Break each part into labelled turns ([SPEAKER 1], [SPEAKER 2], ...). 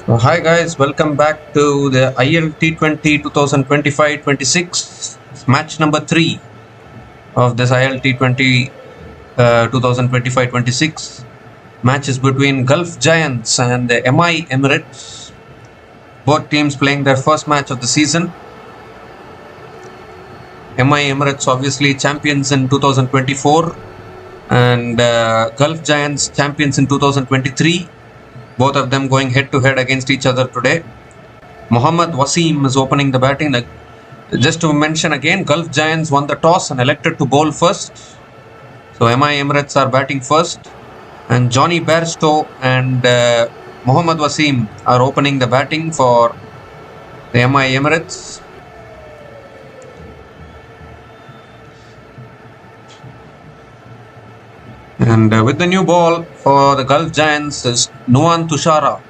[SPEAKER 1] Hi guys, welcome back to the IL T20 2025-26 match number 3 of this IL T20 2025-26 match is between Gulf Giants and the MI Emirates. Both teams playing their first match of the season. MI Emirates obviously champions in 2024 and Gulf Giants champions in 2023. Both of them going head to head against each other today. Mohammad Wasim is opening the batting. Just to mention again, Gulf Giants won the toss and elected to bowl first. So MI Emirates are batting first. And Johnny Bairstow and Mohammad Wasim are opening the batting for the MI Emirates. And with the new ball for the Gulf Giants is Nuwan Tushara.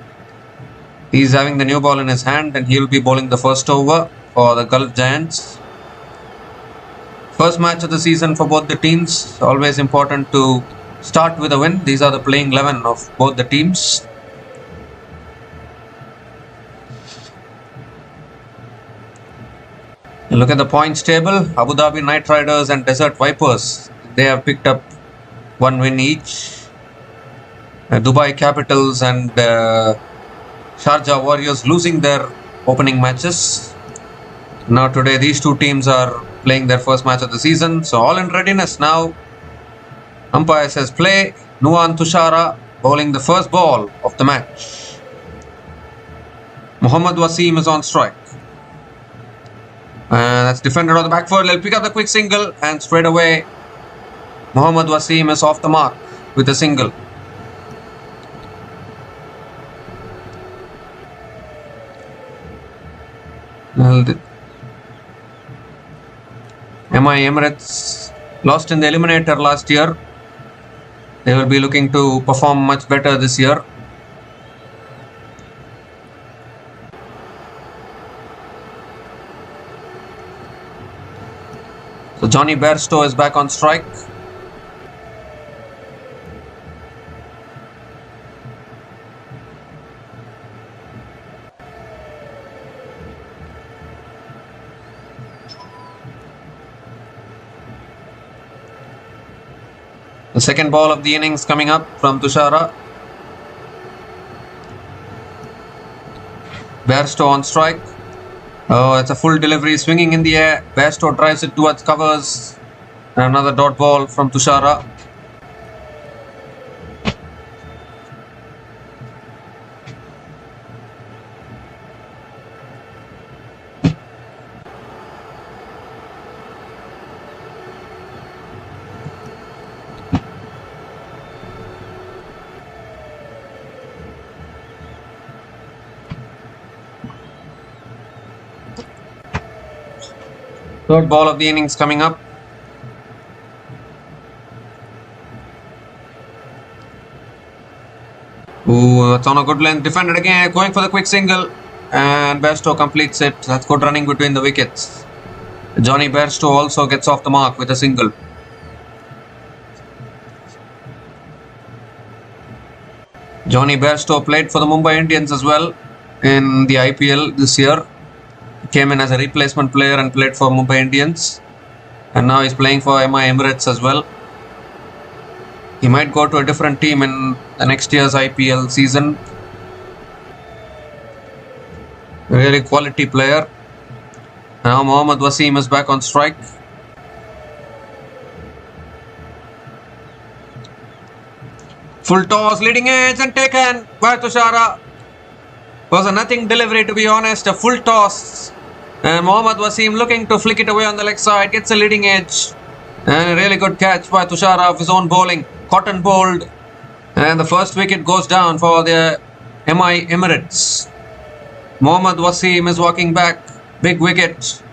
[SPEAKER 1] He's having the new ball in his hand and he'll be bowling the first over for the Gulf Giants. First match of the season for both the teams. Always important to start with a win. These are the playing 11 of both the teams. Look at the points table. Abu Dhabi Knight Riders and Desert Vipers, they have picked up one win each. Dubai Capitals and Sharjah Warriors losing their opening matches. Now today these two teams are playing their first match of the season. So all in readiness now. Umpire says play. Nuwan Tushara bowling the first ball of the match. Mohammad Wasim is on strike. That's defended on the back foot. They'll pick up the quick single and straight away Mohammad Wasim is off the mark with a single. MI Emirates lost in the eliminator last year. They will be looking to perform much better this year. So Johnny Bairstow is back on strike. The second ball of the innings coming up from Tushara. Bairstow on strike. Oh, it's a full delivery, swinging in the air. Bairstow drives it towards covers. And another dot ball from Tushara. Third ball of the innings coming up. Ooh, it's on a good length. Defended again, going for the quick single. And Bairstow completes it. That's good running between the wickets. Johnny Bairstow also gets off the mark with a single. Johnny Bairstow played for the Mumbai Indians as well in the IPL this year. Came in as a replacement player and played for Mumbai Indians, and now he's playing for MI Emirates as well. He might go to a different team in the next year's IPL season. Really quality player. Now Mohammad Wasim is back on strike. Full toss, leading edge and taken by Tushara. Was a nothing delivery, to be honest, a full toss. And Mohammad Wasim looking to flick it away on the leg side, gets a leading edge. And a really good catch by Tushara of his own bowling. Cotton bowled. And the first wicket goes down for the MI Emirates. Mohammad Wasim is walking back. Big wicket.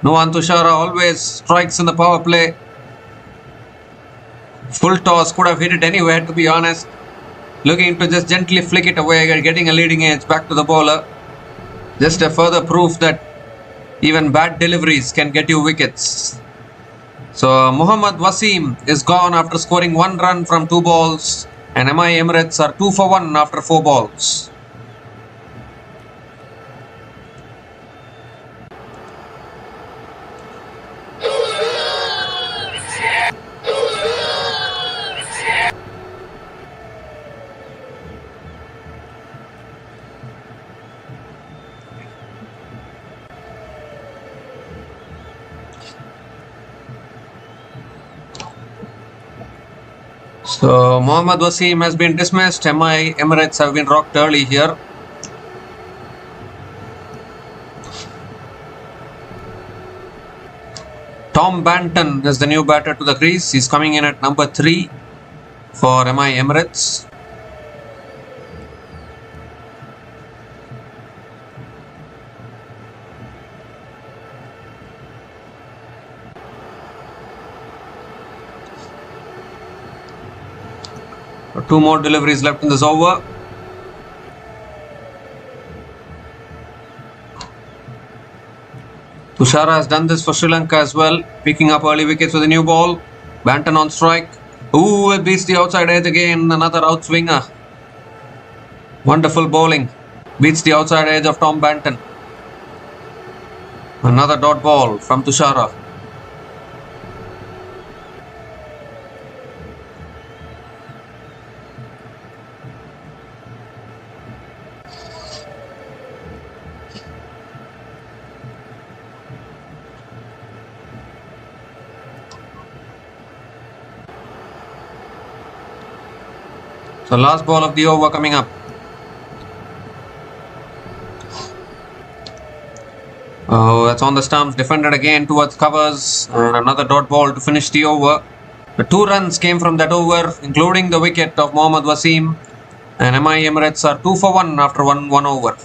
[SPEAKER 1] Nuwan Tushara always strikes in the power play. Full toss, could have hit it anywhere, to be honest. Looking to just gently flick it away, getting a leading edge back to the bowler. Just a further proof that even bad deliveries can get you wickets. So Mohammad Wasim is gone after scoring 1 run from 2 balls, and MI Emirates are 2 for 1 after 4 balls. So Mohammad Wasim has been dismissed. Emirates have been rocked early here. Tom Banton is the new batter to the crease. He's coming in at number 3 for Emirates. Two more deliveries left in this over. Tushara has done this for Sri Lanka as well, picking up early wickets with a new ball. Banton on strike. Ooh, it beats the outside edge again. Another outswinger. Wonderful bowling. Beats the outside edge of Tom Banton. Another dot ball from Tushara. So last ball of the over coming up. Oh, that's on the stumps. Defended again towards covers. And another dot ball to finish the over. The 2 runs came from that over, including the wicket of Mohammad Wasim. And Emirates are 2 for 1 after one over.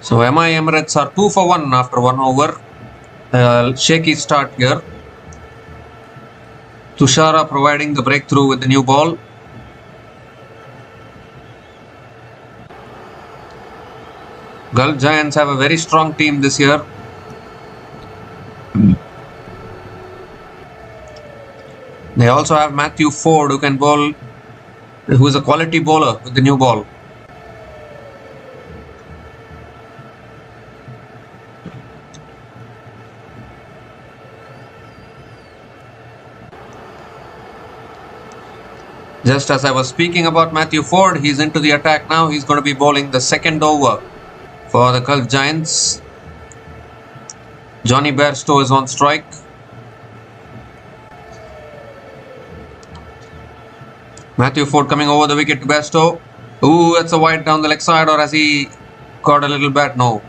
[SPEAKER 1] So Emirates are 2 for 1 after 1 over. Shaky start here. Tushara providing the breakthrough with the new ball. Gulf Giants have a very strong team this year. They also have Matthew Ford who can bowl, who is a quality bowler with the new ball. Just as I was speaking about Matthew Ford, he's into the attack now. He's going to be bowling the second over for the Gulf Giants. Johnny Bairstow is on strike. Matthew Ford coming over the wicket to Bairstow. Ooh, that's a wide down the leg side, or has he caught a little bat? No.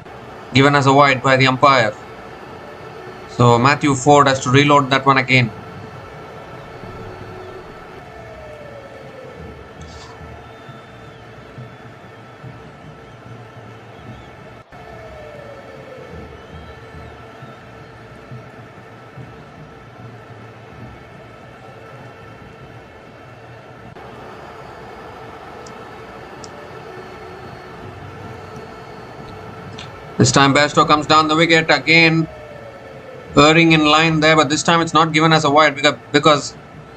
[SPEAKER 1] Given as a wide by the umpire. So Matthew Ford has to reload that one again. This time Bairstow comes down the wicket again, erring in line there, but this time it's not given as a wide because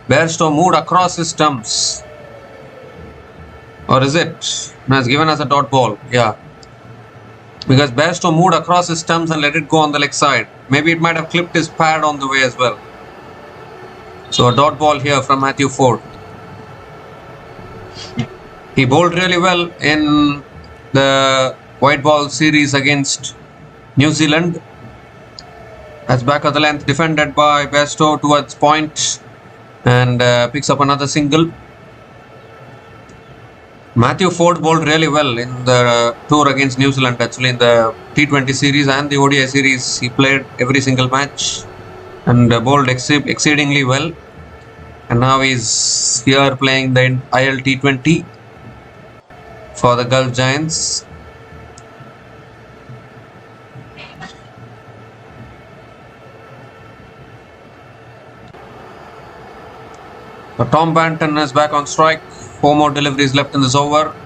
[SPEAKER 1] Bairstow moved across his stumps. Or is it? No, it's given as a dot ball. Yeah. Because Bairstow moved across his stumps and let it go on the leg side. Maybe it might have clipped his pad on the way as well. So a dot ball here from Matthew Ford. He bowled really well in the white ball series against New Zealand. That's back of the length, defended by Bairstow towards point, and picks up another single. Matthew Ford bowled really well in the tour against New Zealand, actually in the T20 series and the ODI series. He played every single match and bowled exceedingly well. And now he's here playing the IL T20 for the Gulf Giants. So Tom Banton is back on strike. 4 more deliveries left in this over.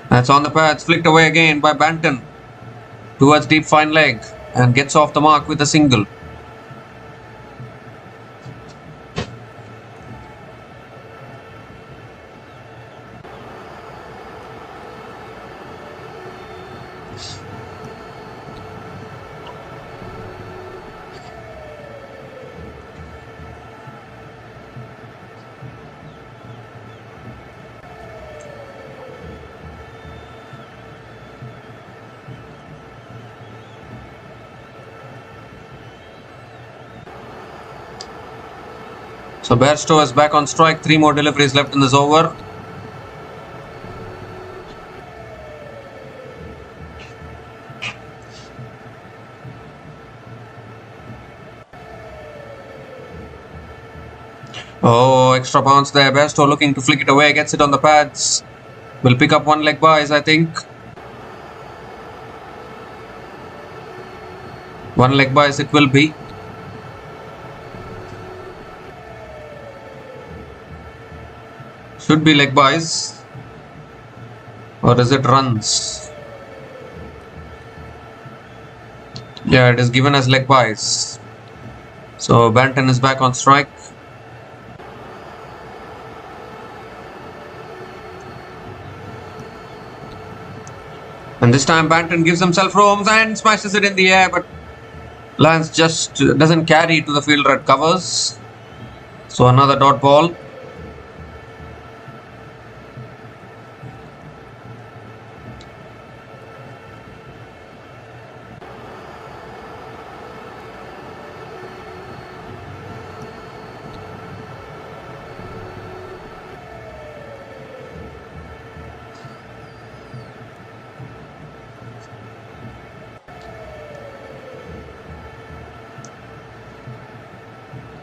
[SPEAKER 1] That's on the pads, flicked away again by Banton towards deep fine leg and gets off the mark with a single. So Bairstow is back on strike. 3 more deliveries left in this over. Oh, extra bounce there. Bairstow looking to flick it away. Gets it on the pads. Will pick up 1 leg byes, I think. 1 leg byes it will be. Should be leg byes. Or is it runs? Yeah, it is given as leg byes. So Banton is back on strike. And this time Banton gives himself room and smashes it in the air, but Lance just doesn't carry to the fielder at covers. So another dot ball.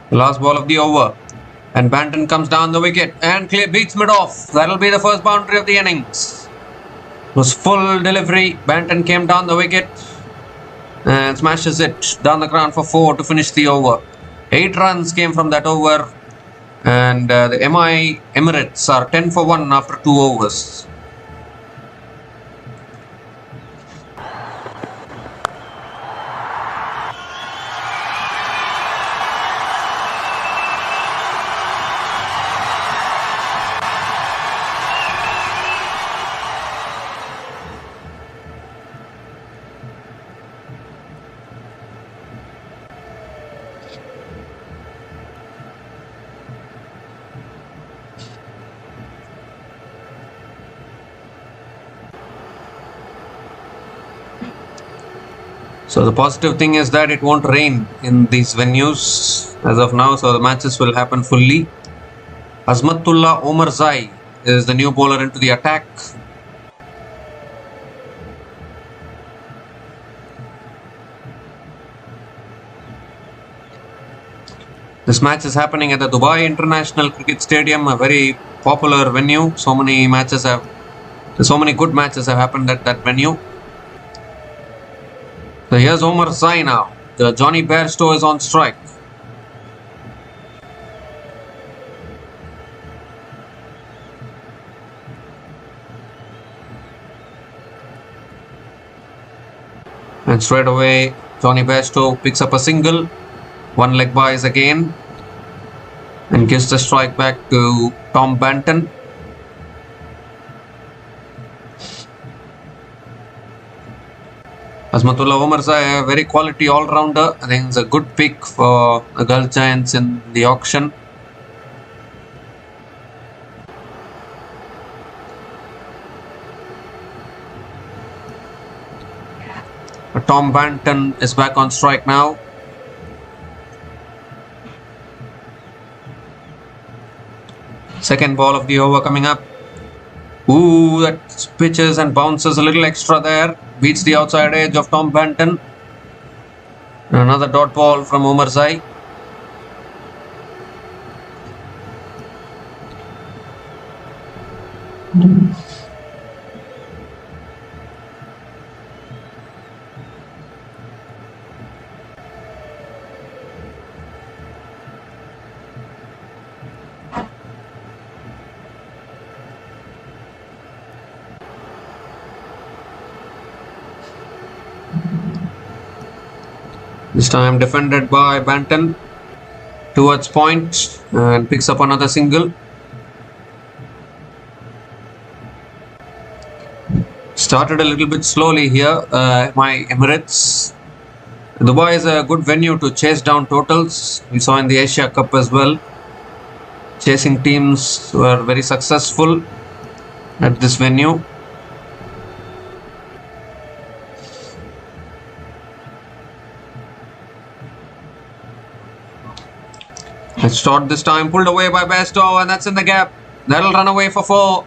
[SPEAKER 1] The last ball of the over. And Banton comes down the wicket and beats mid off. That'll be the first boundary of the innings. It was full delivery. Banton came down the wicket and smashes it down the ground for 4 to finish the over. 8 runs came from that over. And the Emirates are 10 for 1 after 2 overs. So the positive thing is that it won't rain in these venues as of now, so the matches will happen fully. Azmatullah Omarzai is the new bowler into the attack. This match is happening at the Dubai International Cricket Stadium, a very popular venue. So many good matches have happened at that venue. So here's Omarzai now. The Johnny Bairstow is on strike. And straight away, Johnny Bairstow picks up a single. 1 leg byes again. And gives the strike back to Tom Banton. Azmatullah Omarzai, a very quality all-rounder. I think it's a good pick for the Gulf Giants in the auction. Tom Banton is back on strike now. Second ball of the over coming up. Ooh, that pitches and bounces a little extra there. Beats the outside edge of Tom Banton. Another dot ball from Omarzai. This time defended by Banton towards point and picks up another single. Started a little bit slowly here, my Emirates. Dubai is a good venue to chase down totals. We saw in the Asia Cup as well. Chasing teams were very successful at this venue. It's short this time, pulled away by Bairstow, and that's in the gap. That'll run away for 4.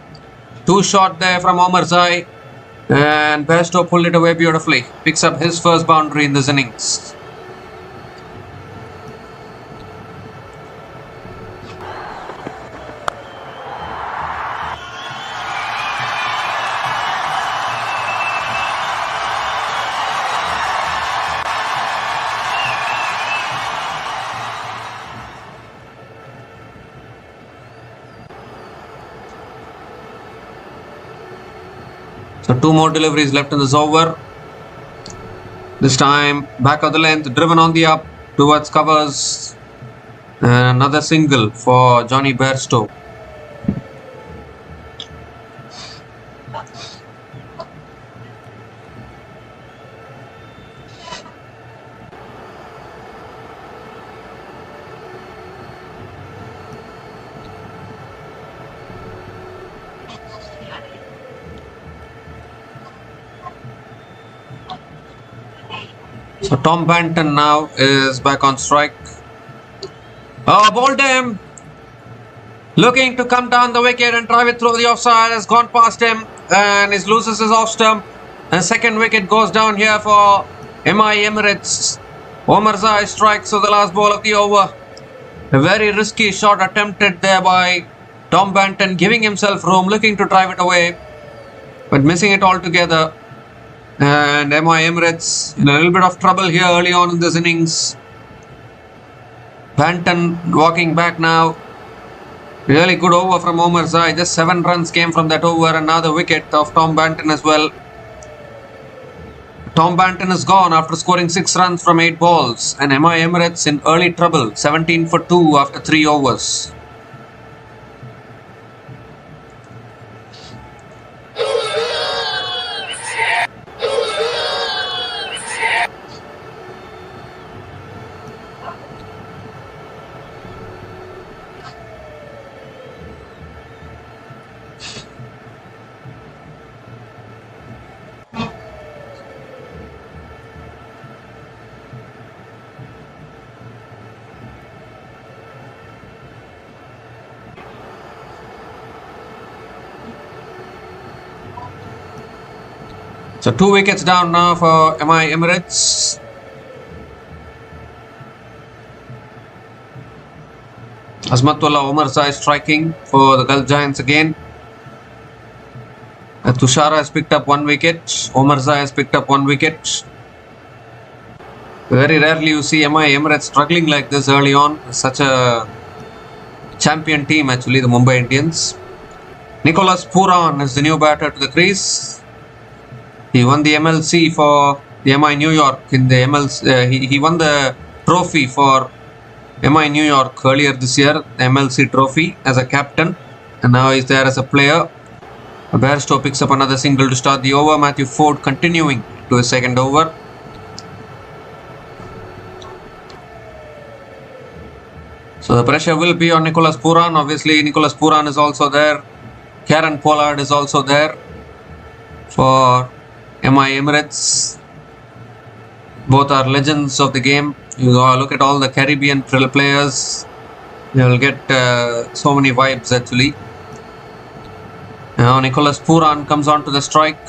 [SPEAKER 1] Too short there from Omarzai, and Bairstow pulled it away beautifully. Picks up his first boundary in this innings. So 2 more deliveries left in this over. This time back of the length, driven on the up towards covers. And another single for Johnny Bairstow. So Tom Banton now is back on strike. Oh, bowled him. Looking to come down the wicket and drive it through the offside. Has gone past him and he loses his off stump. And second wicket goes down here for Emirates. Omarzai strikes for the last ball of the over. A very risky shot attempted there by Tom Banton, giving himself room, looking to drive it away, but missing it altogether. And Emirates in a little bit of trouble here early on in this innings. Banton walking back now. Really good over from Omarzai. Just 7 runs came from that over. Another wicket of Tom Banton as well. Tom Banton is gone after scoring 6 runs from 8 balls. And Emirates in early trouble. 17 for 2 after 3 overs. So 2 wickets down now for Emirates. Azmatullah Omarzai striking for the Gulf Giants again. Tushara has picked up 1 wicket. Omarzai has picked up 1 wicket. Very rarely you see Emirates struggling like this early on. Such a champion team actually, the Mumbai Indians. Nicholas Pooran is the new batter to the crease. He won the MLC for the MI New York in the MLC. He won the trophy for MI New York earlier this year, the MLC trophy, as a captain, and now he's there as a player. Bairstow picks up another single to start the over. Matthew Ford continuing to his second over. So the pressure will be on Nicholas Pooran. Obviously, Nicholas Pooran is also there. Kieran Pollard is also there for MI Emirates. Both are legends of the game. You look at all the Caribbean players, you will get so many vibes actually. Now Nicholas Pooran comes on to the strike.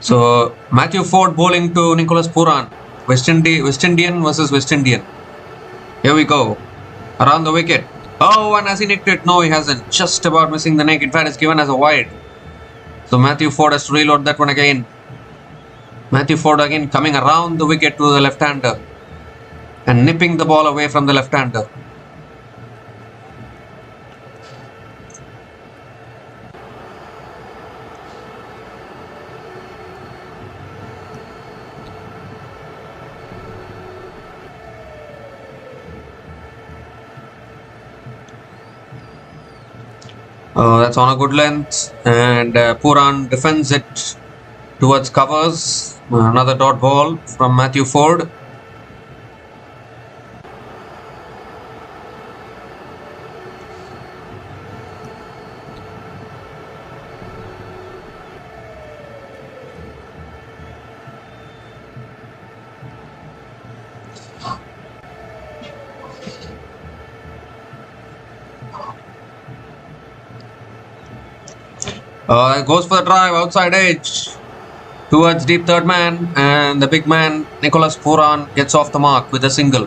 [SPEAKER 1] So Matthew Ford bowling to Nicholas Pooran. West Indian versus West Indian. Here we go. Around the wicket. Oh, and has he nicked it? No, he hasn't. Just about missing the neck. In fact, it's given as a wide. So Matthew Ford has to reload that one again. Matthew Ford again coming around the wicket to the left-hander and nipping the ball away from the left-hander. That's on a good length, and Pooran defends it towards covers. Another dot ball from Matthew Ford. Goes for the drive outside edge towards deep third man, and the big man Nicholas Puran gets off the mark with a single.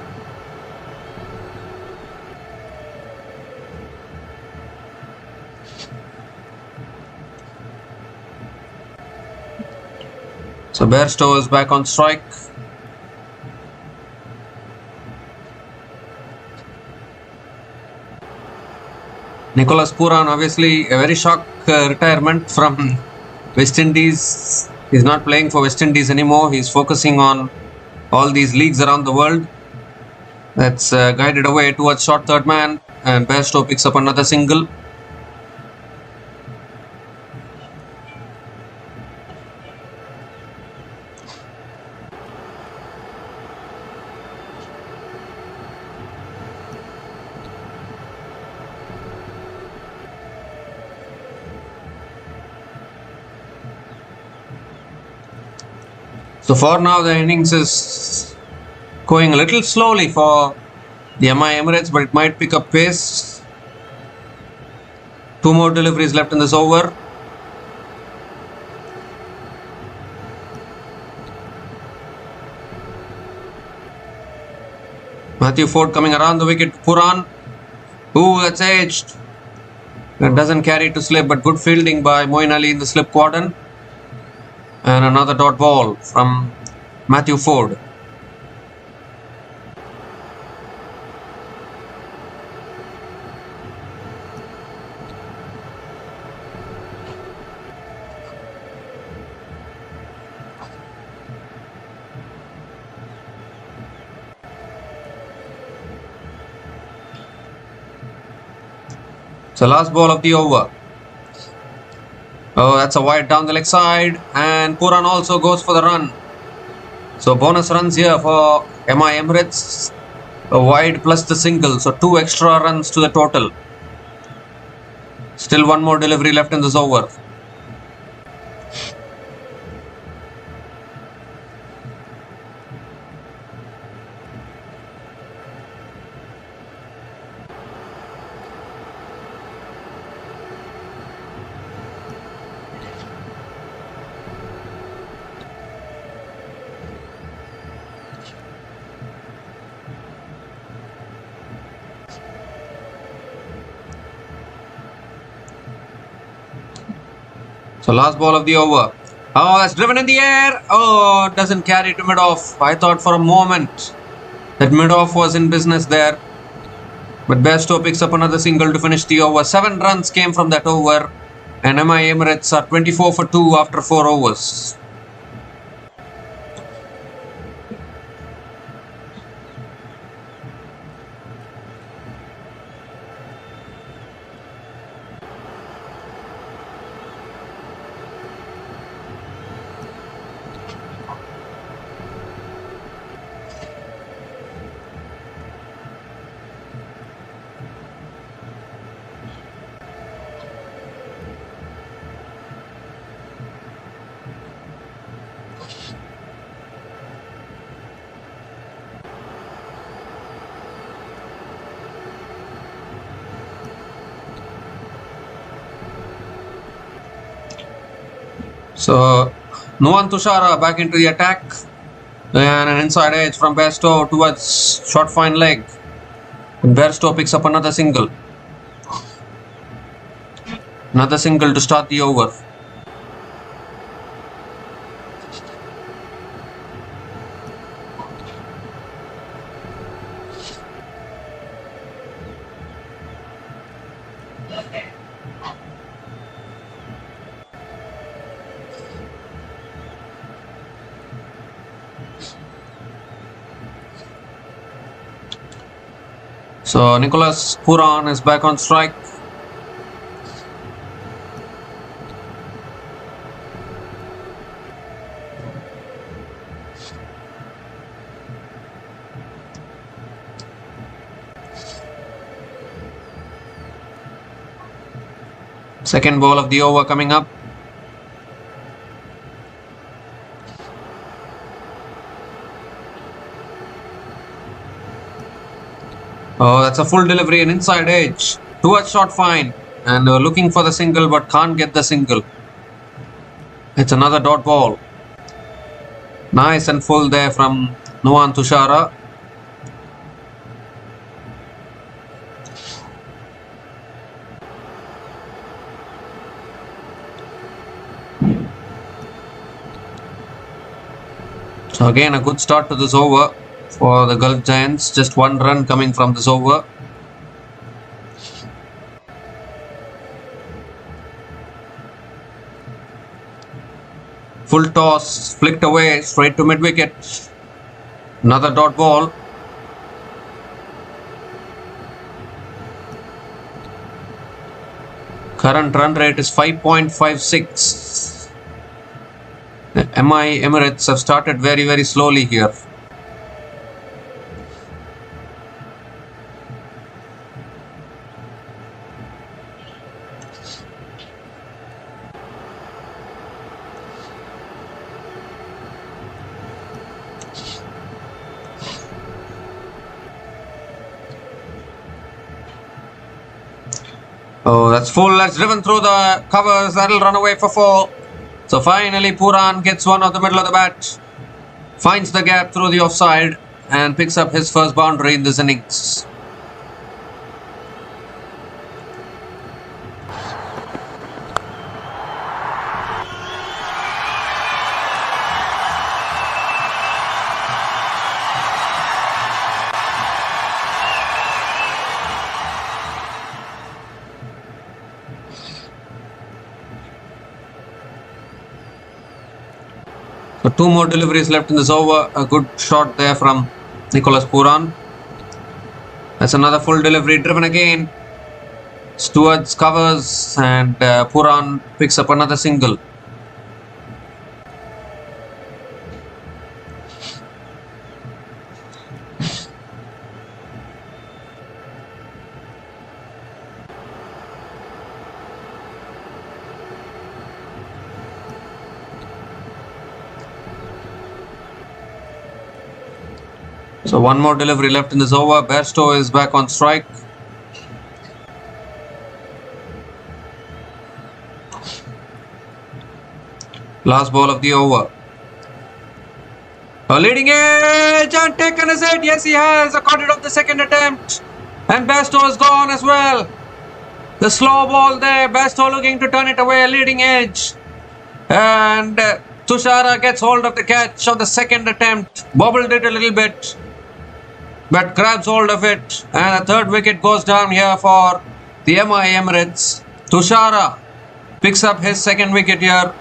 [SPEAKER 1] So Bairstow is back on strike. Nicholas Puran, obviously a very shock retirement from West Indies. He's not playing for West Indies anymore. He's focusing on all these leagues around the world. That's guided away towards short third man, and Bairstow picks up another single. So for now, the innings is going a little slowly for the Emirates, but it might pick up pace. 2 more deliveries left in this over. Matthew Ford coming around the wicket. Puran. Ooh, that's edged. It doesn't carry to slip, but good fielding by Moeen Ali in the slip quadrant. And another dot ball from Matthew Ford. So last ball of the over. Oh, that's a wide down the leg side, and Puran also goes for the run. So bonus runs here for Emirates. A wide plus the single, so 2 extra runs to the total. Still 1 more delivery left in this over. So last ball of the over. Oh, that's driven in the air. Oh, doesn't carry to mid-off. I thought for a moment that mid-off was in business there. But Bairstow picks up another single to finish the over. 7 runs came from that over. And Emirates are 24 for 2 after 4 overs. So Nuwan Tushara back into the attack, and an inside edge from Bairstow towards short fine leg. And Bairstow picks up another single. Another single to start the over. So Nicholas Puran is back on strike. Second ball of the over coming up. Oh, that's a full delivery, an inside edge towards short fine, and looking for the single but can't get the single. It's another dot ball. Nice and full there from Nuwan Tushara. So again a good start to this over for the Gulf Giants. Just one run coming from this over. Full toss, flicked away straight to mid-wicket. Another dot ball. Current run rate is 5.56. The MI Emirates have started very slowly here. Oh, that's full. That's driven through the covers. That'll run away for 4. So finally Pooran gets one of the middle of the bat. Finds the gap through the offside and picks up his first boundary in this innings. So 2 more deliveries left in this over. A good shot there from Nicholas Pooran. That's another full delivery driven again. Stewards covers and Pooran picks up another single. So 1 more delivery left in this over. Bairstow is back on strike. Last ball of the over. A leading edge and taken is it. Yes, he has. Caught it off the second attempt. And Bairstow is gone as well. The slow ball there. Bairstow looking to turn it away. A leading edge. And Tushara gets hold of the catch on the second attempt. Bobbled it a little bit, but grabs hold of it, and the third wicket goes down here for the MI Emirates. Tushara picks up his second wicket here.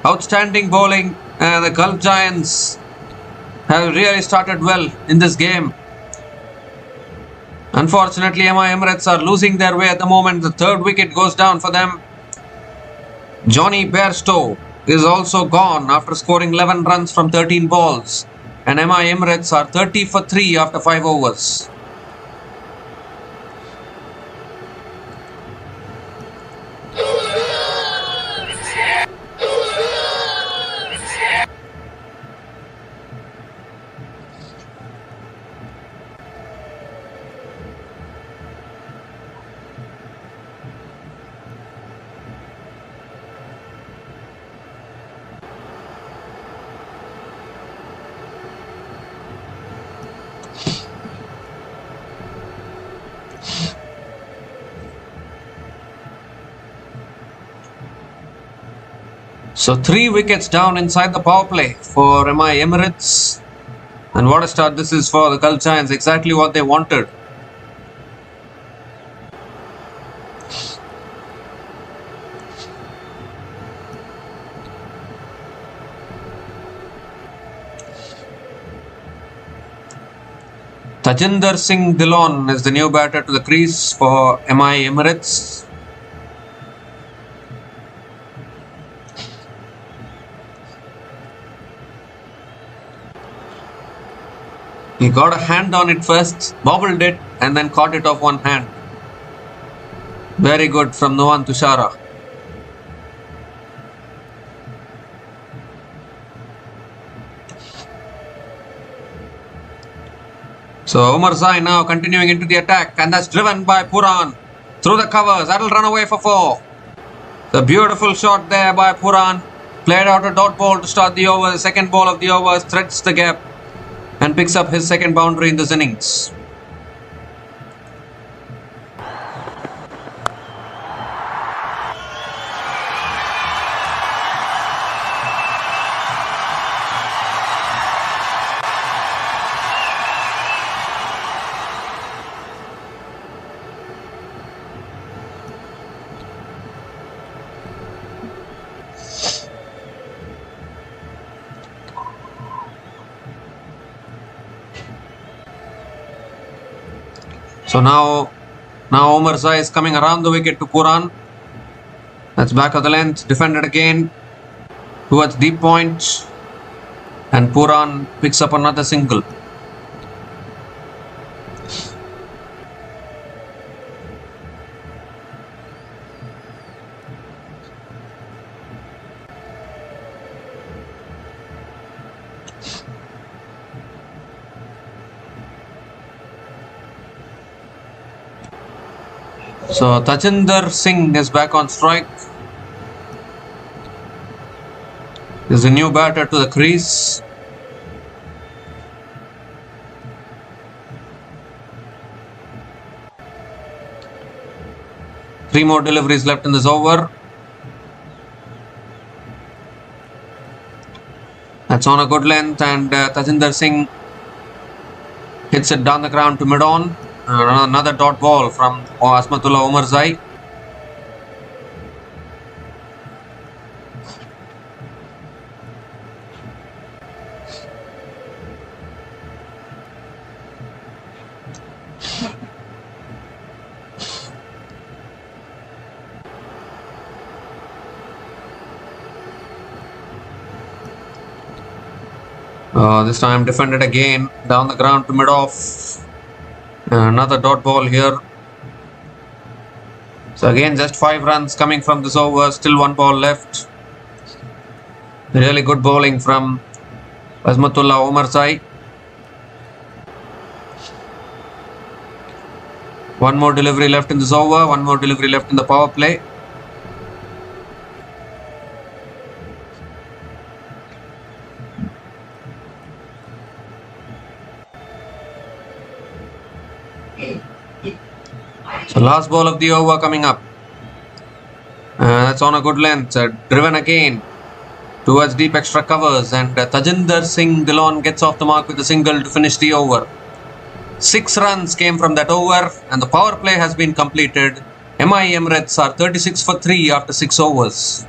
[SPEAKER 1] Outstanding bowling, and the Gulf Giants have really started well in this game. Unfortunately, MI Emirates are losing their way at the moment. The third wicket goes down for them. Johnny Bairstow is also gone after scoring 11 runs from 13 balls. And MI Emirates are 30 for 3 after 5 overs. So 3 wickets down inside the power play for MI Emirates. And what a start this is for the Gulf Giants. Exactly what they wanted. Tajinder Singh Dhillon is the new batter to the crease for MI Emirates. He got a hand on it first, bobbled it, and then caught it off one hand. Very good from Nuwan Tushara. So Umar Zai now continuing into the attack, and that's driven by Pooran through the covers. That'll run away for 4. The beautiful shot there by Pooran, Played out a dot ball to start the over. The second ball of the over threads the gap and picks up his second boundary in this innings. So now Omar Zai is coming around the wicket to Puran. That's back of the length, defended again towards deep point, and Puran picks up another single. So Tajinder Singh is back on strike. There's a new batter to the crease. Three more deliveries left in this over. That's on a good length, and Tajinder Singh hits it down the ground to mid-on. Another dot ball from Asmatullah Omar Zai. This time defended again down the ground to mid-off. Another dot ball here. So again just 5 runs coming from this over. Still 1 ball left. Really good bowling from Asmatullah Omar Zai. One more delivery left in this over. One more delivery left in the power play. So last ball of the over coming up. That's on a good length. Driven again towards deep extra covers, and Tajinder Singh Dhillon gets off the mark with a single to finish the over. 6 runs came from that over, and the power play has been completed. Emirates are 36 for 3 after 6 overs.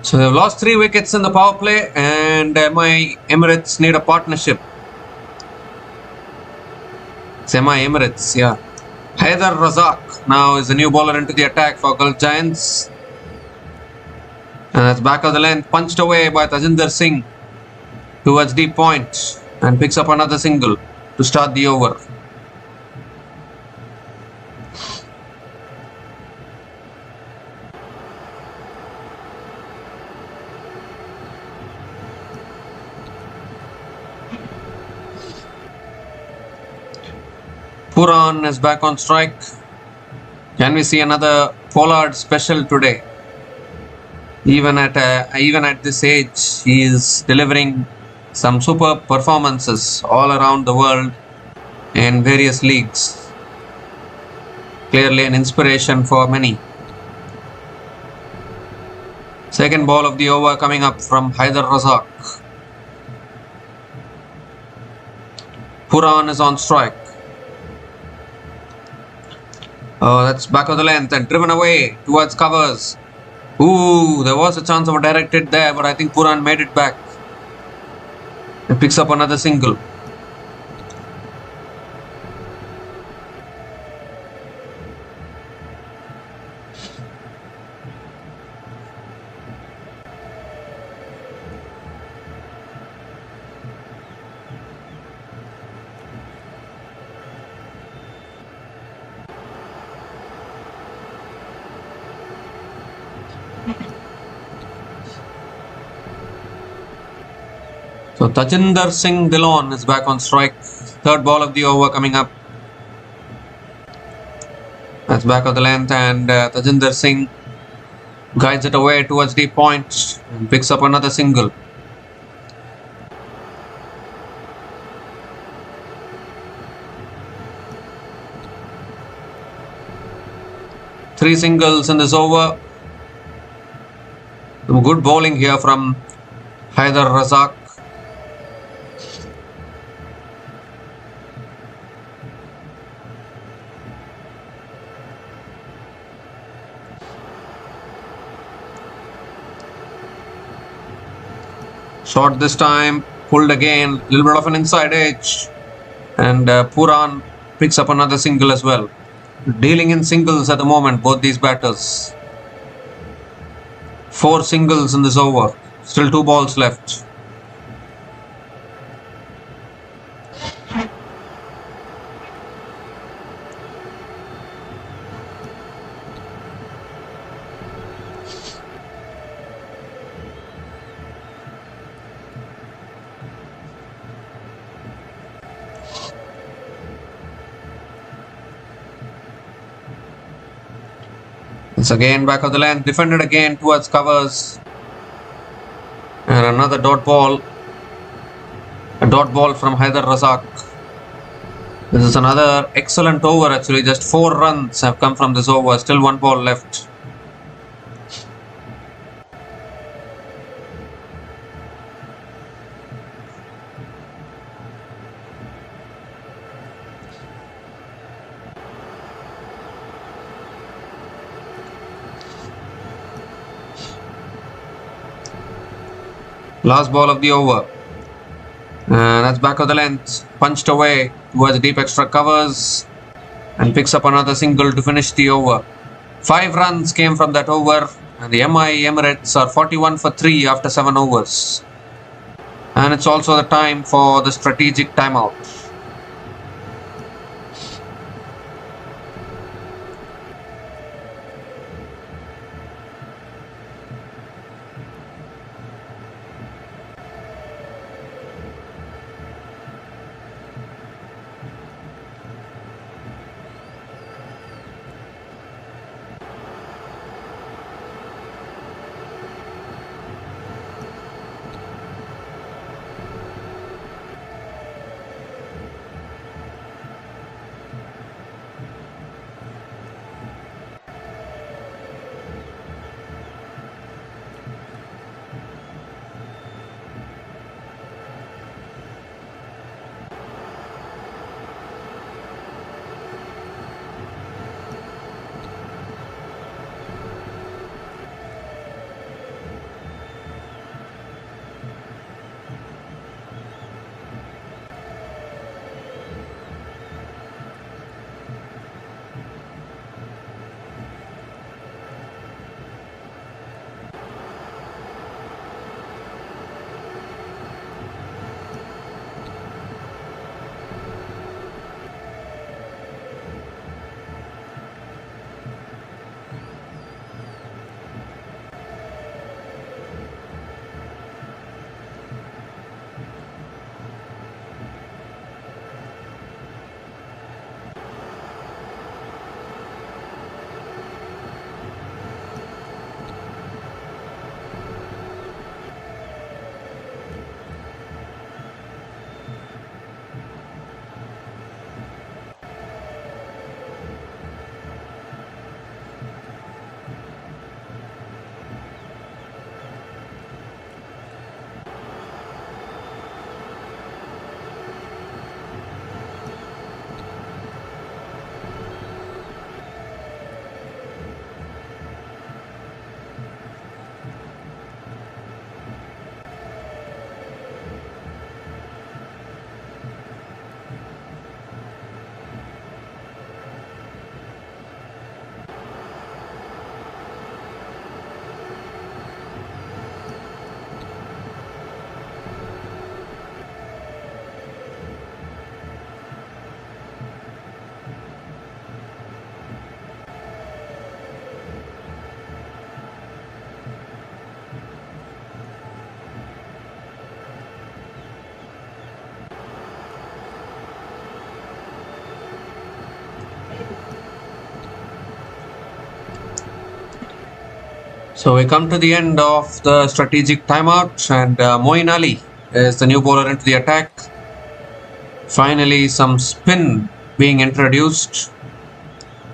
[SPEAKER 1] So they've lost 3 wickets in the power play, and Emirates need a partnership. It's Emirates, yeah. Haider Razak now is the new bowler into the attack for Gulf Giants. And that's back of the length, punched away by Tajinder Singh towards deep point, and picks up another single to start the over. Puran is back on strike. Can we see another Pollard special today? Even at this age, he is delivering some superb performances all around the world in various leagues. Clearly an inspiration for many. Second ball of the over coming up from Haider Razak. Puran is on strike. Oh, that's back of the length and driven away towards covers. Ooh, there was a chance of a direct hit there, but I think Puran made it back and picks up another single. So Tajinder Singh Dhillon is back on strike. Third ball of the over coming up. That's back of the length and Tajinder Singh guides it away towards deep point and picks up another single. Three singles in this over. Some good bowling here from Haider Razak. Shot this time, pulled again, little bit of an inside edge, and Puran picks up another single as well. Dealing in singles at the moment, both these batters. 4 singles in this over, still 2 balls left. It's again back of the length, defended again towards covers. And another dot ball. A dot ball from Haider Razak. This is another excellent over actually. Just 4 runs have come from this over. Still 1 ball left. Last ball of the over. And that's back of the length. Punched away towards deep extra covers. And picks up another single to finish the over. 5 runs came from that over. And the Emirates are 41 for 3 after 7 overs. And it's also the time for the strategic timeout. So we come to the end of the strategic timeout, and Moeen Ali is the new bowler into the attack. Finally, some spin being introduced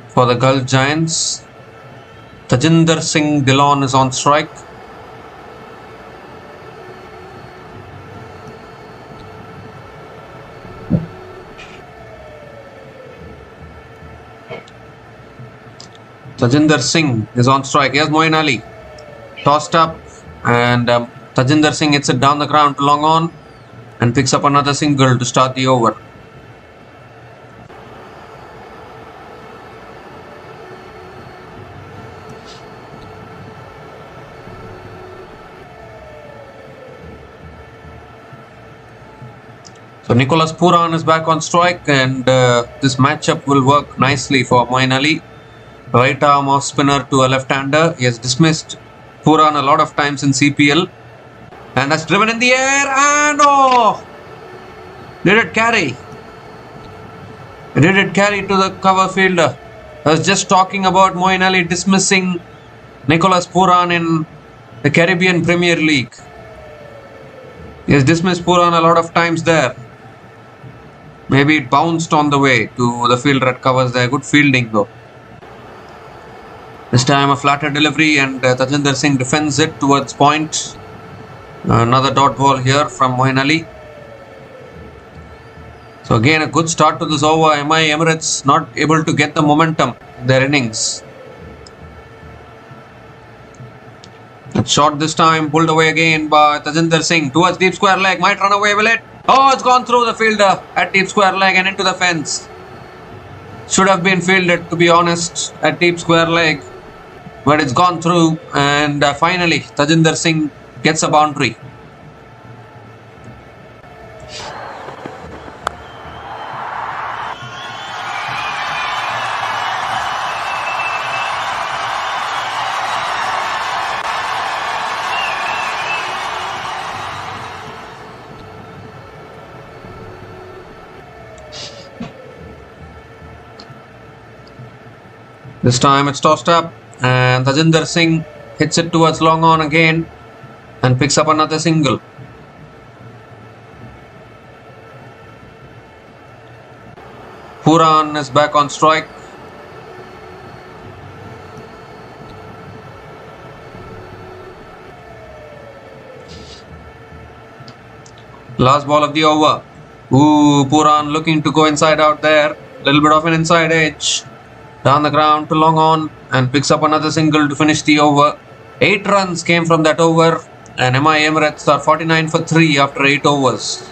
[SPEAKER 1] for the Gulf Giants. Tajinder Singh Dhillon is on strike. Tajinder Singh is on strike. Here's Moeen Ali. Tossed up, and Tajinder Singh hits it down the ground to long on and picks up another single to start the over. So Nicholas Pooran is back on strike, and this matchup will work nicely for Moeen Ali. Right arm off spinner to a left-hander. He has dismissed Pooran a lot of times in CPL, and that's driven in the air, and oh! Did it carry? Did it carry to the cover fielder? I was just talking about Moeen Ali dismissing Nicholas Pooran in the Caribbean Premier League. He has dismissed Pooran a lot of times there. Maybe it bounced on the way to the fielder at covers there. Good fielding though. This time a flatter delivery, and Tajinder Singh defends it towards point. Another dot ball here from Moeen Ali. So again a good start to this over. Emirates not able to get the momentum in their innings. It's shot this time, pulled away again by Tajinder Singh towards deep square leg. Might run away, will it? Oh, it's gone through the fielder at deep square leg and into the fence. Should have been fielded, to be honest, at deep square leg. But it's gone through, and finally Tajinder Singh gets a boundary. This time it's tossed up, and Tajinder Singh hits it towards long on again and picks up another single. Pooran is back on strike. Last ball of the over. Pooran looking to go inside out there. Little bit of an inside edge. Down the ground to long on and picks up another single to finish the over. 8 runs came from that over, and Emirates are 49 for 3 after 8 overs.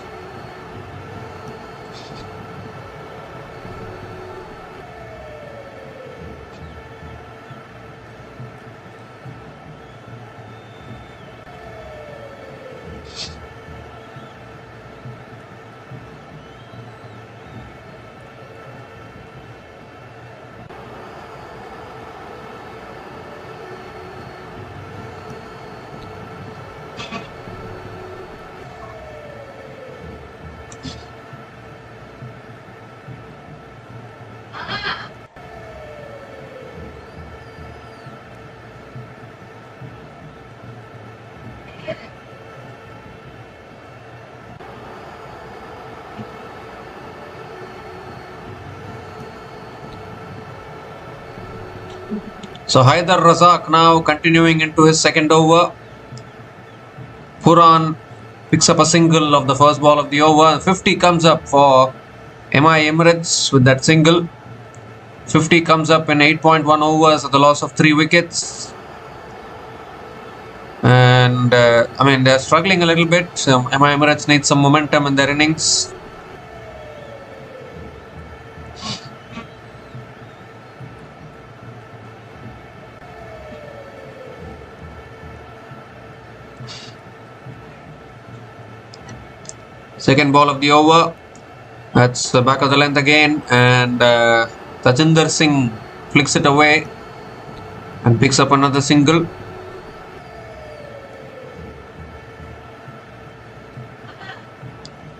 [SPEAKER 1] So Haidar Razak now continuing into his second over. Pooran picks up a single of the first ball of the over. 50 comes up for Emirates with that single. 50 comes up in 8.1 overs at the loss of 3 wickets. And they're struggling a little bit. Emirates need some momentum in their innings. Second ball of the over. That's the back of the length again, and Tajinder Singh flicks it away and picks up another single.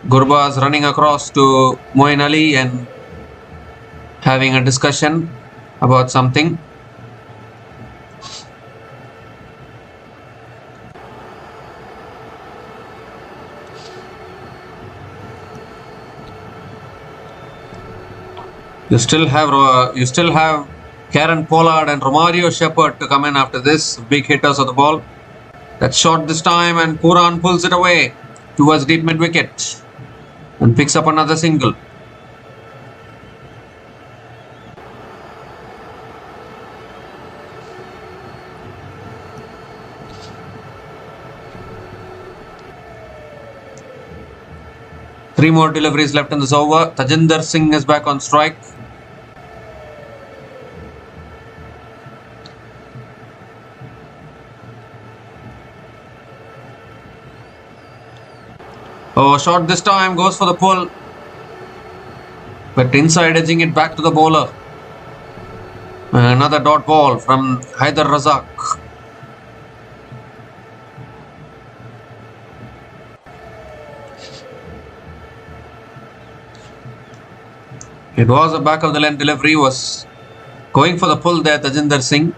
[SPEAKER 1] Gurbaz running across to Moeen Ali and having a discussion about something. You still have Karen Pollard and Romario Shepherd to come in after this. Big hitters of the ball. That's short this time, and Puran pulls it away towards deep mid wicket and picks up another single. Three more deliveries left in this over. Tajinder Singh is back on strike. Oh, shot this time, goes for the pull. But inside, edging it back to the bowler. Another dot ball from Haider Razak. It was a back of the length delivery, was going for the pull there, Tajinder Singh.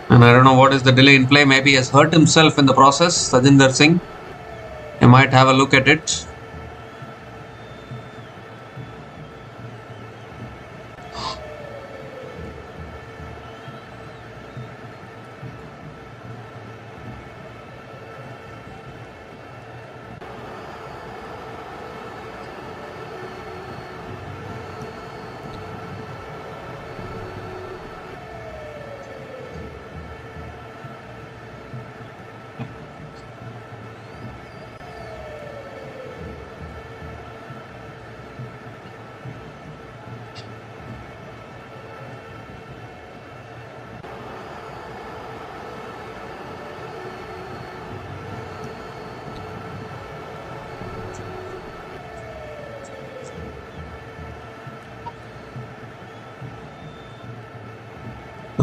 [SPEAKER 1] And I don't know what is the delay in play. Maybe he has hurt himself in the process, Tajinder Singh. I might have a look at it.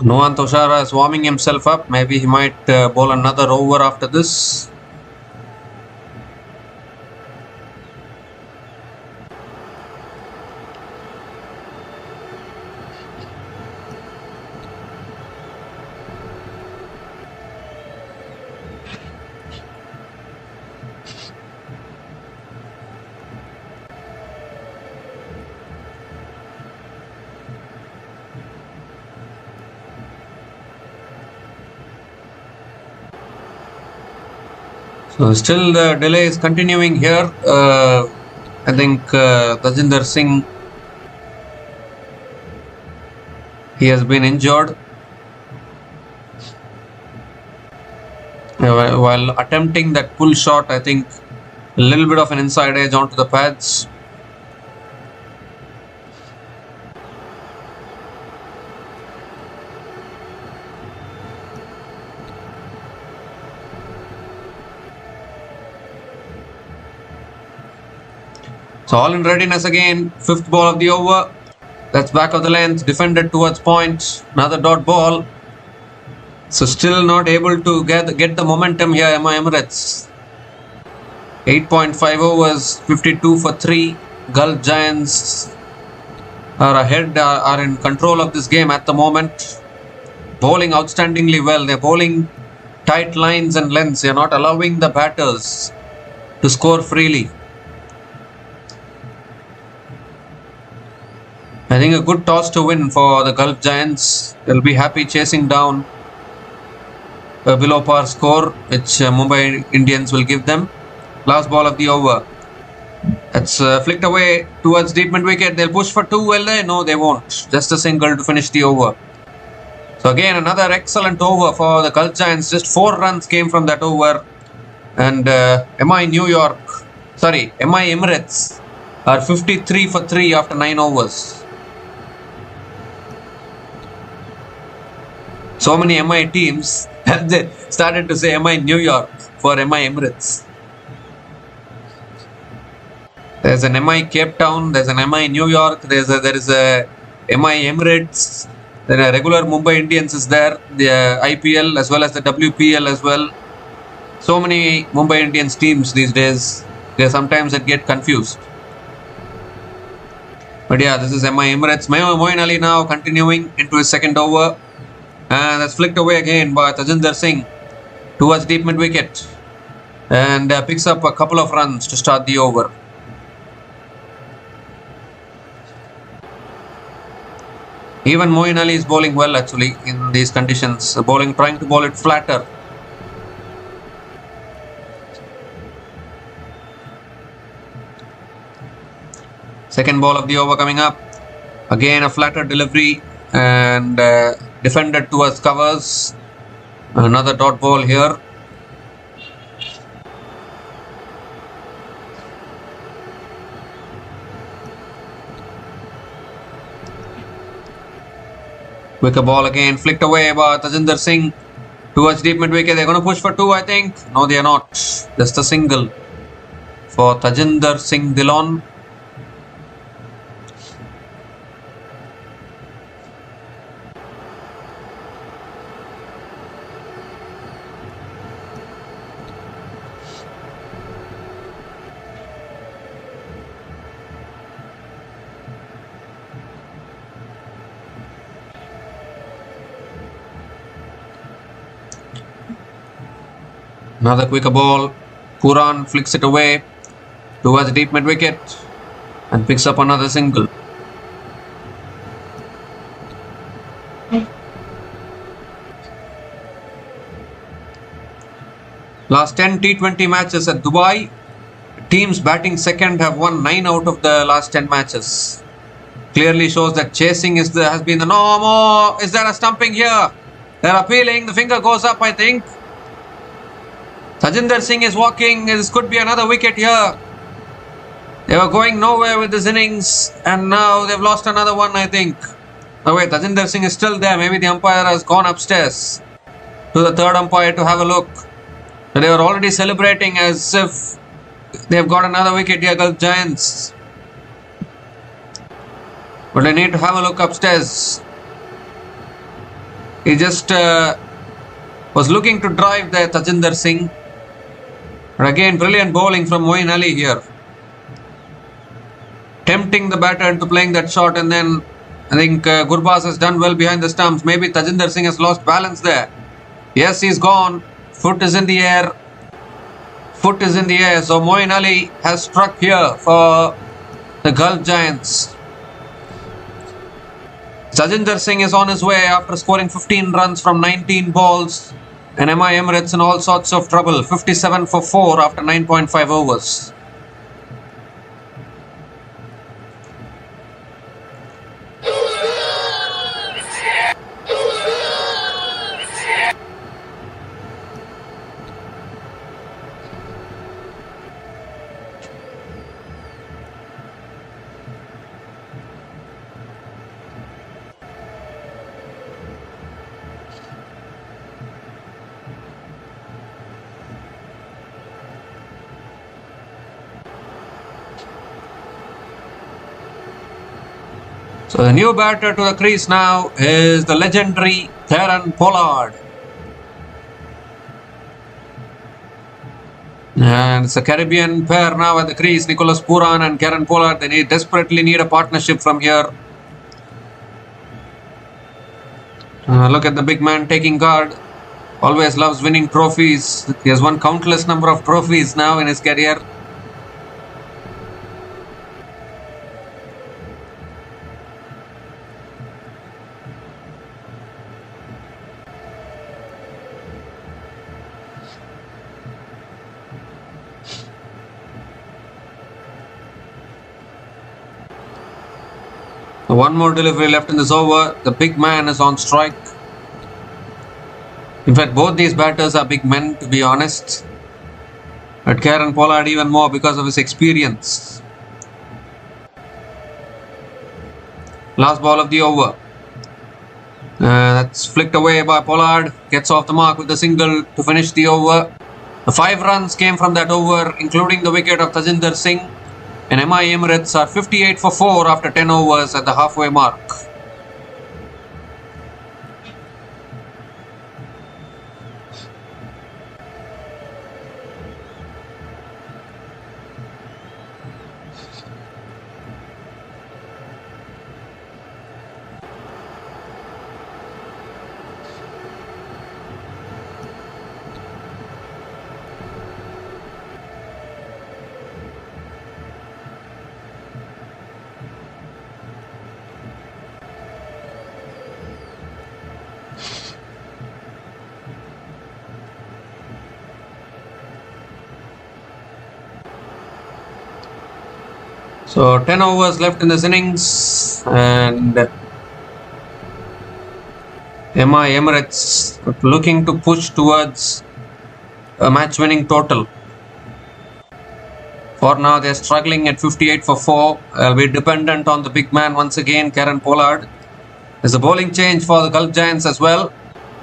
[SPEAKER 1] Nohan Toshara is warming himself up. Maybe he might bowl another over after this. So still the delay is continuing here. I think Tajinder Singh, he has been injured while attempting that pull shot. I think a little bit of an inside edge onto the pads. So all in readiness again. Fifth ball of the over. That's back of the length. Defended towards point. Another dot ball. So still not able to get the momentum here, Emirates. 8.5 overs. 52 for 3. Gulf Giants are ahead, are in control of this game at the moment. Bowling outstandingly well. They're bowling tight lines and lengths. They're not allowing the batters to score freely. I think a good toss to win for the Gulf Giants. They'll be happy chasing down a below par score, which Mumbai Indians will give them. Last ball of the over. That's flicked away towards deep mid wicket. They'll push for 2. Will they? No, they won't. Just a single to finish the over. So again, another excellent over for the Gulf Giants. Just 4 runs came from that over. And MI Emirates are 53 for 3 after 9 overs. So many MI teams have started to say MI New York for MI Emirates. There's an MI Cape Town, there's an MI New York, there is a MI Emirates, then a regular Mumbai Indians is there, the IPL as well as the WPL as well. So many Mumbai Indians teams these days, they sometimes get confused. But yeah, this is MI Emirates. Moeen Ali now continuing into his second over. And that's flicked away again by Tajinder Singh towards deep mid wicket. And picks up a couple of runs to start the over. Even Moeen Ali is bowling well actually in these conditions. Trying to bowl it flatter. Second ball of the over coming up. Again a flatter delivery and defended towards covers. Another dot ball here. Wicker ball again, flicked away by Tajinder Singh towards deep mid wicket. They're going to push for two, I think. No, they are not. Just a single for Tajinder Singh Dhillon. Another quicker ball. Puran flicks it away towards deep mid wicket and picks up another single. Last 10 T20 matches at Dubai, teams batting second have won 9 out of the last 10 matches. Clearly shows that chasing has been the norm. Oh, is there a stumping here? They're appealing. The finger goes up, I think. Tajinder Singh is walking. This could be another wicket here. They were going nowhere with this innings and now they've lost another one, I think. Oh wait, Tajinder Singh is still there. Maybe the umpire has gone upstairs to the third umpire to have a look. They were already celebrating as if they've got another wicket here, Gulf Giants. But they need to have a look upstairs. He just was looking to drive there, Tajinder Singh. But again, brilliant bowling from Moeen Ali here. Tempting the batter into playing that shot, and then I think Gurbaz has done well behind the stumps. Maybe Tajinder Singh has lost balance there. Yes, he's gone. Foot is in the air. Foot is in the air. So Moeen Ali has struck here for the Gulf Giants. Tajinder Singh is on his way after scoring 15 runs from 19 balls. And Emirates in all sorts of trouble. 57 for 4 after 9.5 overs. So the new batter to the crease now is the legendary Kieron Pollard. And it's a Caribbean pair now at the crease, Nicholas Puran and Kieron Pollard. They desperately need a partnership from here. Look at the big man taking guard. Always loves winning trophies. He has won countless number of trophies now in his career. One more delivery left in this over. The big man is on strike. In fact, both these batters are big men, to be honest. But Kieron Pollard even more because of his experience. Last ball of the over. That's flicked away by Pollard. Gets off the mark with a single to finish the over. The 5 runs came from that over, including the wicket of Tajinder Singh. And Emirates are 58 for 4 after 10 overs at the halfway mark. So 10 overs left in this innings, and Emirates looking to push towards a match-winning total. For now, they're struggling at 58 for 4. They'll be dependent on the big man once again, Karen Pollard. There's a bowling change for the Gulf Giants as well.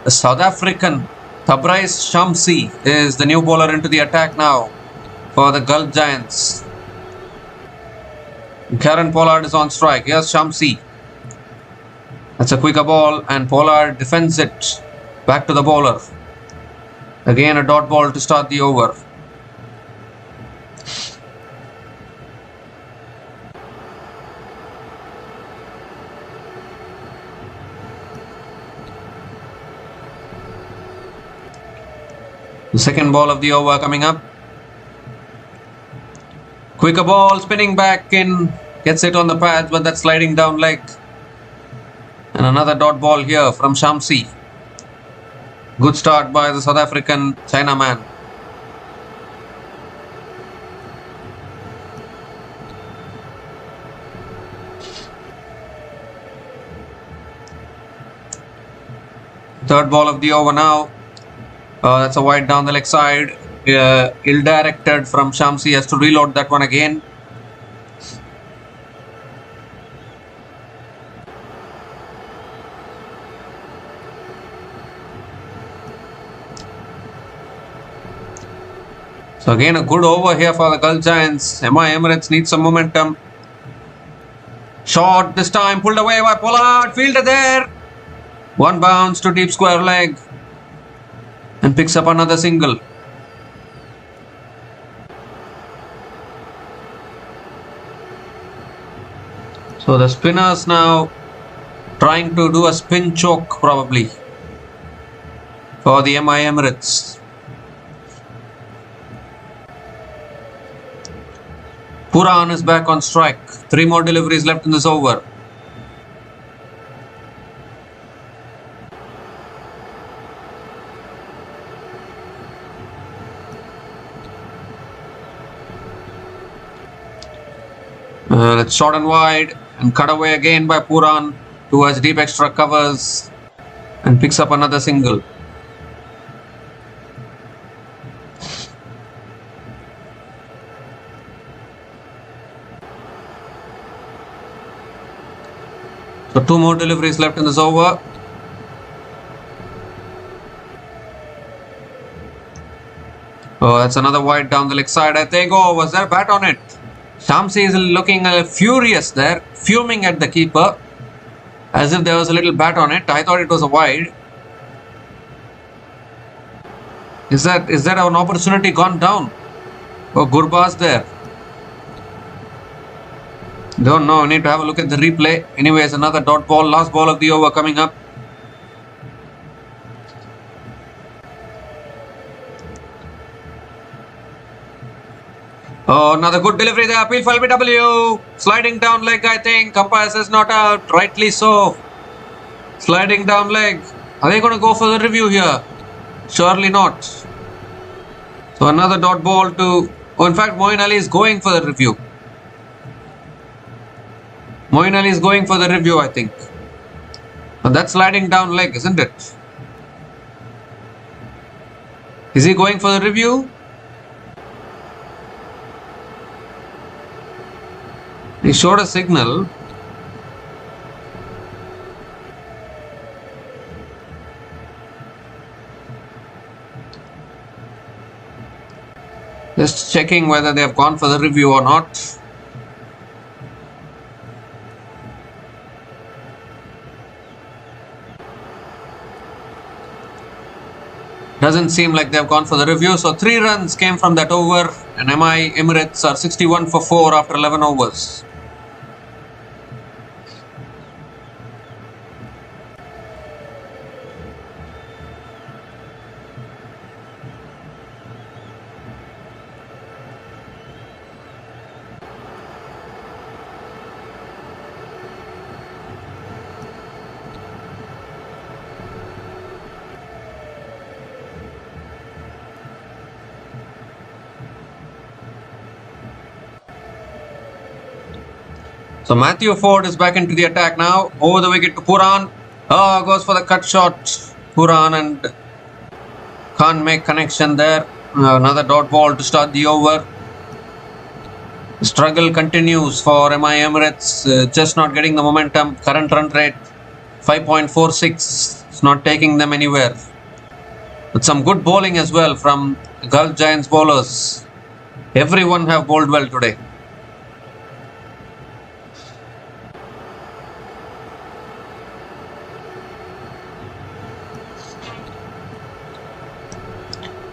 [SPEAKER 1] The South African Tabriz Shamsi is the new bowler into the attack now for the Gulf Giants. Karen Pollard is on strike. Here's Shamsi. That's a quicker ball, and Pollard defends it back to the bowler. Again, a dot ball to start the over. The second ball of the over coming up. Quicker ball, spinning back in, gets it on the pads, but that's sliding down leg. And another dot ball here from Shamsi. Good start by the South African Chinaman. Third ball of the over now. That's a wide down the leg side. Ill-directed from Shamsi. Has to reload that one again. So again, a good over here for the Gulf Giants. Emirates needs some momentum. Shot this time, pulled away by Pollard. Fielder there. One bounce to deep square leg. And picks up another single. So the spinners now trying to do a spin choke probably for the Emirates. Puran is back on strike. 3 more deliveries left in this over. That's short and wide and cut away again by Puran towards deep extra covers and picks up another single. So 2 more deliveries left in this over. Oh, that's another wide down the leg side, I think. Oh, was there a bat on it? Shamsi is looking furious there, fuming at the keeper, as if there was a little bat on it. I thought it was a wide. Is that an opportunity gone down? Oh, Gurbaz there. Don't know. Need to have a look at the replay. Anyways, another dot ball. Last ball of the over coming up. Oh, another good delivery there. Appeal for LBW. Sliding down leg, I think. Umpire says not out. Rightly so. Sliding down leg. Are they going to go for the review here? Surely not. So another dot ball to... Oh, in fact, Moeen Ali is going for the review. Moeen Ali is going for the review, I think. And that's sliding down leg, isn't it? Is he going for the review? He showed a signal. Just checking whether they have gone for the review or not. Doesn't seem like they have gone for the review. So 3 runs came from that over, and Emirates are 61 for 4 after 11 overs. So Matthew Ford is back into the attack now. Over the wicket to Puran. Oh, goes for the cut shot. Puran and can't make connection there. Another dot ball to start the over. Struggle continues for Emirates. Just not getting the momentum. Current run rate 5.46. It's not taking them anywhere. With some good bowling as well from Gulf Giants bowlers. Everyone have bowled well today.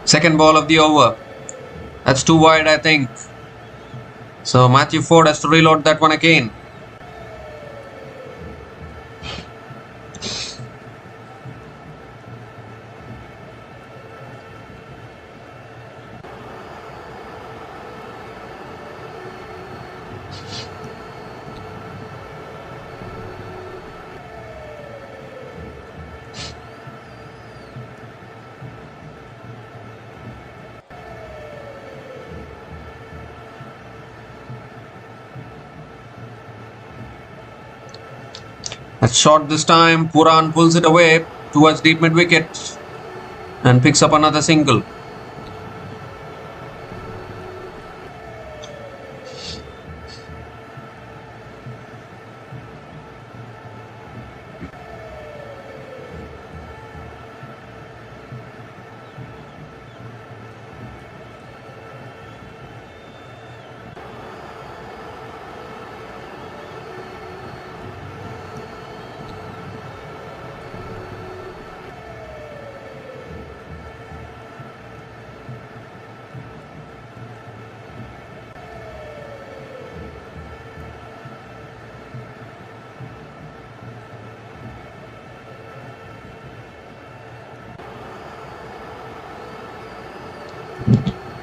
[SPEAKER 1] Second ball of the over. That's too wide, I think. So Matthew Ford has to reload that one again. That's short this time. Puran pulls it away towards deep mid wicket and picks up another single.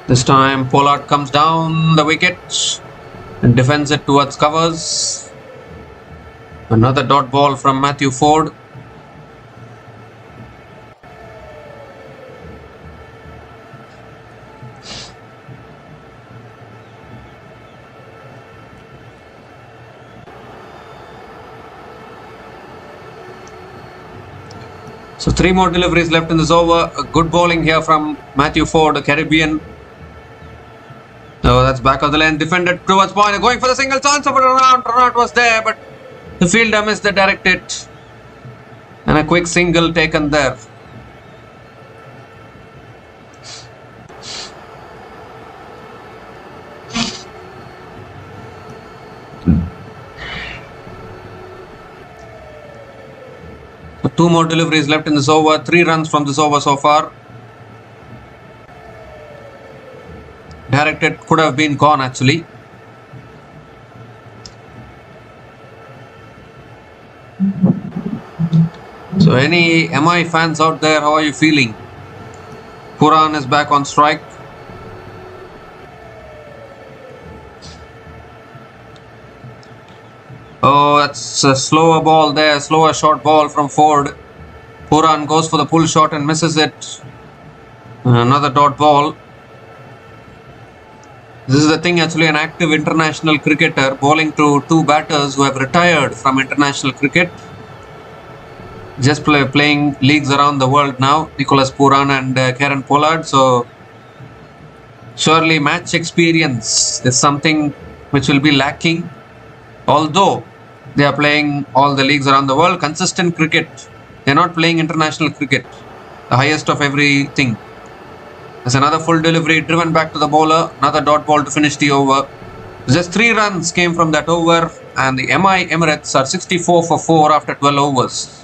[SPEAKER 1] This time Pollard comes down the wicket and defends it towards covers. Another dot ball from Matthew Ford. So 3 more deliveries left in this over. A good bowling here from Matthew Ford, a Caribbean. Oh, that's back of the lane, defended towards point, going for the single chance of a run out was there, but the fielder missed the direct hit. And a quick single taken there. So 2 more deliveries left in this over, 3 runs from this over so far. Directed could have been gone actually. So any MI fans out there, how are you feeling? Puran is back on strike. Oh, that's a slower ball there, slower short ball from Ford. Puran goes for the pull shot and misses it. Another dot ball. This is the thing, actually, an active international cricketer bowling to 2 batters who have retired from international cricket. Just playing leagues around the world now, Nicholas Puran and Kieron Pollard. So surely match experience is something which will be lacking. Although they are playing all the leagues around the world, consistent cricket. They are not playing international cricket, the highest of everything. There's another full delivery driven back to the bowler. Another dot ball to finish the over. Just 3 runs came from that over, and the MI Emirates are 64 for 4 after 12 overs.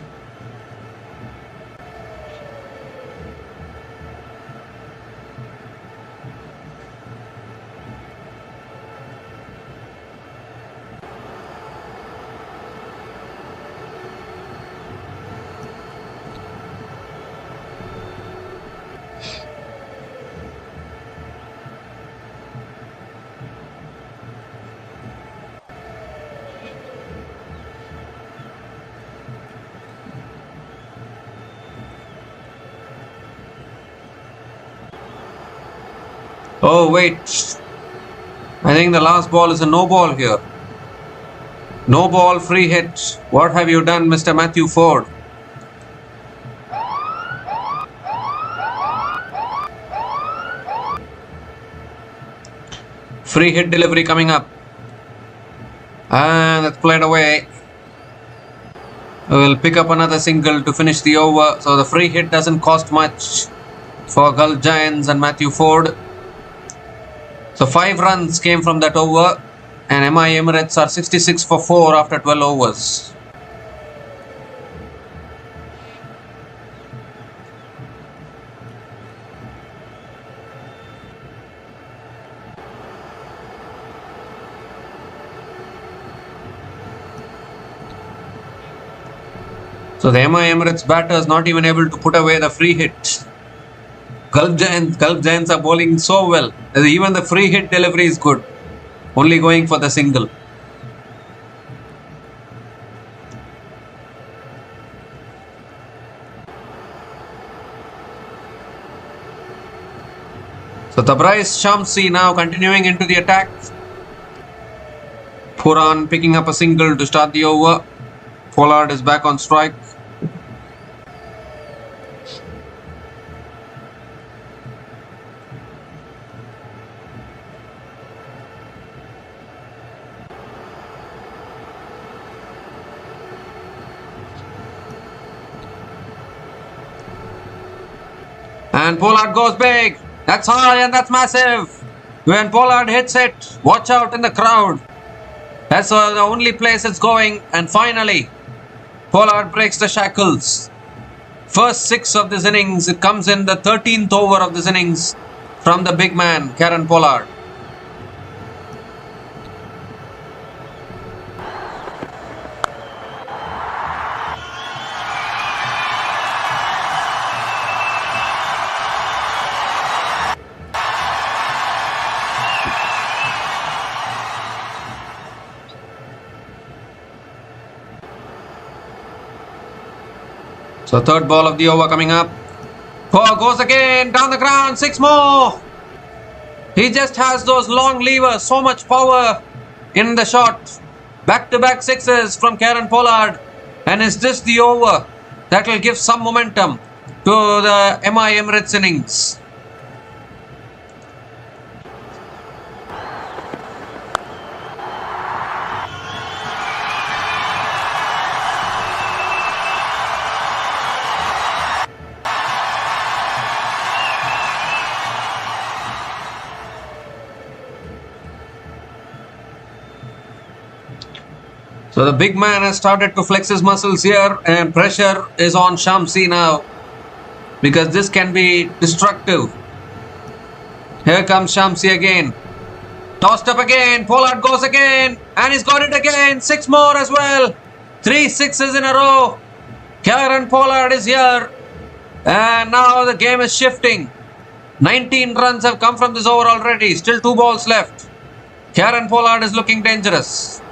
[SPEAKER 1] Oh, wait. I think the last ball is a no ball here. No ball, free hit. What have you done, Mr. Matthew Ford? Free hit delivery coming up. And it's played away. We'll pick up another single to finish the over. So the free hit doesn't cost much for Gulf Giants and Matthew Ford. So 5 runs came from that over. And MI Emirates are 66 for 4 after 12 overs. So the MI Emirates batter is not even able to put away the free hit. Gulf Giants are bowling so well. Even the free hit delivery is good. Only going for the single. So Tabriz Shamsi now continuing into the attack. Puran picking up a single to start the over. Pollard is back on strike. And Pollard goes big. That's high and that's massive. When Pollard hits it, watch out in the crowd. That's the only place it's going. And finally, Pollard breaks the shackles. First 6 of this innings. It comes in the 13th over of this innings from the big man, Kieron Pollard. So third ball of the over coming up. Goes again, down the ground, 6 more. He just has those long levers, so much power in the shot. Back-to-back 6s from Kieron Pollard. And is this the over that will give some momentum to the MI Emirates innings? So the big man has started to flex his muscles here and pressure is on Shamsi now because this can be destructive. Here comes Shamsi again. Tossed up again. Pollard goes again and he's got it again. 6 more as well. 3 6s in a row. Kieron Pollard is here and now the game is shifting. 19 runs have come from this over already. Still 2 balls left. Kieron Pollard is looking dangerous.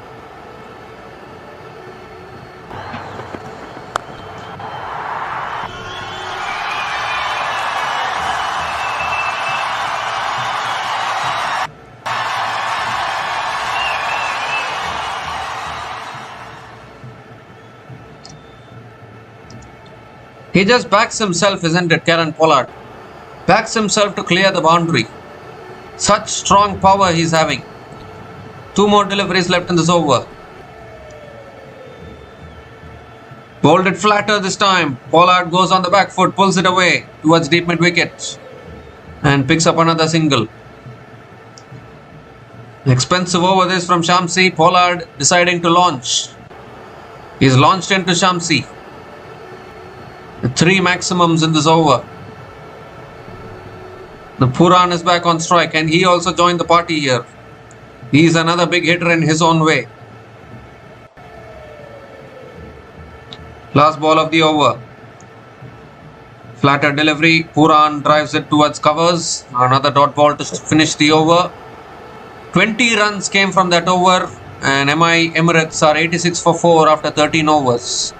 [SPEAKER 1] He just backs himself, isn't it, Kieron Pollard? Backs himself to clear the boundary. Such strong power he's having. 2 more deliveries left in this over. Bowled it flatter this time. Pollard goes on the back foot, pulls it away towards deep mid wicket and picks up another single. Expensive over this from Shamsi. Pollard deciding to launch. He's launched into Shamsi. 3 maximums in this over. The Puran is back on strike and he also joined the party here. He's another big hitter in his own way. Last ball of the over. Flatter delivery. Puran drives it towards covers. Another dot ball to finish the over. 20 runs came from that over and MI Emirates are 86 for 4 after 13 overs.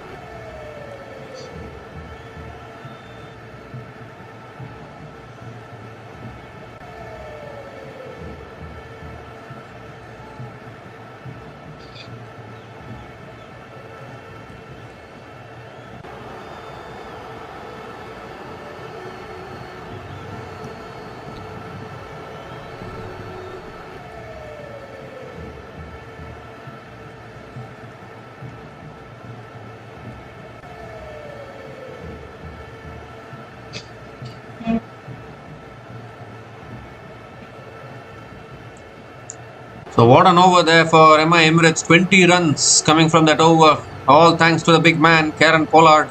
[SPEAKER 1] So what an over there for Emirates. 20 runs coming from that over. All thanks to the big man, Kieran Pollard.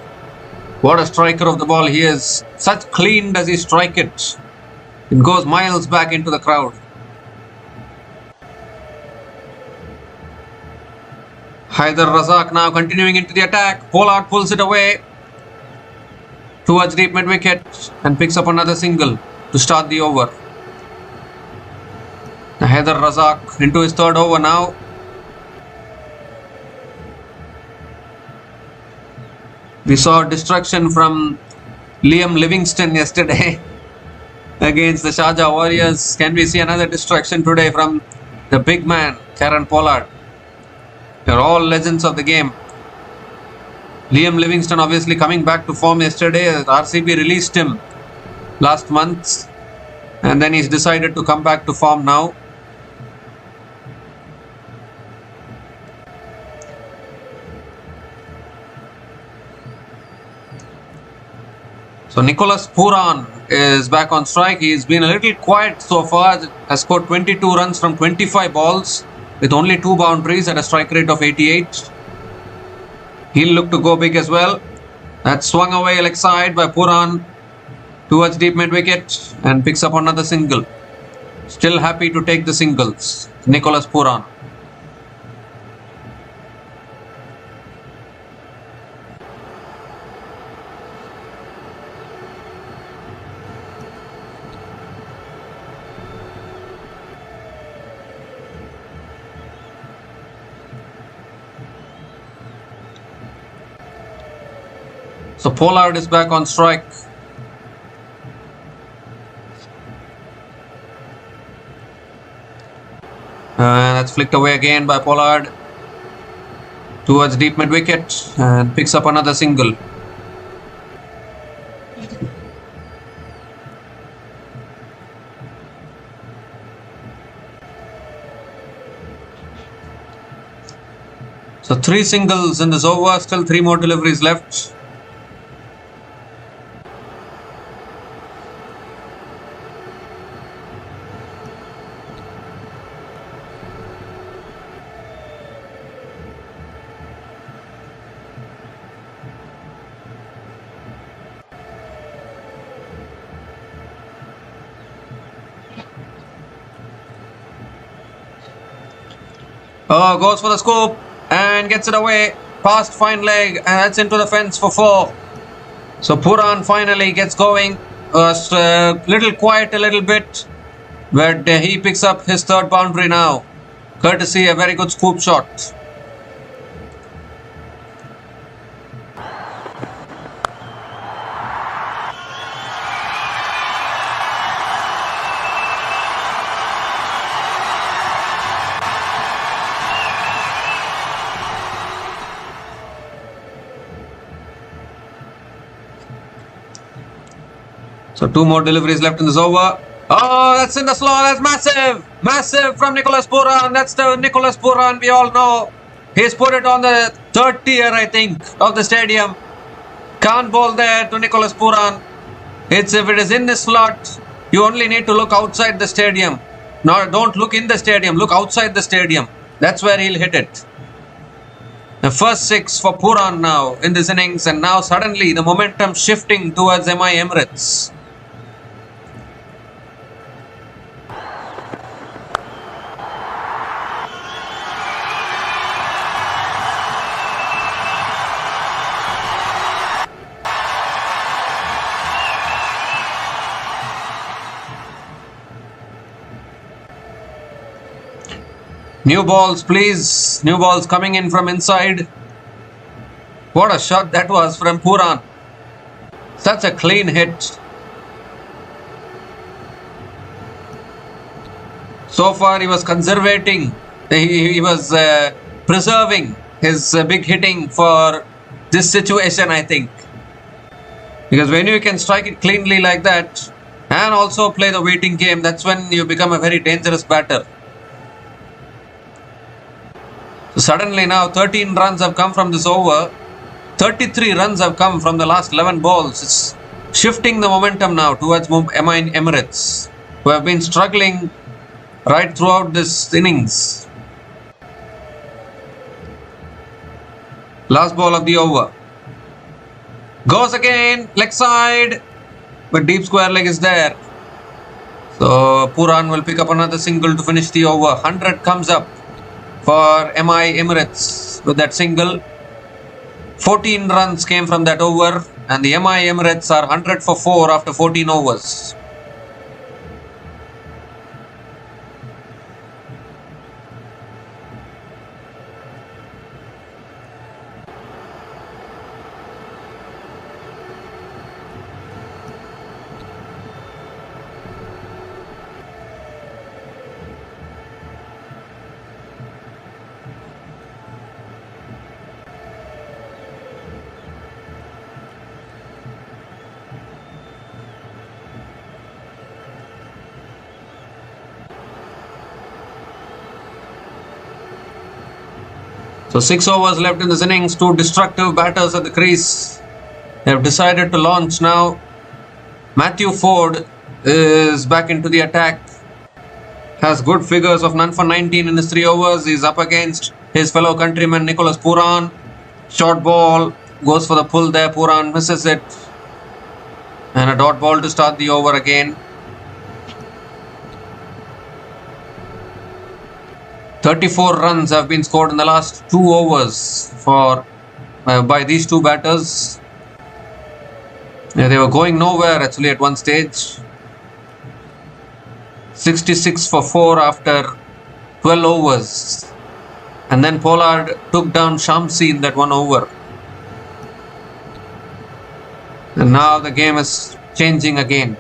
[SPEAKER 1] What a striker of the ball he is. Such clean does he strike it. It goes miles back into the crowd. Haider Razak now continuing into the attack. Pollard pulls it away towards deep mid wicket and picks up another single to start the over. Haider Razak into his third over now. We saw destruction from Liam Livingstone yesterday against the Sharjah Warriors. Can we see another destruction today from the big man, Kieran Pollard? They're all legends of the game. Liam Livingstone obviously coming back to form yesterday. RCB released him last month and then he's decided to come back to form now. So Nicholas Pooran is back on strike. He's been a little quiet so far. Has scored 22 runs from 25 balls with only 2 boundaries at a strike rate of 88. He'll look to go big as well. That swung away leg side by Pooran towards deep mid wicket and picks up another single. Still happy to take the singles. Nicholas Pooran. So Pollard is back on strike. That's flicked away again by Pollard towards deep mid wicket and picks up another single. So 3 singles in this over, still 3 more deliveries left. Oh, goes for the scoop and gets it away past fine leg and that's into the fence for 4. So Pooran finally gets going. Little quiet a little bit, but he picks up his 3rd boundary now, courtesy a very good scoop shot. So 2 more deliveries left in this over. Oh, that's in the slow. That's massive. Massive from Nicholas Pooran. That's the Nicholas Pooran we all know. He's put it on the 3rd tier, I think, of the stadium. Can't bowl there to Nicholas Pooran. If it is in the slot, you only need to look outside the stadium. No, don't look in the stadium. Look outside the stadium. That's where he'll hit it. The first 6 for Pooran now in this innings, and now suddenly the momentum shifting towards Emirates. New balls, please. New balls coming in from inside. What a shot that was from Pooran. Such a clean hit. So far he was conservating. He was preserving his big hitting for this situation, I think. Because when you can strike it cleanly like that and also play the waiting game, that's when you become a very dangerous batter. So suddenly now 13 runs have come from this over. 33 runs have come from the last 11 balls. It's shifting the momentum now towards Emirates, who have been struggling right throughout this innings. Last ball of the over. Goes again, leg side, but deep square leg is there. So Pooran will pick up another single to finish the over. 100 comes up for Emirates with that single. 14 runs came from that over, and the Emirates are 100 for 4 after 14 overs. So 6 overs left in this innings. 2 destructive batters at the crease. They have decided to launch now. Matthew Ford is back into the attack. Has good figures of none for 19 in his 3 overs. He's up against his fellow countryman Nicholas Pooran. Short ball goes for the pull there. Pooran misses it. And a dot ball to start the over again. 34 runs have been scored in the last 2 overs by these 2 batters. They were going nowhere actually at one stage. 66 for 4 after 12 overs. And then Pollard took down Shamsi in that 1 over. And now the game is changing again.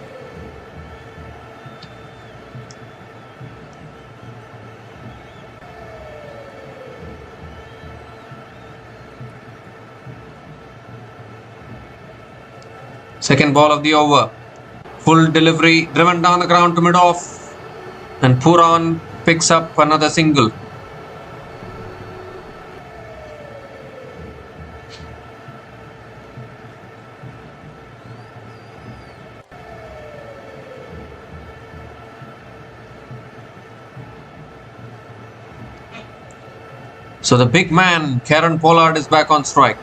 [SPEAKER 1] Second ball of the over. Full delivery, driven down the ground to mid-off. And Pooran picks up another single. So the big man, Kieron Pollard, is back on strike.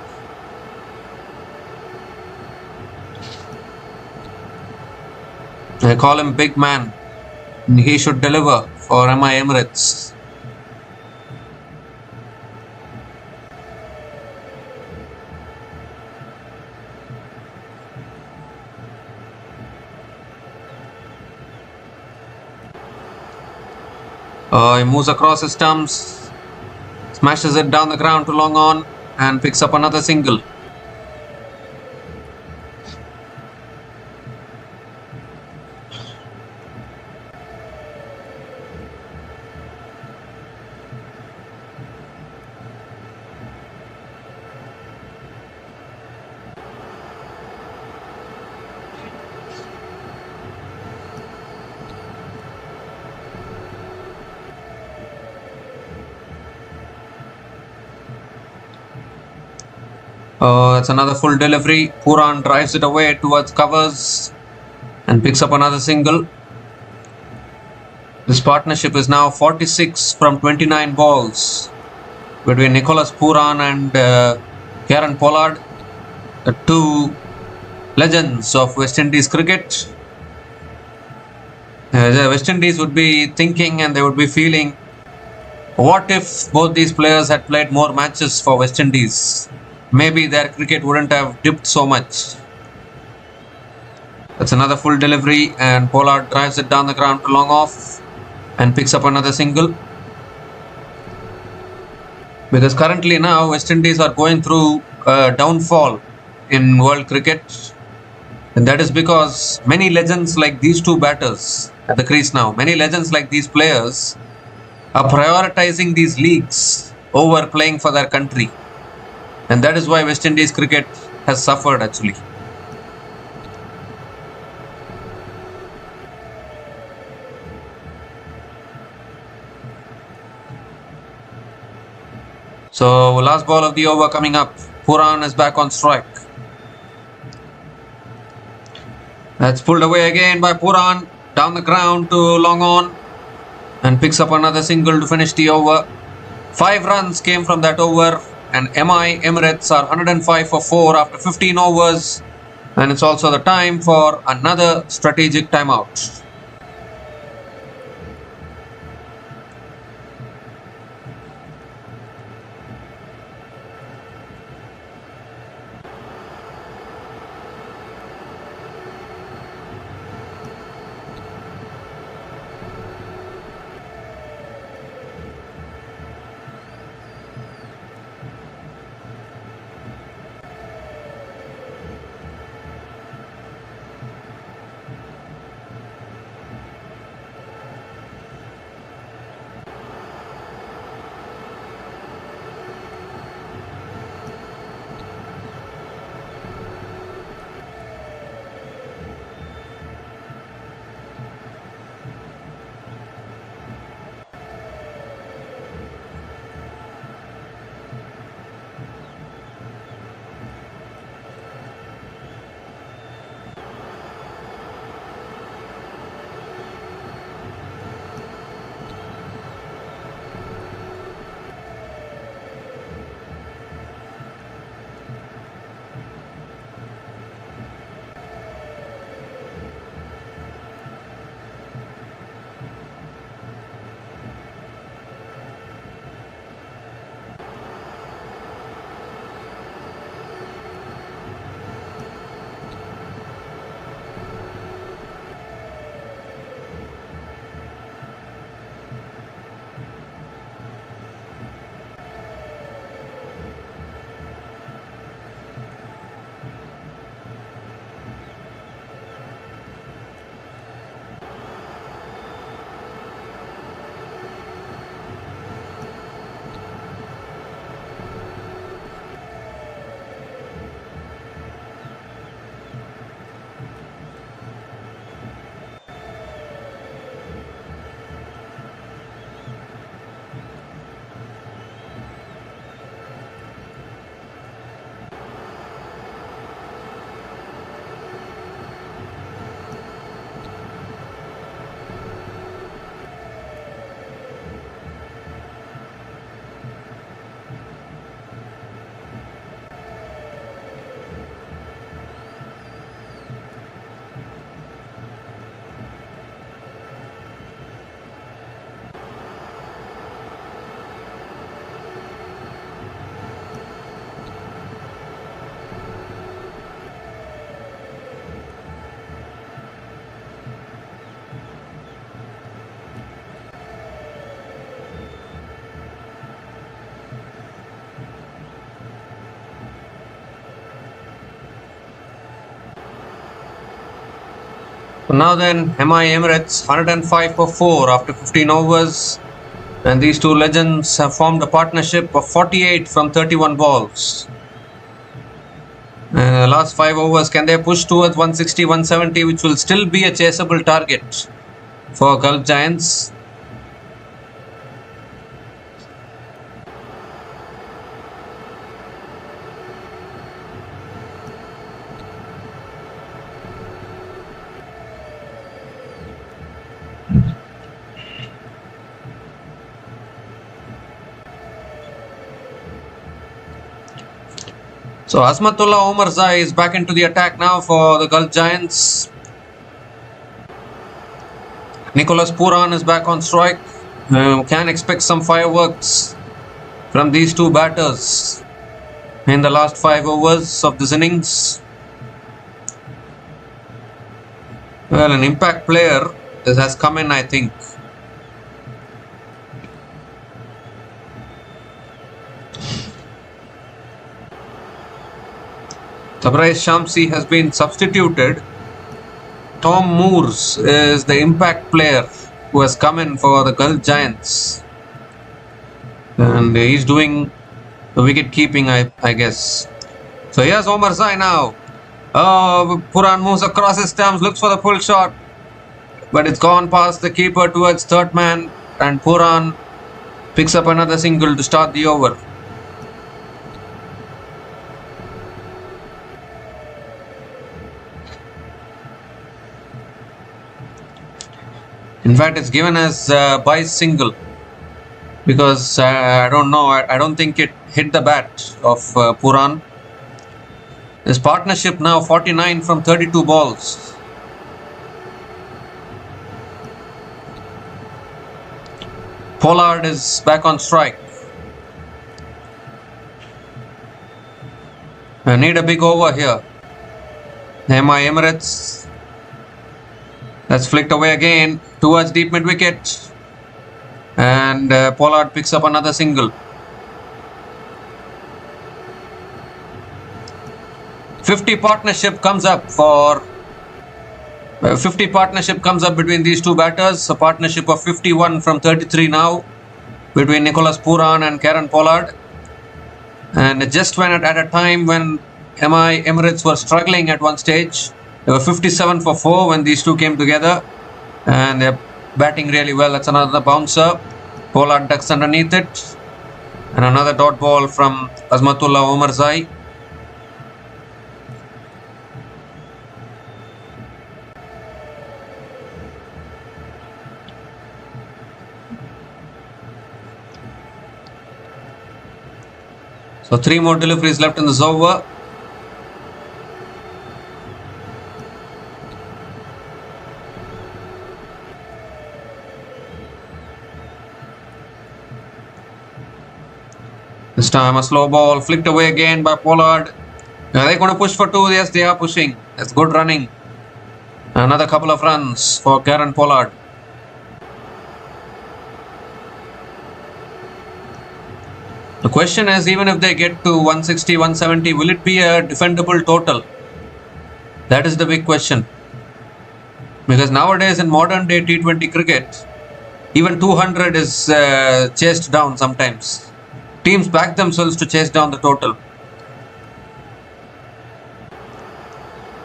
[SPEAKER 1] I call him big man. He should deliver for Emirates. He moves across his stumps, smashes it down the ground to long on, and picks up another single. That's another full delivery. Pooran drives it away towards covers and picks up another single. This partnership is now 46 from 29 balls between Nicholas Pooran and Kieron Pollard, the 2 legends of West Indies cricket. The West Indies would be thinking and they would be feeling, what if both these players had played more matches for West Indies? Maybe their cricket wouldn't have dipped so much. That's another full delivery, and Pollard drives it down the ground to long off and picks up another single. Because currently now West Indies are going through a downfall in world cricket, and that is because many legends like these 2 batters at the crease now, many legends like these players are prioritizing these leagues over playing for their country. And that is why West Indies cricket has suffered actually. So last ball of the over coming up. Pooran is back on strike. That's pulled away again by Pooran. Down the ground to long on. and picks up another single to finish the over. 5 runs came from that over, and Emirates are 105 for 4 after 15 overs, and it's also the time for another strategic timeout. So now then, Emirates 105 for 4 after 15 overs, and these two legends have formed a partnership of 48 from 31 balls. And the last 5 overs, can they push towards 160, 170, which will still be a chaseable target for Gulf Giants? So Asmatullah Omarzai is back into the attack now for the Gulf Giants. Nicholas Puran is back on strike. Can expect some fireworks from these two batters in the last 5 overs of this innings. Well, an impact player has come in, I think. Tabraiz Shamsi has been substituted. Tom Moores is the impact player who has come in for the Gulf Giants. And he's doing the wicket keeping, I guess. So here's Omarzai now. Oh, Puran moves across his stumps, looks for the pull shot. But it's gone past the keeper towards third man. And Puran picks up another single to start the over. In fact, it's given as by single because I don't know. I don't think it hit the bat of Puran. His partnership now 49 from 32 balls. Pollard is back on strike. I need a big over here. Emirates. That's flicked away again towards deep mid wicket. And Pollard picks up another single. 50 partnership comes up between these two batters. A partnership of 51 from 33 now between Nicholas Pooran and Kieron Pollard. And just when at a time when Emirates were struggling at one stage, they were 57 for 4 when these two came together, and they're batting really well. That's another bouncer. Pollard ducks underneath it, and another dot ball from Azmatullah Omarzai. So 3 more deliveries left in this over. This time a slow ball flicked away again by Pollard. Are they going to push for 2? Yes, they are pushing. That's good running. Another couple of runs for Kieron Pollard. The question is, even if they get to 160, 170, will it be a defendable total? That is the big question. Because nowadays in modern day T20 cricket, even 200 is chased down sometimes. Teams back themselves to chase down the total.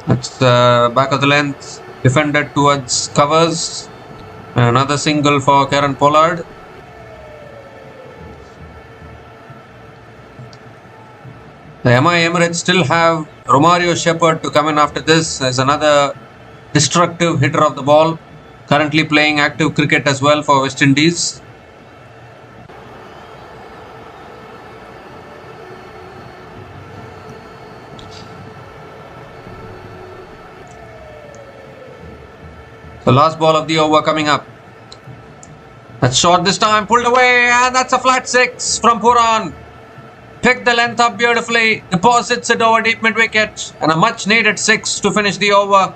[SPEAKER 1] That's back of the length, defended towards covers. Another single for Kieron Pollard. The Emirates still have Romario Shepherd to come in after this as another destructive hitter of the ball. Currently playing active cricket as well for West Indies. The last ball of the over coming up. That's short this time, pulled away, and that's a flat 6 from Pooran. Picked the length up beautifully, deposits it over deep mid wicket, and a much needed 6 to finish the over.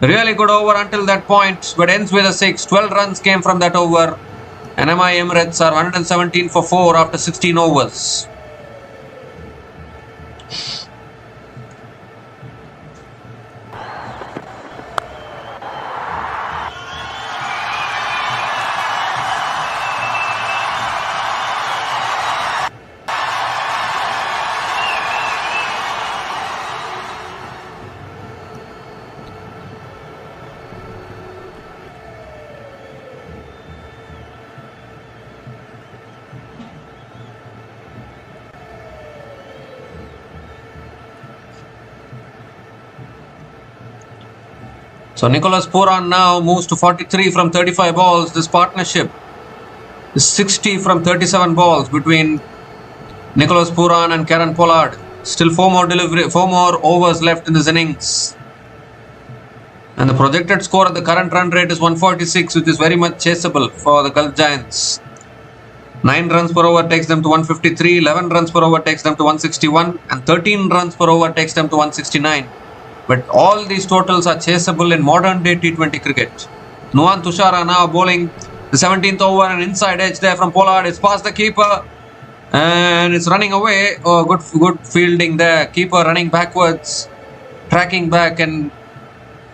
[SPEAKER 1] Really good over until that point, but ends with a 6. 12 runs came from that over, and Emirates are 117 for 4 after 16 overs. So Nicholas Pooran now moves to 43 from 35 balls. This partnership is 60 from 37 balls between Nicholas Pooran and Kieron Pollard. Still 4 more overs left in this innings. And the projected score at the current run rate is 146, which is very much chaseable for the Gulf Giants. 9 runs per over takes them to 153, 11 runs per over takes them to 161, and 13 runs per over takes them to 169. But all these totals are chaseable in modern day T20 cricket. Nuwan Tushara now bowling the 17th over, and inside edge there from Pollard. It's past the keeper and it's running away. Oh, good fielding there. Keeper running backwards, tracking back and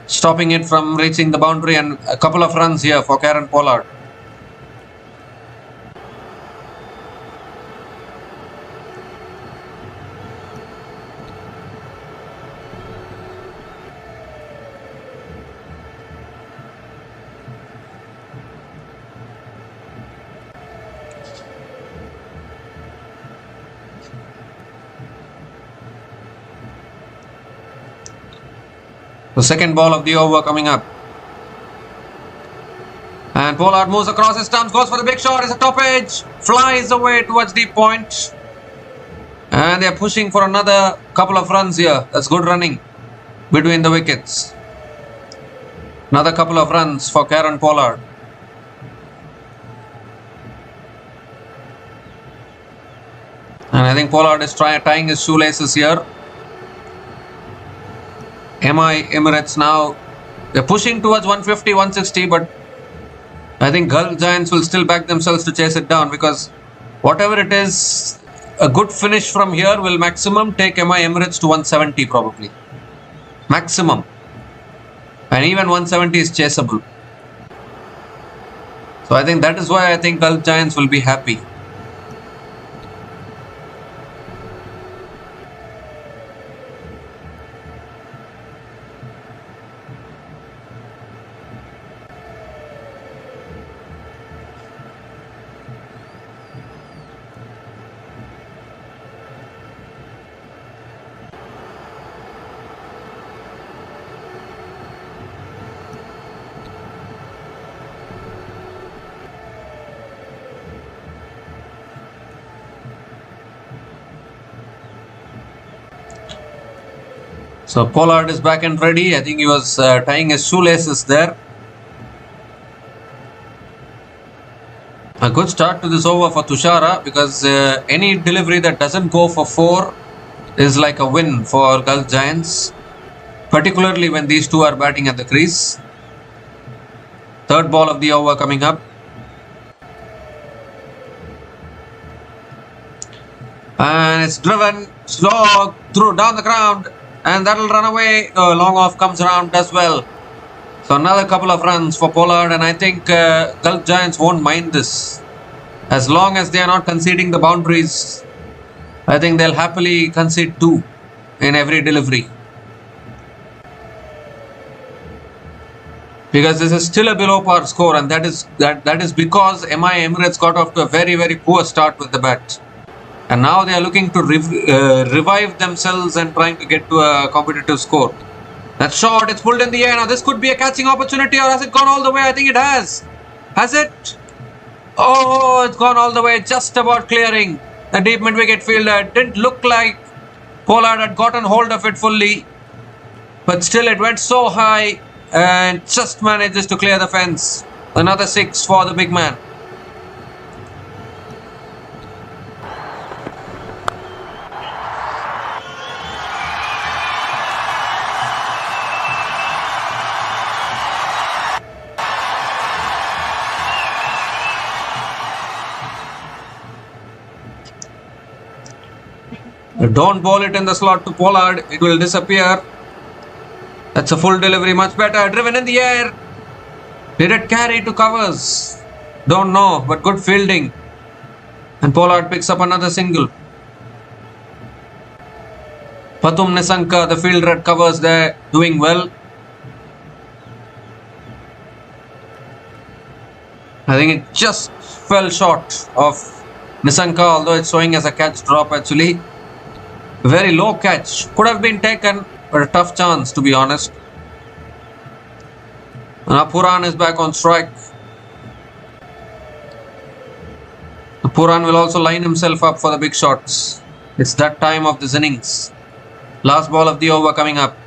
[SPEAKER 1] stopping it from reaching the boundary, and a couple of runs here for Kieron Pollard. The second ball of the over coming up. And Pollard moves across his stumps, goes for the big shot. It's a top edge, flies away towards deep point. And they're pushing for another couple of runs here. That's good running between the wickets. Another couple of runs for Kieron Pollard. And I think Pollard is tying his shoelaces here. Emirates now, they're pushing towards 150, 160, but I think Gulf Giants will still back themselves to chase it down, because whatever it is, a good finish from here will maximum take Emirates to 170 probably. Maximum. And even 170 is chaseable. So I think that is why I think Gulf Giants will be happy. So Pollard is back and ready. I think he was tying his shoelaces there. A good start to this over for Tushara, because any delivery that doesn't go for 4 is like a win for Gulf Giants, particularly when these two are batting at the crease. Third ball of the over coming up. And it's driven slow through down the ground, and that'll run away. Long off comes around as well. So another couple of runs for Pollard, and I think Gulf Giants won't mind this. As long as they are not conceding the boundaries, I think they'll happily concede 2 in every delivery. Because this is still a below par score, and that is because Emirates got off to a very, very poor start with the bat. And now they are looking to revive themselves and trying to get to a competitive score. That shot, it's pulled in the air. Now this could be a catching opportunity, or has it gone all the way? I think it has. Has it? Oh, it's gone all the way, just about clearing the deep mid-wicket fielder. Didn't look like Pollard had gotten hold of it fully, but still it went so high and just manages to clear the fence. Another 6 for the big man. Don't ball it in the slot to Pollard, it will disappear. That's a full delivery, much better. Driven in the air. Did it carry to covers? Don't know, but good fielding. And Pollard picks up another single. Pathum Nissanka, the fielder at covers there, doing well. I think it just fell short of Nissanka, although it's showing as a catch drop actually. Very low catch. Could have been taken, but a tough chance to be honest. Now Puran is back on strike. Puran will also line himself up for the big shots. It's that time of this innings. Last ball of the over coming up.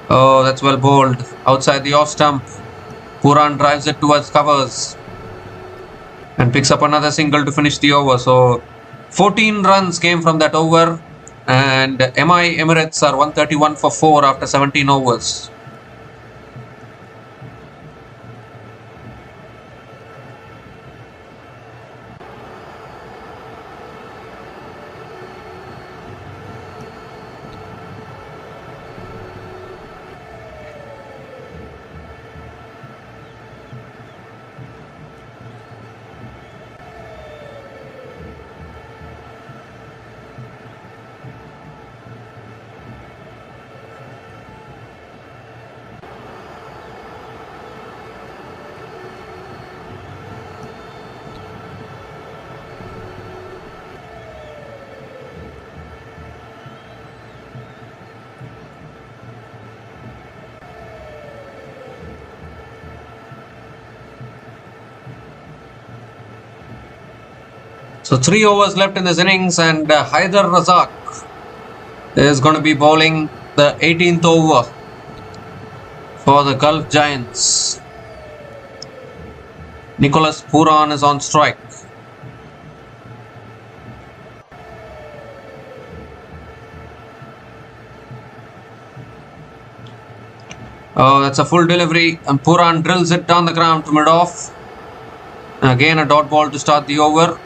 [SPEAKER 1] Oh, that's well bowled. Outside the off stump. Puran drives it towards covers and picks up another single to finish the over. So 14 runs came from that over, and Emirates are 131 for 4 after 17 overs. So 3 overs left in this innings, and Haider Razak is going to be bowling the 18th over for the Gulf Giants. Nicholas Pooran is on strike. Oh, that's a full delivery, and Pooran drills it down the ground to mid-off. Again a dot ball to start the over.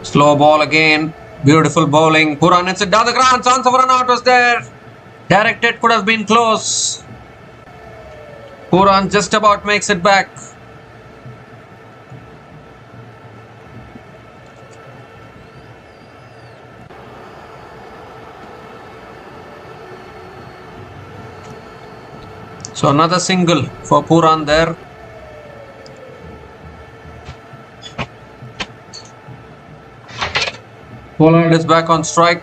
[SPEAKER 1] Slow ball again. Beautiful bowling. Pooran hits it down the ground. Chance of a run out was there. Direct hit could have been close. Pooran just about makes it back. So another single for Pooran there. Pollard is back on strike.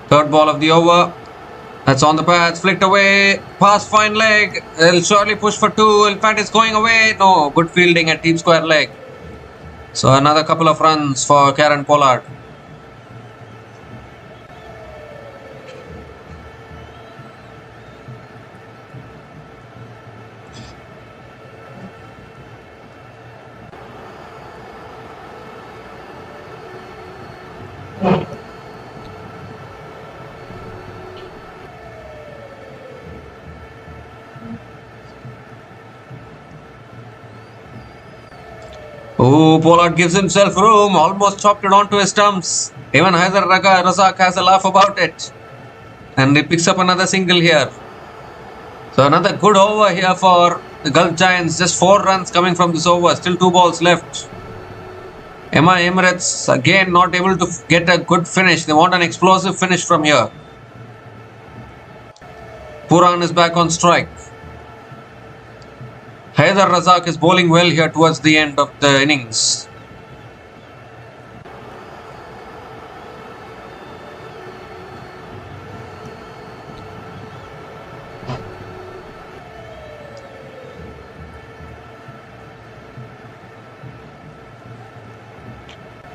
[SPEAKER 1] Third ball of the over. That's on the pads, flicked away. Past fine leg. He'll surely push for 2. In fact, it's going away. No, good fielding at deep square leg. So another couple of runs for Kieron Pollard. Oh, Pollard gives himself room, almost chopped it onto his stumps. Even Haider Razak has a laugh about it. And he picks up another single here. So another good over here for the Gulf Giants. Just 4 runs coming from this over. Still 2 balls left. Emirates again not able to get a good finish. They want an explosive finish from here. Pooran is back on strike. Haider Razak is bowling well here towards the end of the innings.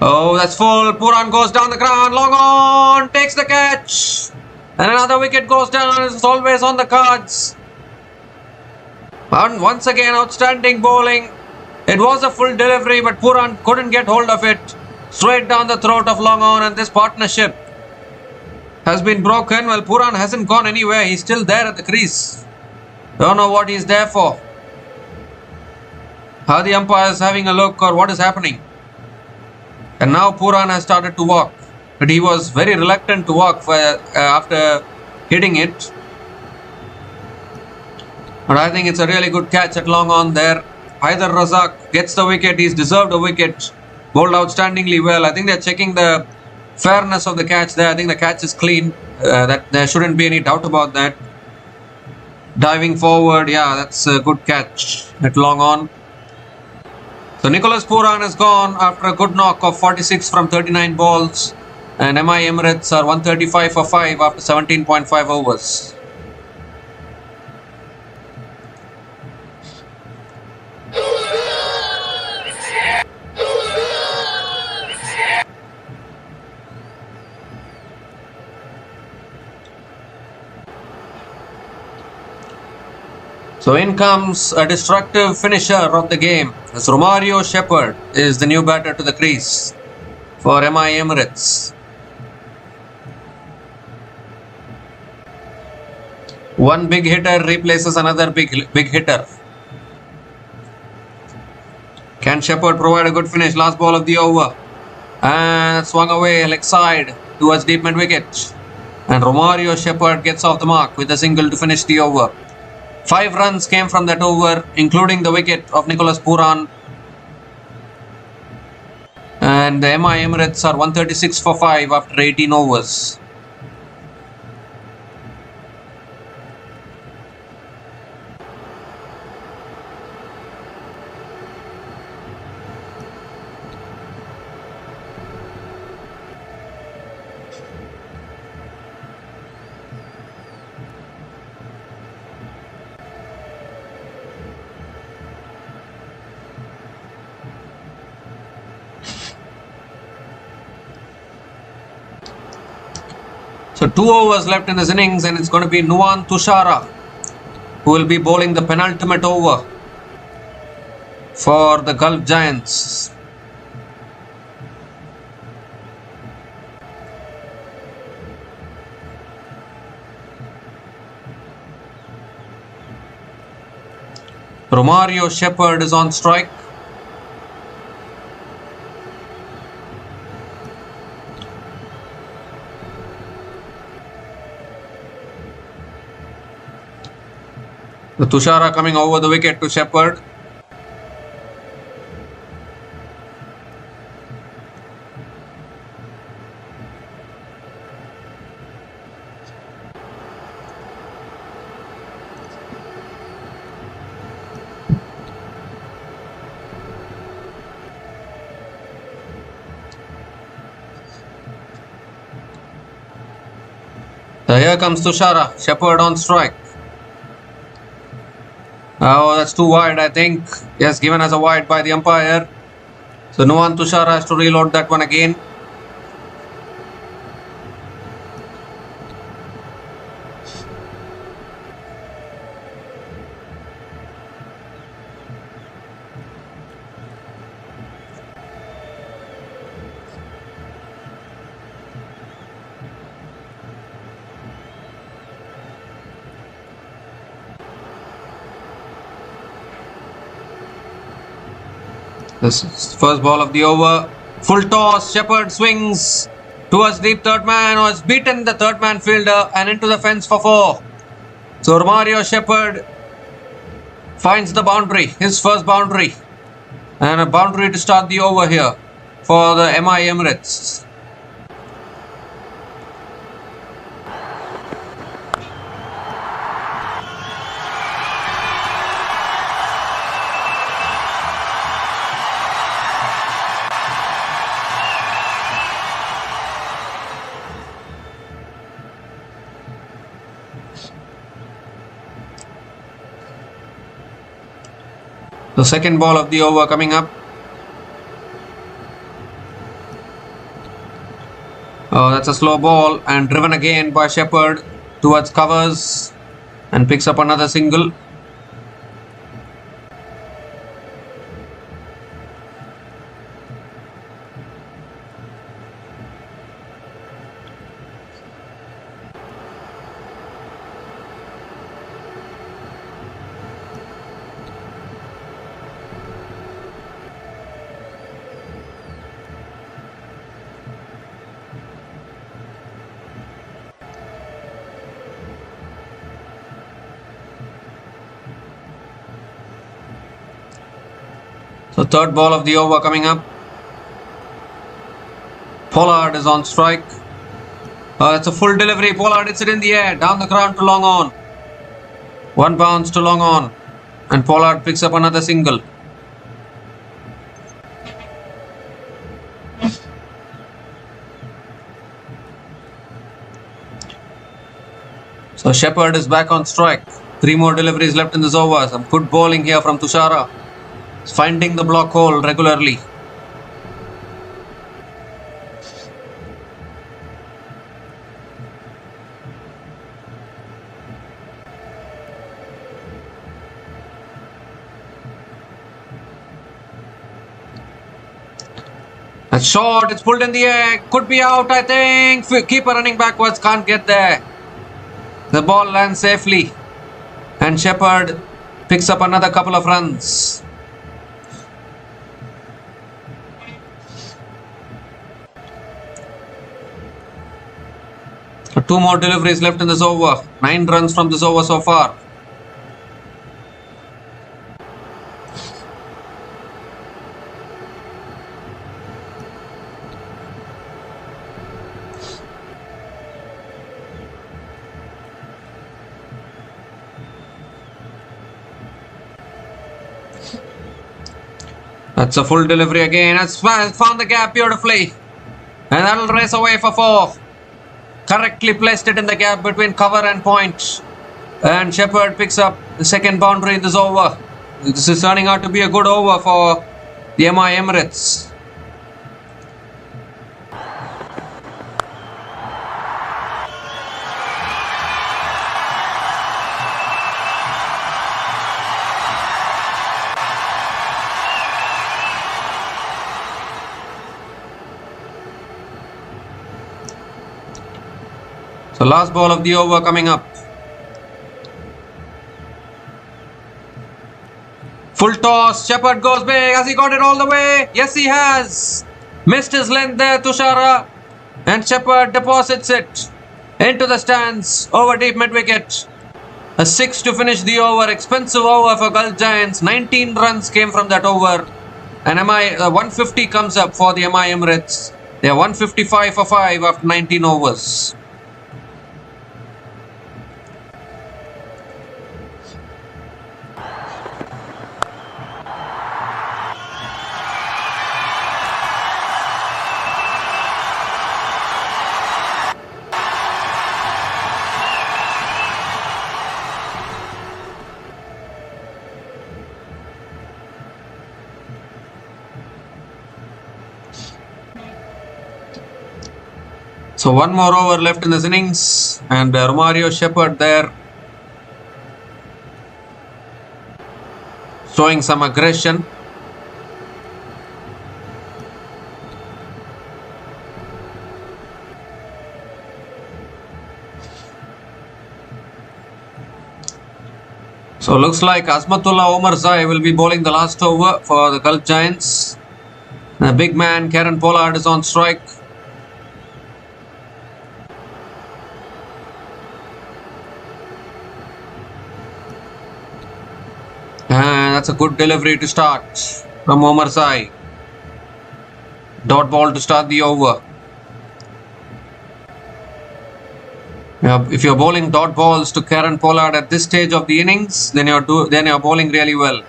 [SPEAKER 1] Oh, that's full. Pooran goes down the ground. Long on. Takes the catch. And another wicket goes down. It's always on the cards. And once again, outstanding bowling. It was a full delivery, but Pooran couldn't get hold of it. Straight down the throat of Long On, and this partnership has been broken. Well, Pooran hasn't gone anywhere. He's still there at the crease. Don't know what he's there for. How the umpire is having a look or what is happening. And now Pooran has started to walk. But he was very reluctant to walk after hitting it. But I think it's a really good catch at long on there. Haider Razak gets the wicket. He's deserved a wicket. Bowled outstandingly well. I think they're checking the fairness of the catch there. I think the catch is clean. That there shouldn't be any doubt about that. Diving forward. Yeah, that's a good catch at long on. So Nicholas Pooran has gone after a good knock of 46 from 39 balls. And MI Emirates are 135 for 5 after 17.5 overs. So in comes a destructive finisher of the game, as Romario Shepherd is the new batter to the crease for MI Emirates. One big hitter replaces another big hitter. Can Shepherd provide a good finish? Last ball of the over. And swung away leg side towards deep mid wicket. And Romario Shepherd gets off the mark with a single to finish the over. 5 runs came from that over, including the wicket of Nicholas Pooran. And the MI Emirates are 136 for 5 after 18 overs. So 2 overs left in this innings, and it's going to be Nuwan Tushara who will be bowling the penultimate over for the Gulf Giants. Romario Shepherd is on strike. The Tushara coming over the wicket to Shepherd. So here comes Tushara. Shepherd on strike. Oh, that's too wide, I think. Yes, given as a wide by the umpire. So Nuwan Tushara has to reload that one again. This is first ball of the over. Full toss. Shepherd swings towards deep third man. Was beaten the third man fielder and into the fence for 4. So Romario Shepherd finds the boundary. His first boundary. And a boundary to start the over here for the MI Emirates. The second ball of the over coming up. Oh, that's a slow ball and driven again by Shepherd towards covers and picks up another single. So third ball of the over coming up. Pollard is on strike. It's a full delivery. Pollard hits it in the air. Down the ground to long on. 1 bounce to long on. And Pollard picks up another single. So Shepherd is back on strike. 3 more deliveries left in this over. Some good bowling here from Tushara. Finding the block hole regularly. That's short, it's pulled in the air, could be out, I think. Keeper running backwards, can't get there. The ball lands safely and Shepherd picks up another couple of runs. So 2 more deliveries left in this over. 9 runs from this over so far. That's a full delivery again. Has found the gap beautifully. And that'll race away for 4. Correctly placed it in the gap between cover and point. And Shepherd picks up the second boundary in this over. This is turning out to be a good over for the Emirates. So last ball of the over coming up. Full toss. Shepherd goes big. Has he got it all the way? Yes, he has. Missed his length there, Tushara. And Shepherd deposits it into the stands over deep mid wicket. A 6 to finish the over. Expensive over for Gulf Giants. 19 runs came from that over. And 150 comes up for the Emirates. They are 155 for 5 after 19 overs. So one more over left in this innings, and Romario Shepherd there showing some aggression. So looks like Azmatullah Omarzai will be bowling the last over for the Gulf Giants. The big man Kieron Pollard is on strike. And that's a good delivery to start from Omarzai. Dot ball to start the over. If you're bowling dot balls to Kieron Pollard at this stage of the innings, then you're bowling really well.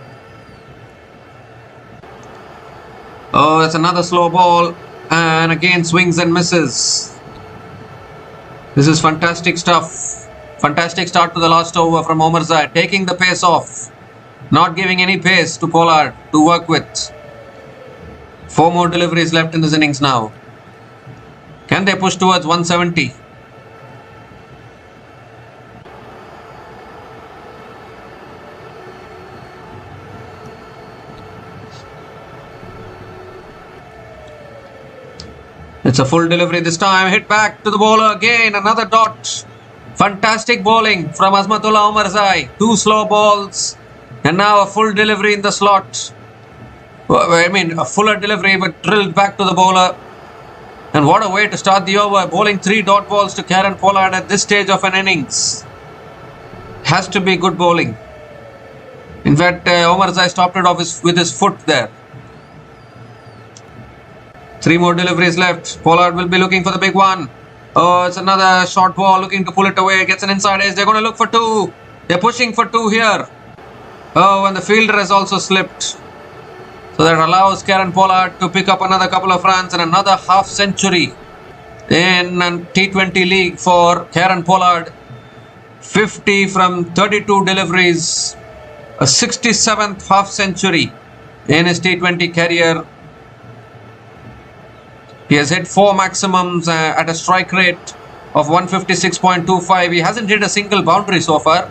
[SPEAKER 1] Oh, that's another slow ball, and again swings and misses. This is fantastic stuff. Fantastic start to the last over from Omarzai, taking the pace off. Not giving any pace to Pollard to work with. 4 more deliveries left in this innings now. Can they push towards 170? It's a full delivery this time. Hit back to the bowler again. Another dot. Fantastic bowling from Azmatullah Omarzai. 2 slow balls. And now a full delivery in the slot. I mean, a fuller delivery, but drilled back to the bowler. And what a way to start the over. Bowling 3 dot balls to Kieron Pollard at this stage of an innings. Has to be good bowling. In fact, Omarzai stopped it off with his foot there. 3 more deliveries left. Pollard will be looking for the big one. Oh, it's another short ball looking to pull it away. Gets an inside edge. They're going to look for 2. They're pushing for 2 here. Oh, and the fielder has also slipped. So that allows Kieron Pollard to pick up another couple of runs and another half century in a T20 league for Kieron Pollard. 50 from 32 deliveries. A 67th half century in his T20 career. He has hit 4 maximums at a strike rate of 156.25. He hasn't hit a single boundary so far.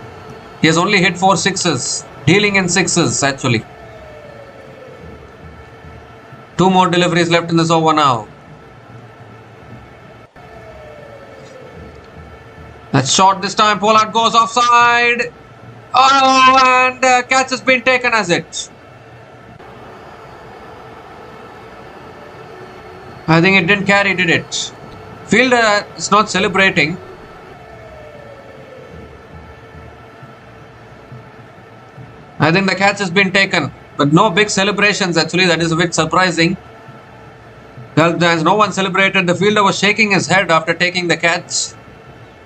[SPEAKER 1] He has only hit 4 sixes. Dealing in 6s actually. 2 more deliveries left in this over now. That's short this time. Pollard goes offside. Oh, and catch has been taken as it. I think it didn't carry, did it? Fielder is not celebrating. I think the catch has been taken. But no big celebrations actually. That is a bit surprising. There's no one celebrated. The fielder was shaking his head after taking the catch.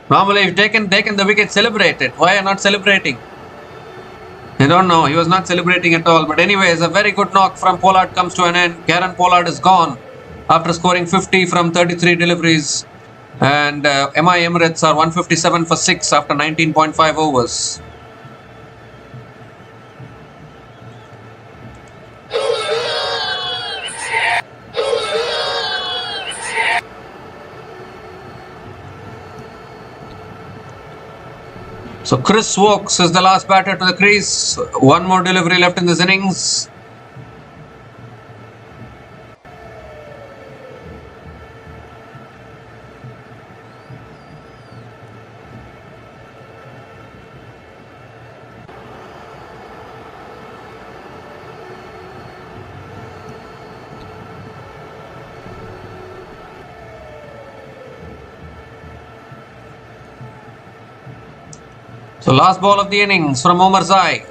[SPEAKER 1] Normally if taken the wicket, celebrate it. Why are not celebrating? I don't know. He was not celebrating at all. But anyways, a very good knock from Pollard comes to an end. Kieron Pollard is gone after scoring 50 from 33 deliveries. And MI Emirates are 157 for 6 after 19.5 overs. So Chris Wokes is the last batter to the crease. One more delivery left in this innings. So last ball of the innings from Omar Zai.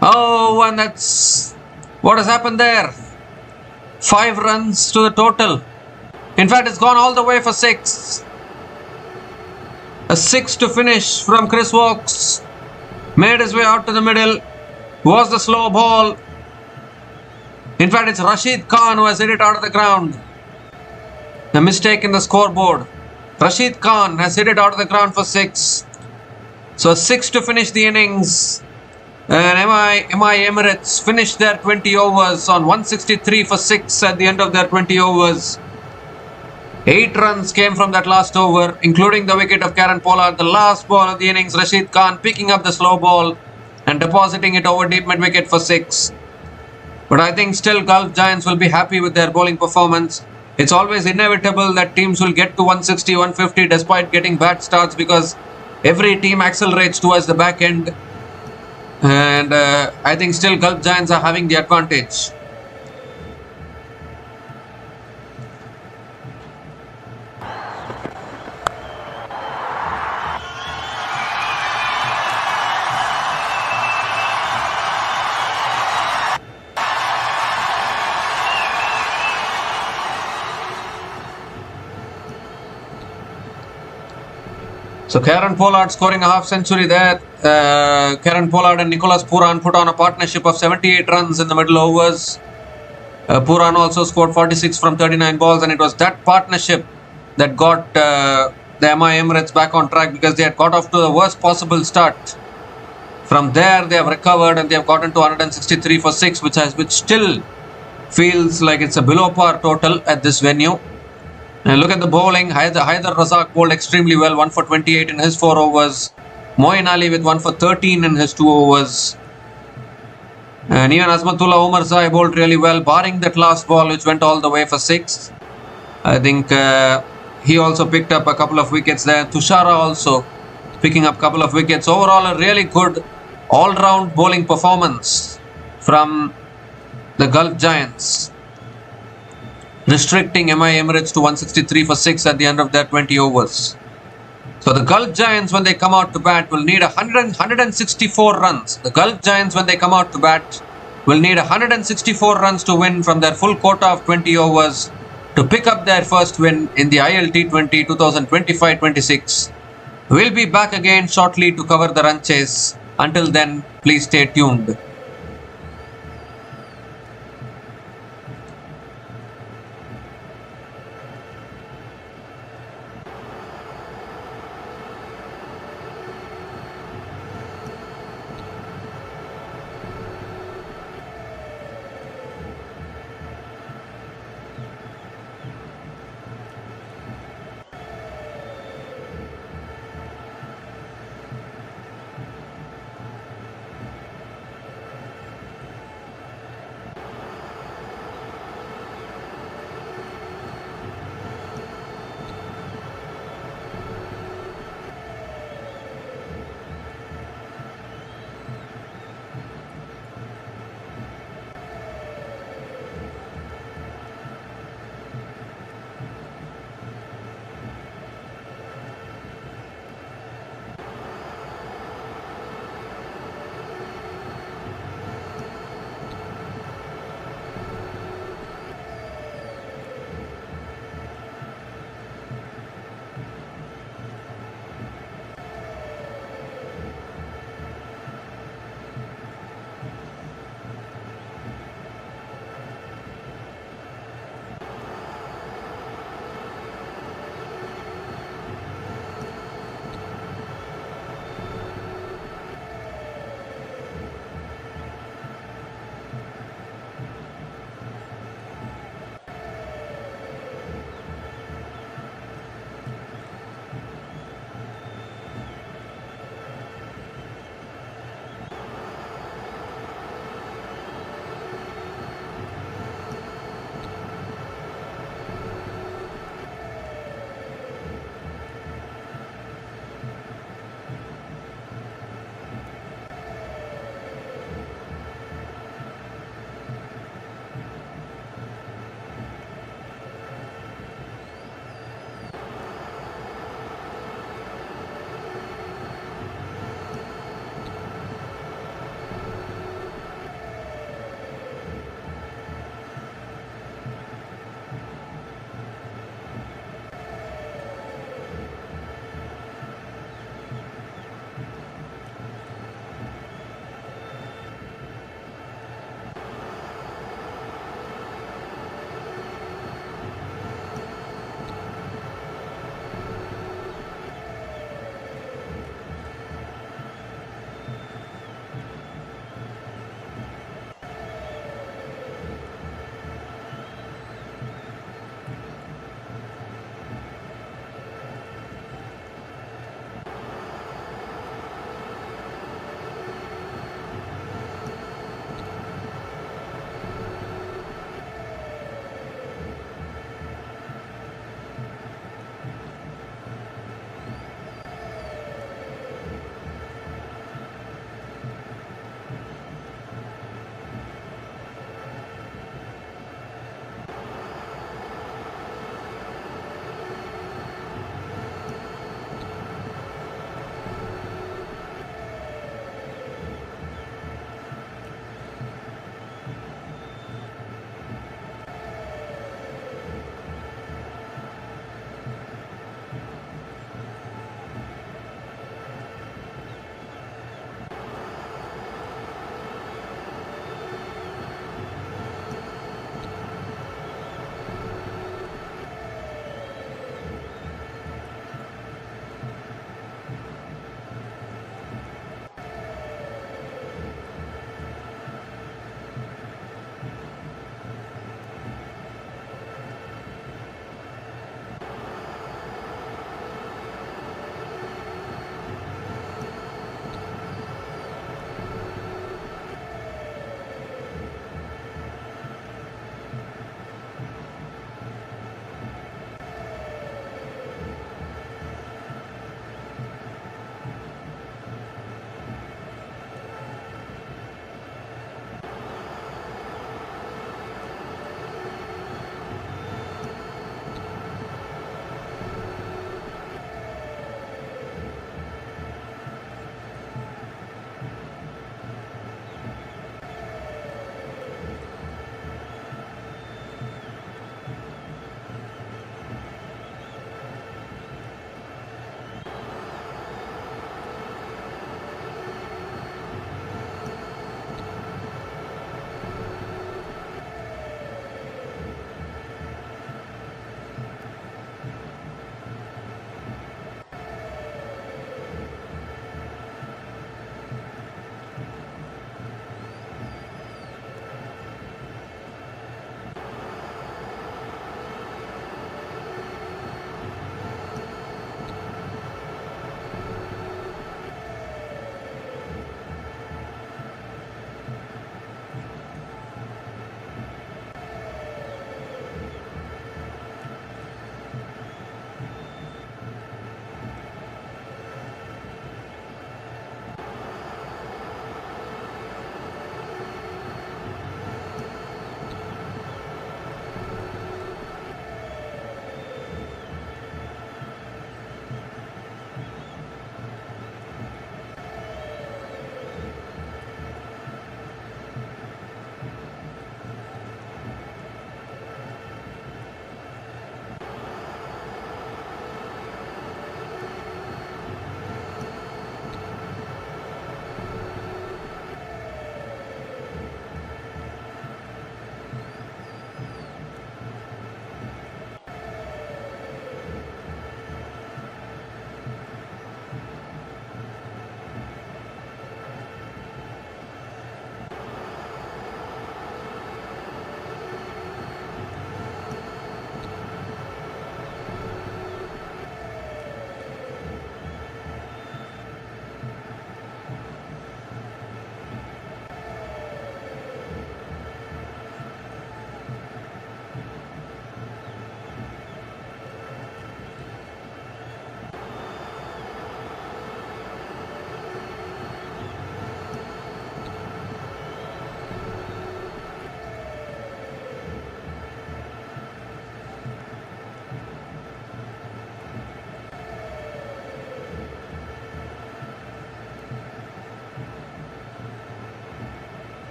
[SPEAKER 1] Oh, and that's what has happened there. 5 runs to the total. In fact, it's gone all the way for 6. A 6 to finish from Chris Wokes. Made his way out to the middle. Was the slow ball. In fact, it's Rashid Khan who has hit it out of the ground. A mistake in the scoreboard. Rashid Khan has hit it out of the ground for 6. So a 6 to finish the innings. And MI Emirates finished their 20 overs on 163 for 6 at the end of their 20 overs. 8 runs came from that last over, including the wicket of Kieron Pollard. The last ball of the innings, Rashid Khan picking up the slow ball and depositing it over deep mid wicket for 6. But I think still Gulf Giants will be happy with their bowling performance. It's always inevitable that teams will get to 160, 150 despite getting bad starts, because every team accelerates towards the back end. And I think still Gulf Giants are having the advantage. So Kieron Pollard scoring a half century there. Kieron Pollard and Nicholas Pooran put on a partnership of 78 runs in the middle overs. Pooran also scored 46 from 39 balls, and it was that partnership that got the MI Emirates back on track, because they had got off to the worst possible start. From there they have recovered and they have gotten to 163 for 6, which still feels like it's a below par total at this venue. And look at the bowling. Haider Razak bowled extremely well, 1 for 28 in his 4 overs. Moeen Ali with 1 for 13 in his 2 overs. And even Azmatullah Omar Zai bowled really well, barring that last ball which went all the way for 6. I think he also picked up a couple of wickets there. Tushara also picking up a couple of wickets. Overall, a really good all-round bowling performance from the Gulf Giants, restricting MI Emirates to 163 for 6 at the end of their 20 overs. So the Gulf Giants, when they come out to bat, will need 164 runs. The Gulf Giants, when they come out to bat, will need 164 runs to win from their full quota of 20 overs to pick up their first win in the ILT20 2025-26. We'll be back again shortly to cover the run chase. Until then, please stay tuned.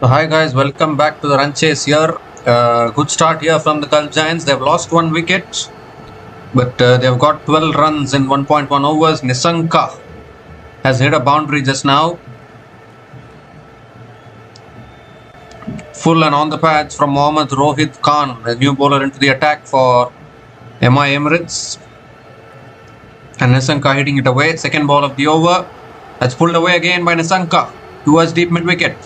[SPEAKER 1] So hi guys, welcome back to the run chase here. Good start here from the Gulf Giants. They've lost 1 wicket, but they've got 12 runs in 1.1 overs. Nisanka has hit a boundary just now. Full and on the pads from Mohammad Rohit Khan, a new bowler into the attack for Emirates. And Nisanka hitting it away. Second ball of the over. That's pulled away again by Nisanka towards deep mid wicket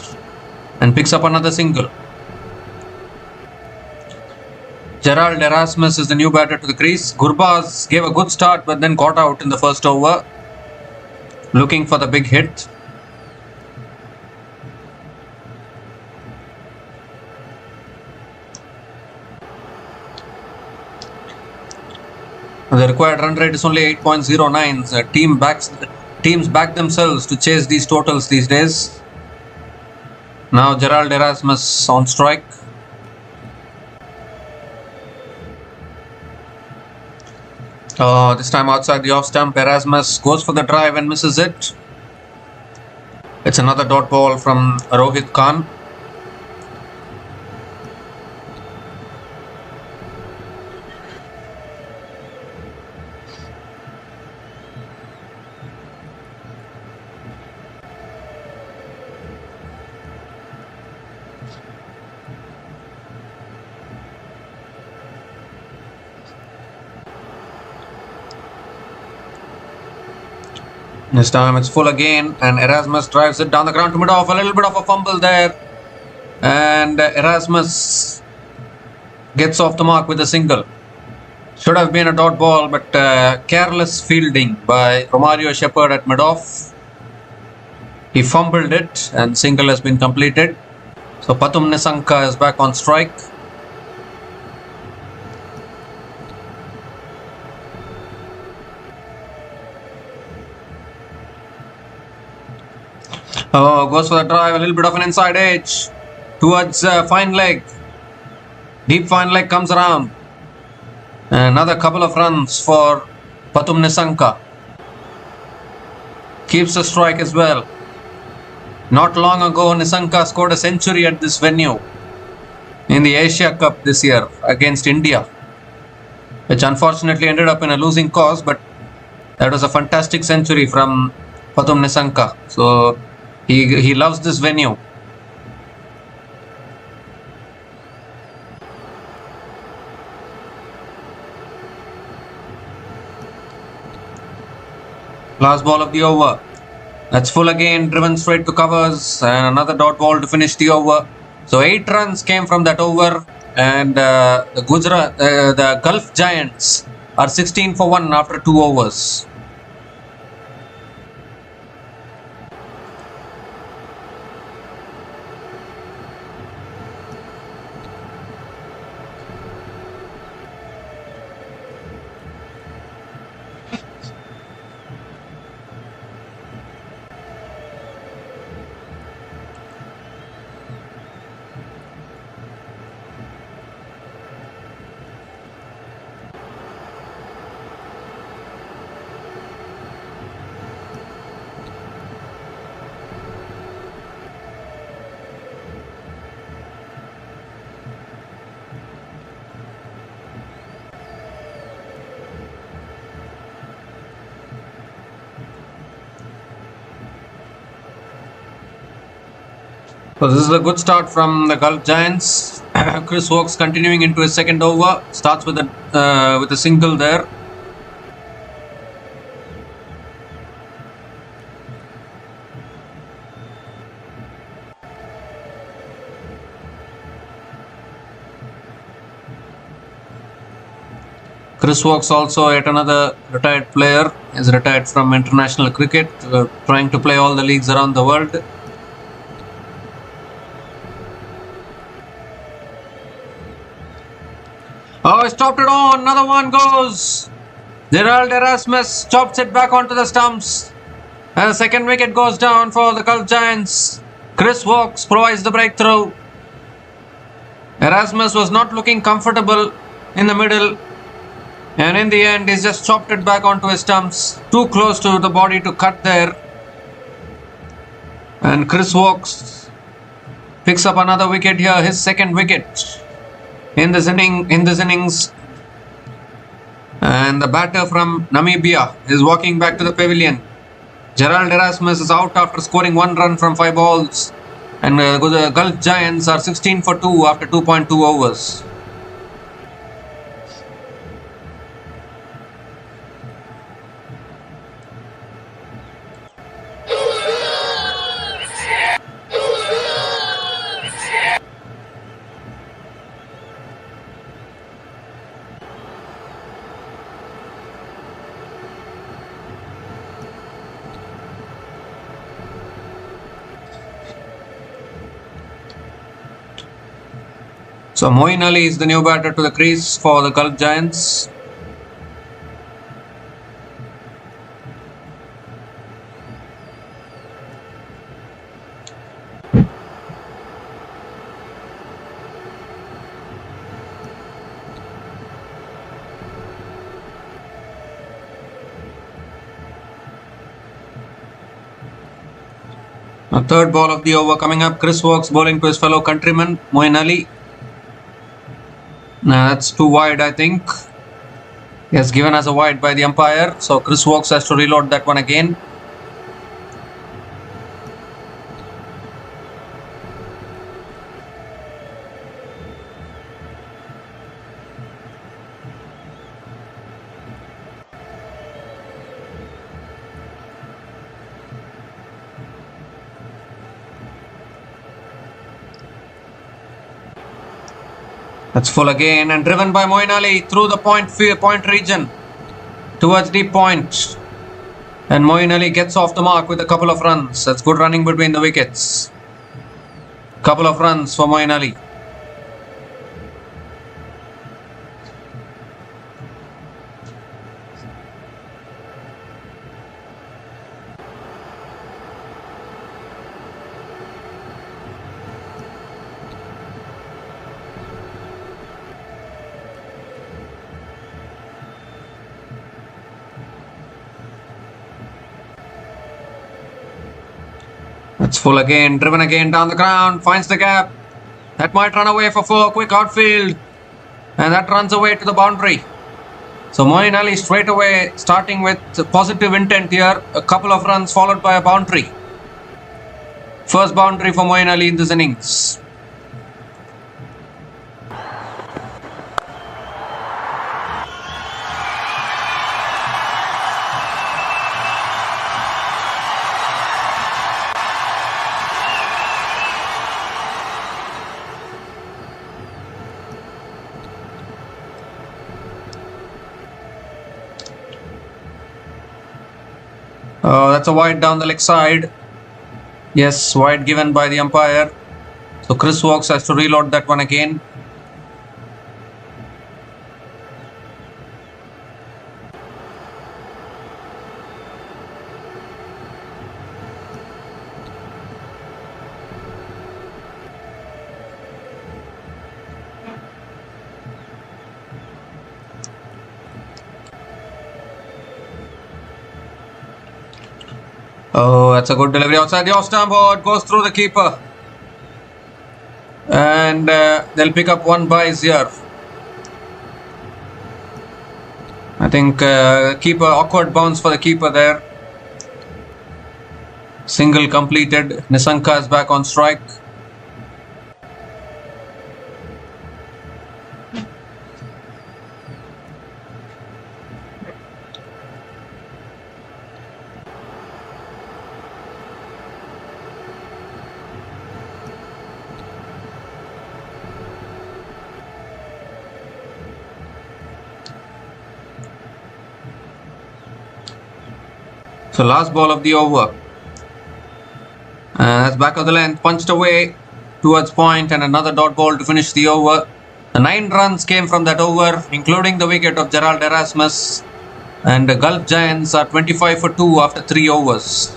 [SPEAKER 1] and picks up another single. Gerald Erasmus is the new batter to the crease. Gurbaz gave a good start but then got out in the first over, looking for the big hit. The required run rate is only 8.09. Teams back themselves to chase these totals these days. Now Gerald Erasmus on strike. This time outside the off stump, Erasmus goes for the drive and misses it. It's another dot ball from Rohit Khan. This time it's full again and Erasmus drives it down the ground to mid-off. A little bit of a fumble there. And Erasmus gets off the mark with a single. Should have been a dot ball, but careless fielding by Romario Shepherd at mid-off. He fumbled it and single has been completed. So Pathum Nisanka is back on strike. Goes for the drive, a little bit of an inside edge towards fine leg. Deep fine leg comes around. Another couple of runs for Pathum Nisanka. Keeps the strike as well. Not long ago, Nisanka scored a century at this venue in the Asia Cup this year against India, which unfortunately ended up in a losing cause, but that was a fantastic century from Pathum Nisanka. So he loves this venue. Last ball of the over. That's full again, driven straight to covers, and another dot ball to finish the over. So 8 runs came from that over, and the Gulf Giants are 16 for 1 after 2 overs. So this is a good start from the Gulf Giants. Chris Woakes continuing into his second over. Starts with a single there. Chris Woakes also yet another retired player. Is retired from international cricket, trying to play all the leagues around the world. Oh, he stopped it on. Another one goes. Gerald Erasmus chops it back onto the stumps. And the second wicket goes down for the Gulf Giants. Chris Woakes provides the breakthrough. Erasmus was not looking comfortable in the middle. And in the end, he's just chopped it back onto his stumps. Too close to the body to cut there. And Chris Woakes picks up another wicket here, his second wicket in this innings. And the batter from Namibia is walking back to the pavilion. Gerald Erasmus is out after scoring 1 run from 5 balls. And the Gulf Giants are 16 for 2 after 2.2 overs. So Moeen Ali is the new batter to the crease for the Gulf Giants. A third ball of the over coming up. Chris Woakes bowling to his fellow countryman Moeen Ali. Now that's too wide, I think. Yes, given as a wide by the umpire. So Chris Woakes has to reload that one again. That's full again and driven by Moeen Ali through the point region towards deep point. And Moeen Ali gets off the mark with a couple of runs. That's good running between the wickets. Couple of runs for Moeen Ali. That's full again, driven again down the ground, finds the gap. That might run away for 4, quick outfield. And that runs away to the boundary. So Moeen Ali straight away starting with positive intent here. A couple of runs followed by a boundary. First boundary for Moeen Ali in this innings. That's a wide down the leg side. Yes, wide given by the umpire. So Chris Woakes has to reload that one again. Oh, that's a good delivery outside the off-stump board. Goes through the keeper. And they'll pick up 1 by here. I think keeper, awkward bounce for the keeper there. Single completed. Nisanka is back on strike. So last ball of the over. That's back of the length, punched away towards point and another dot ball to finish the over. The 9 runs came from that over, including the wicket of Gerald Erasmus. And the Gulf Giants are 25 for 2 after 3 overs.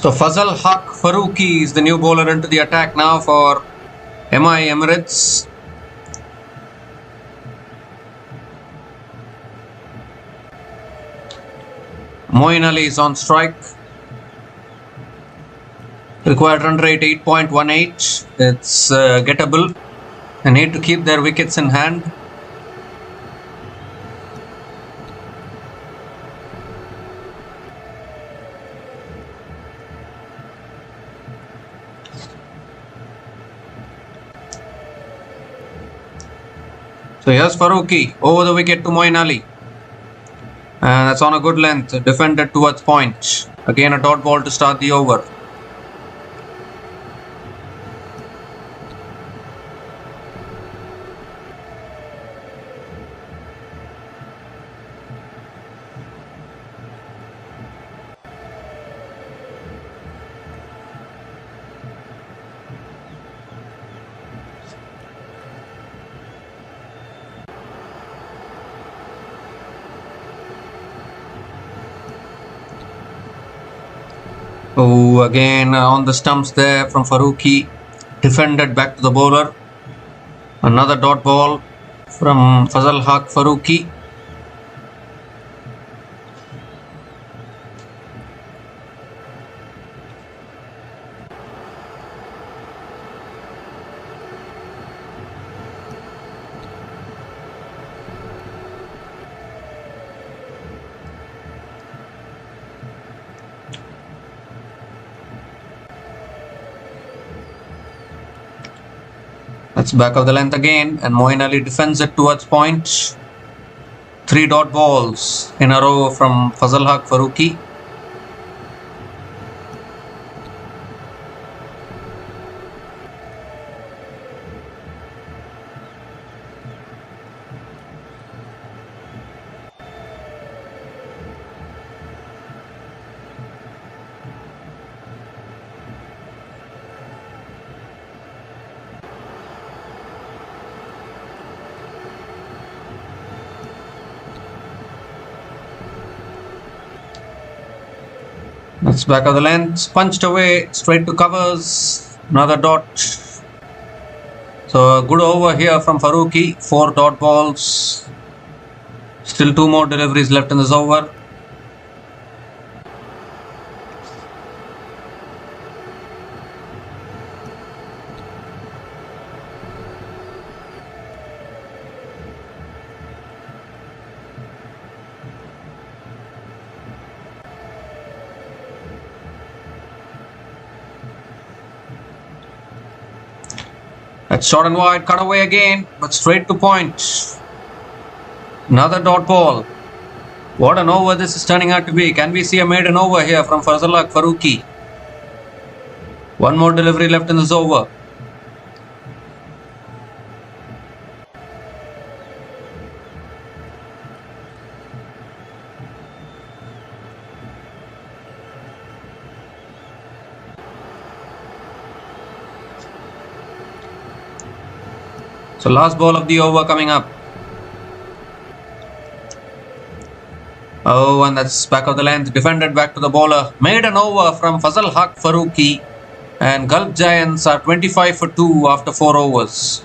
[SPEAKER 1] So Fazal Haq Farooqi is the new bowler into the attack now for Emirates. Moeen Ali is on strike. Required run rate 8.18. It's gettable. They need to keep their wickets in hand. So here's Farooqi over the wicket to Moeen Ali. And that's on a good length. Defended towards point. Again a dot ball to start the over. Oh, again on the stumps there from Farooqi. Defended back to the bowler. Another dot ball from Fazal Haq Farooqi. That's back of the length again, and Moeen Ali defends it towards point. 3 dot balls in a row from Fazal Haq Farooqi. That's back of the length, punched away, straight to covers, another dot. So a good over here from Farooqi, 4 dot balls. Still 2 more deliveries left in this over. That's short and wide, cut away again, but straight to point. Another dot ball. What an over this is turning out to be. Can we see a maiden over here from Fazal Haq Farooqi? 1 more delivery left in this over. So last ball of the over coming up. Oh, and that's back of the length, defended back to the bowler. Made an over from Fazal Haq Farooqi, and Gulf Giants are 25 for 2 after 4 overs.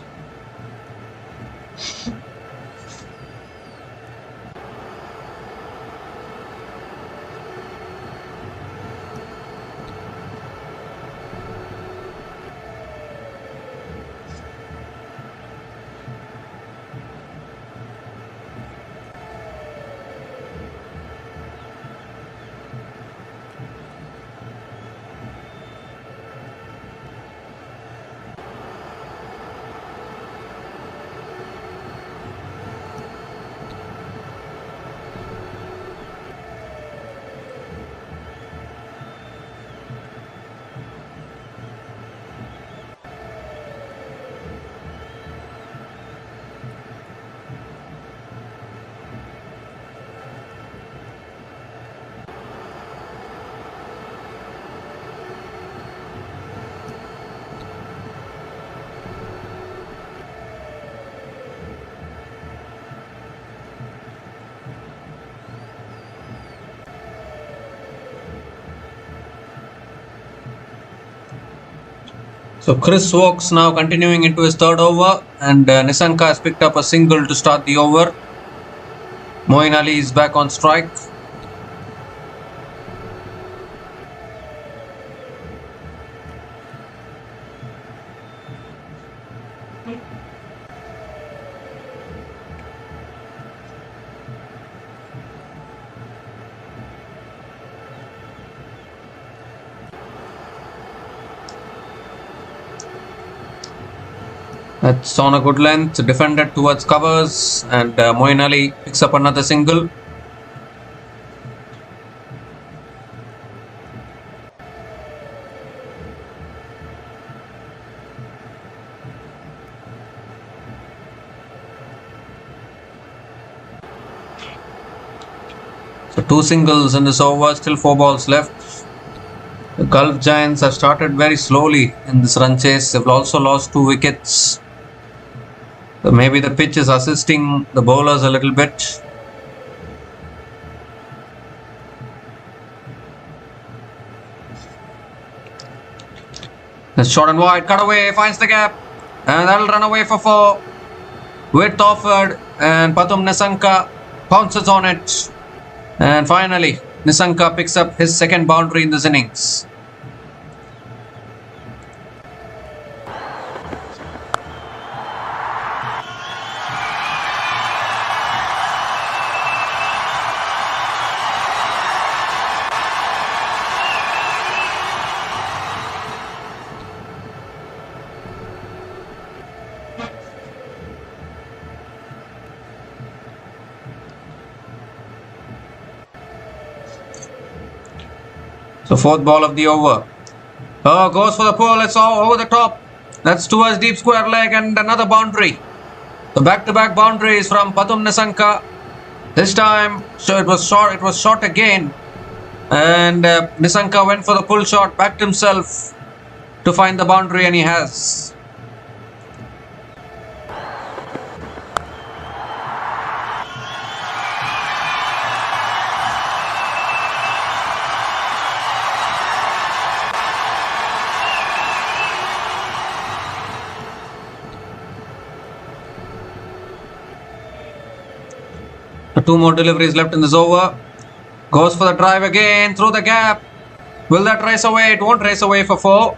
[SPEAKER 1] So Chris Wokes now continuing into his third over, and Nissanka has picked up a single to start the over. Moeen Ali is back on strike. That's on a good length, defended towards covers, and Moeen Ali picks up another single. So 2 singles in this over, still 4 balls left. The Gulf Giants have started very slowly in this run chase. They've also lost 2 wickets. So maybe the pitch is assisting the bowlers a little bit. It's short and wide, cut away, finds the gap, and that'll run away for 4. Width offered, and Pathum Nissanka pounces on it. And finally, Nissanka picks up his second boundary in this innings. So 4th ball of the over. Oh, goes for the pull. It's all over the top. That's towards deep square leg and another boundary. The back-to-back boundaries from Pathum Nissanka. This time, so it was short. It was short again, and Nissanka went for the pull shot, backed himself to find the boundary, and he has. Two more deliveries left in this over. Goes for the drive again through the gap. Will that race away? It won't race away for 4.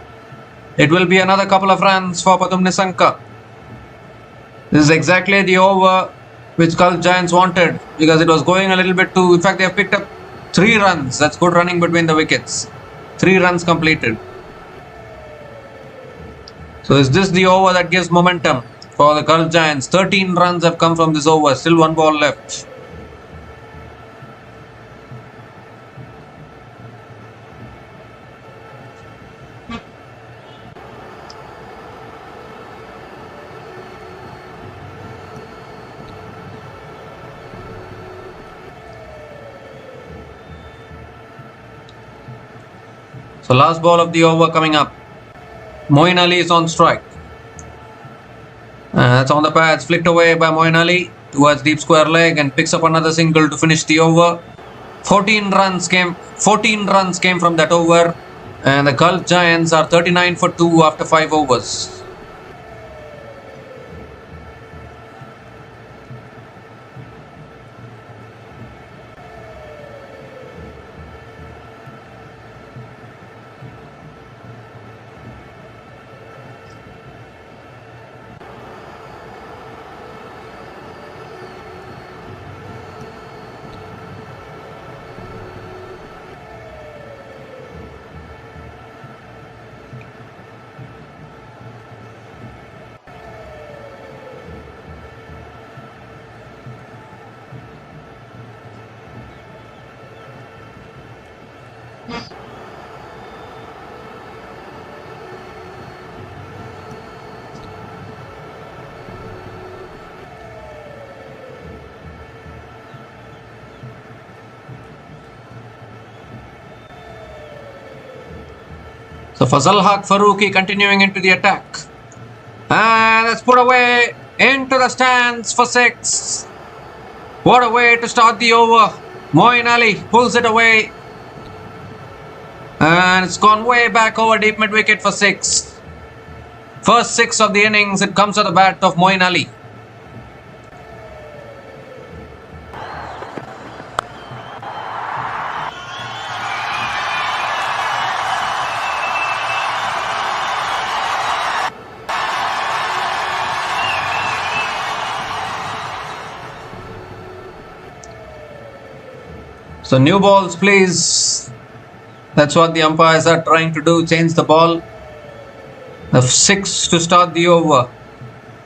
[SPEAKER 1] It will be another couple of runs for Pathum Nissanka. This is exactly the over which Gulf Giants wanted, because it was going a little bit too. In fact, they have picked up 3 runs. That's good running between the wickets. 3 runs completed. So is this the over that gives momentum for the Gulf Giants? 13 runs have come from this over. Still 1 ball left. So last ball of the over coming up. Moeen Ali is on strike. That's on the pads, flicked away by Moeen Ali towards deep square leg and picks up another single to finish the over. 14 runs came from that over, and the Gulf Giants are 39 for 2 after 5 overs. So Fazal Haq Farooqi continuing into the attack. And that's put away into the stands for 6. What a way to start the over. Moeen Ali pulls it away. And it's gone way back over deep mid wicket for 6. First 6 of the innings, it comes to the bat of Moeen Ali. So new balls, please. That's what the umpires are trying to do, change the ball. The 6 to start the over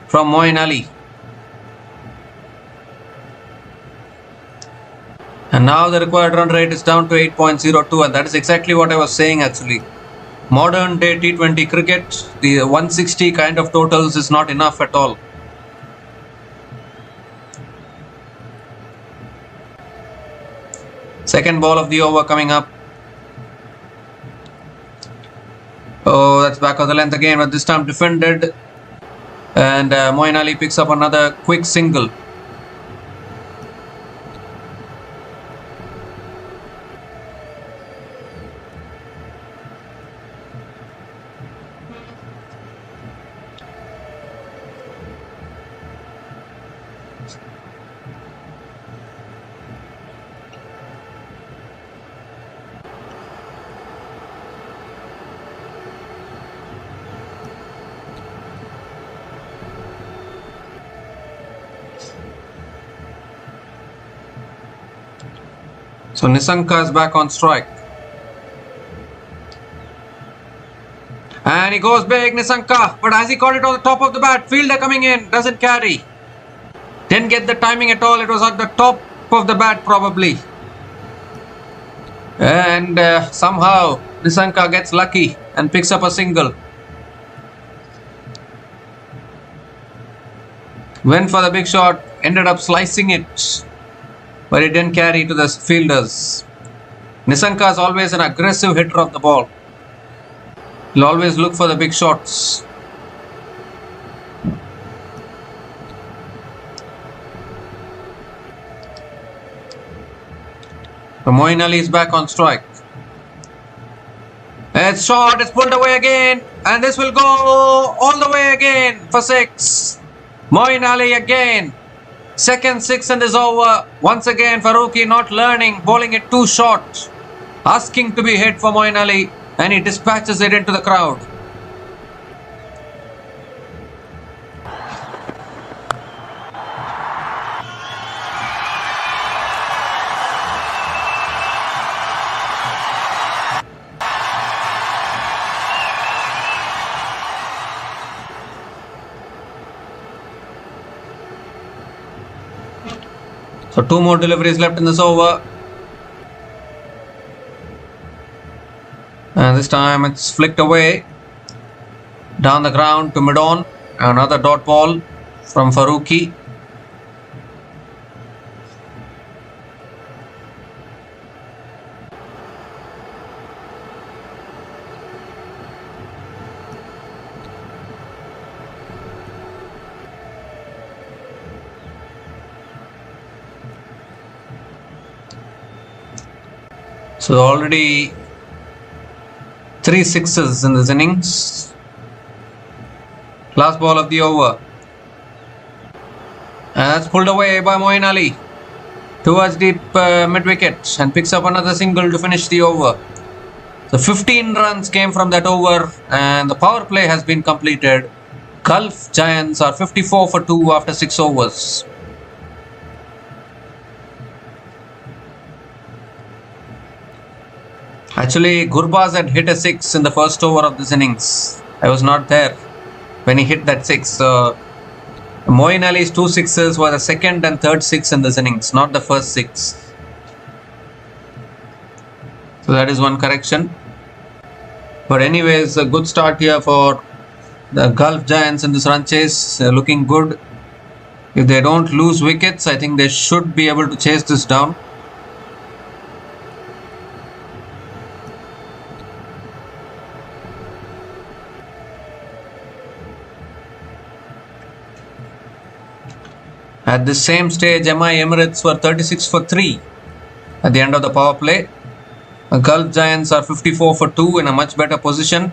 [SPEAKER 1] from Moeen Ali. And now the required run rate is down to 8.02, and that is exactly what I was saying actually. Modern day T20 cricket, the 160 kind of totals is not enough at all. Second ball of the over coming up. Oh, that's back of the length again, but this time defended. And Moeen Ali picks up another quick single. So Nissanka is back on strike. And he goes big, Nissanka. But has he got it on the top of the bat? Fielder coming in, doesn't carry. Didn't get the timing at all. It was at the top of the bat probably. And somehow Nissanka gets lucky and picks up a single. Went for the big shot, ended up slicing it, but it didn't carry to the fielders. Nissanka is always an aggressive hitter of the ball. He'll always look for the big shots. So Moeen Ali is back on strike. It's short, it's pulled away again, and this will go all the way again for 6. Moeen Ali again. Second 6 and is over. Once again, Farooqi not learning, bowling it too short. Asking to be hit for Moeen Ali, and he dispatches it into the crowd. So 2 more deliveries left in this over. And this time it's flicked away. Down the ground to mid-on. Another dot ball from Farooqi. So already 3 sixes in this innings. Last ball of the over. And that's pulled away by Moeen Ali towards deep mid-wicket and picks up another single to finish the over. So 15 runs came from that over and the power play has been completed. Gulf Giants are 54 for 2 after 6 overs. Actually, Gurbaz had hit a 6 in the first over of this innings. I was not there when he hit that 6. So, Moeen Ali's 2 sixes were the second and third 6 in this innings, not the first 6. So that is one correction. But anyways, a good start here for the Gulf Giants in this run chase. They're looking good. If they don't lose wickets, I think they should be able to chase this down. At this same stage, Emirates were 36 for 3 at the end of the power play. The Gulf Giants are 54 for 2 in a much better position.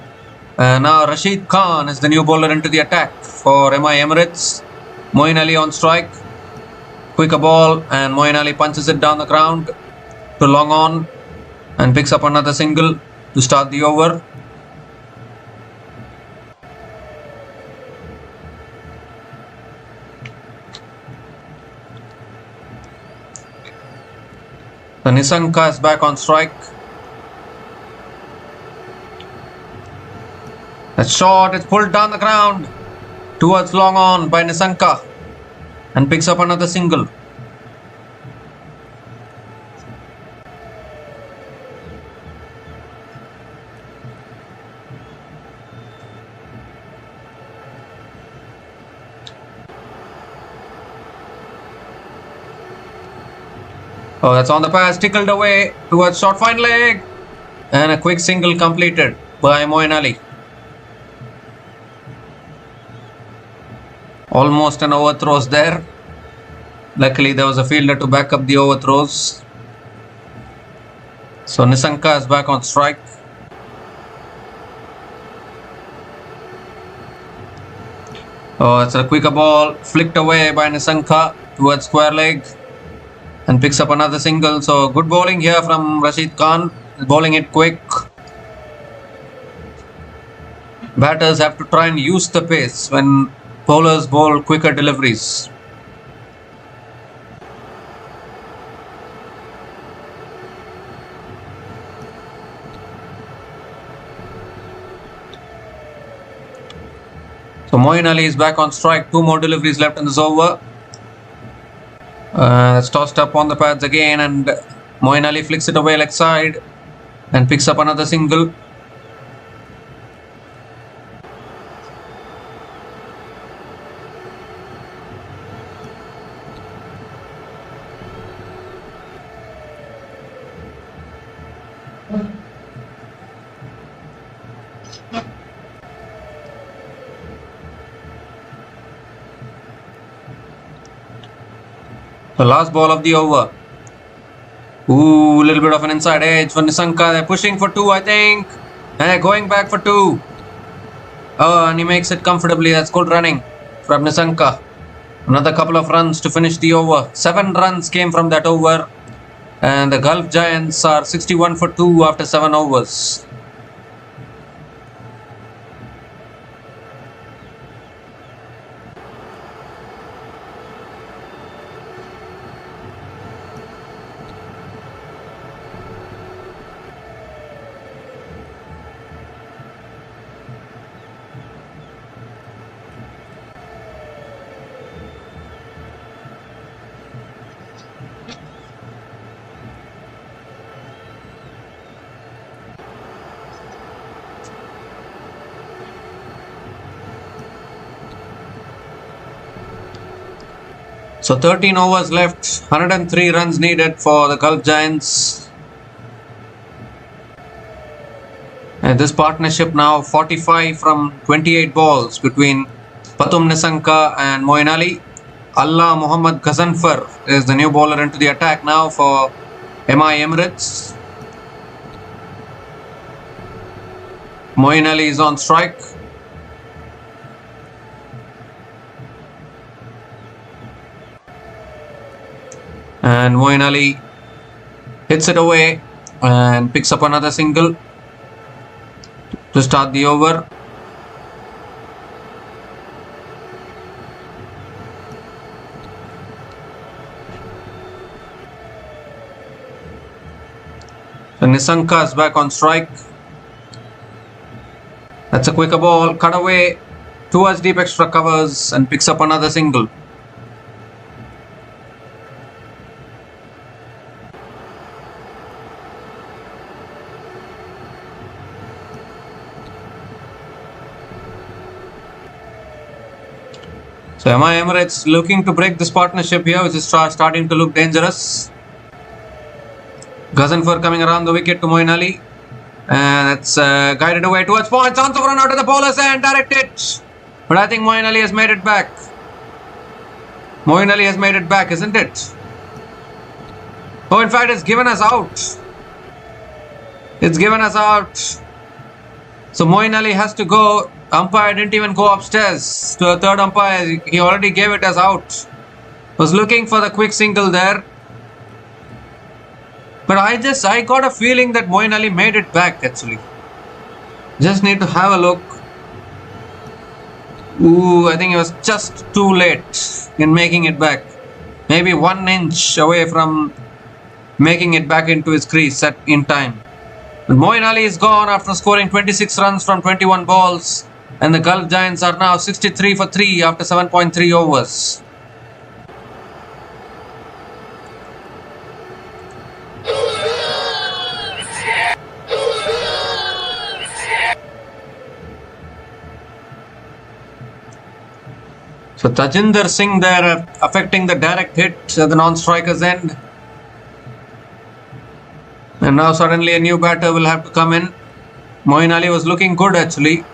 [SPEAKER 1] Now Rashid Khan is the new bowler into the attack for Emirates. Moeen Ali on strike. Quicker ball, and Moeen Ali punches it down the ground to long on and picks up another single to start the over. The Nissanka is back on strike. That shot is pulled down the ground towards long on by Nissanka and picks up another single. Oh, that's on the pass, tickled away towards short fine leg, and a quick single completed by Moeen Ali. Almost an overthrows there. Luckily, there was a fielder to back up the overthrows. So Nissanka is back on strike. Oh, it's a quicker ball, flicked away by Nissanka towards square leg and picks up another single. So good bowling here from Rashid Khan, bowling it quick. Batters have to try and use the pace when bowlers bowl quicker deliveries. So Moeen Ali is back on strike. 2 more deliveries left in this over. It's tossed up on the pads again, and Moeen Ali flicks it away leg side and picks up another single. The last ball of the over. Ooh, a little bit of an inside edge for Nissanka. They're pushing for 2, I think. And they're going back for 2. Oh, and he makes it comfortably. That's good running from Nissanka. Another couple of runs to finish the over. 7 runs came from that over. And the Gulf Giants are 61 for 2 after 7 overs. So 13 overs left, 103 runs needed for the Gulf Giants. And this partnership now 45 from 28 balls between Pathum Nissanka and Moeen Ali. Allah Muhammad Ghazanfar is the new bowler into the attack now for Emirates. Moeen Ali is on strike. And Moeen Ali hits it away and picks up another single to start the over. So Nissanka is back on strike. That's a quicker ball, cut away towards deep extra covers and picks up another single. So Emirates looking to break this partnership here, which is starting to look dangerous. Ghazanfar coming around the wicket to Moeen Ali. And it's guided away towards point. Chance of run out of the bowler's end, direct it. But I think Moeen Ali has made it back. Moeen Ali has made it back, isn't it? Oh, in fact, it's given us out. It's given us out. So Moeen Ali has to go. Umpire didn't even go upstairs to a third umpire. He already gave it as out. Was looking for the quick single there. But I got a feeling that Moeen Ali made it back actually. Just need to have a look. Ooh, I think he was just too late in making it back. Maybe 1 inch away from making it back into his crease in time. But Moeen Ali is gone after scoring 26 runs from 21 balls, and the Gulf Giants are now 63 for 3 after 7.3 overs. So Tajinder Singh there affecting the direct hit at the non-striker's end. And now suddenly a new batter will have to come in. Moeen Ali was looking good actually,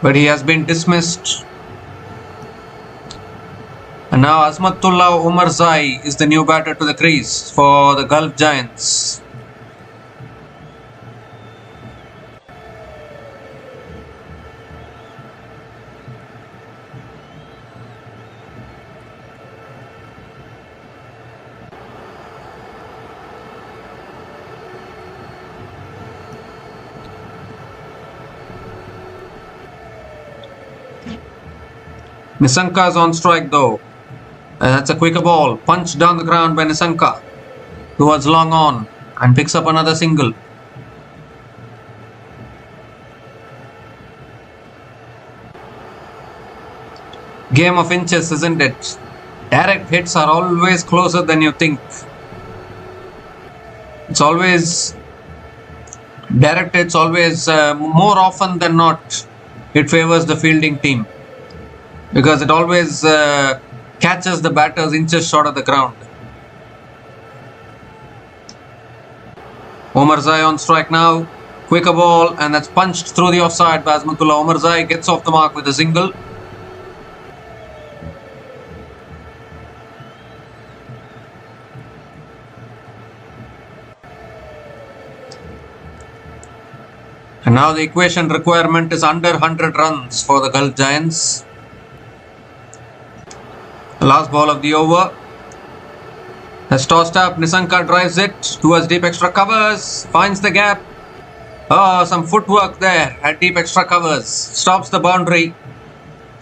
[SPEAKER 1] but he has been dismissed. And now Azmatullah Omarzai is the new batter to the crease for the Gulf Giants. Nissanka is on strike though. And that's a quicker ball. Punched down the ground by Nissanka towards long on and picks up another single. Game of inches, isn't it? Direct hits are always closer than you think. It's always direct hits, always more often than not, it favors the fielding team. Because it always catches the batters inches short of the ground. Omarzai on strike now. Quicker ball, and that's punched through the offside by Azmatullah. Omarzai gets off the mark with a single. And now the equation requirement is under 100 runs for the Gulf Giants. The last ball of the over has tossed up. Nissanka drives it towards deep extra covers, finds the gap. Oh, some footwork there at deep extra covers. Stops the boundary.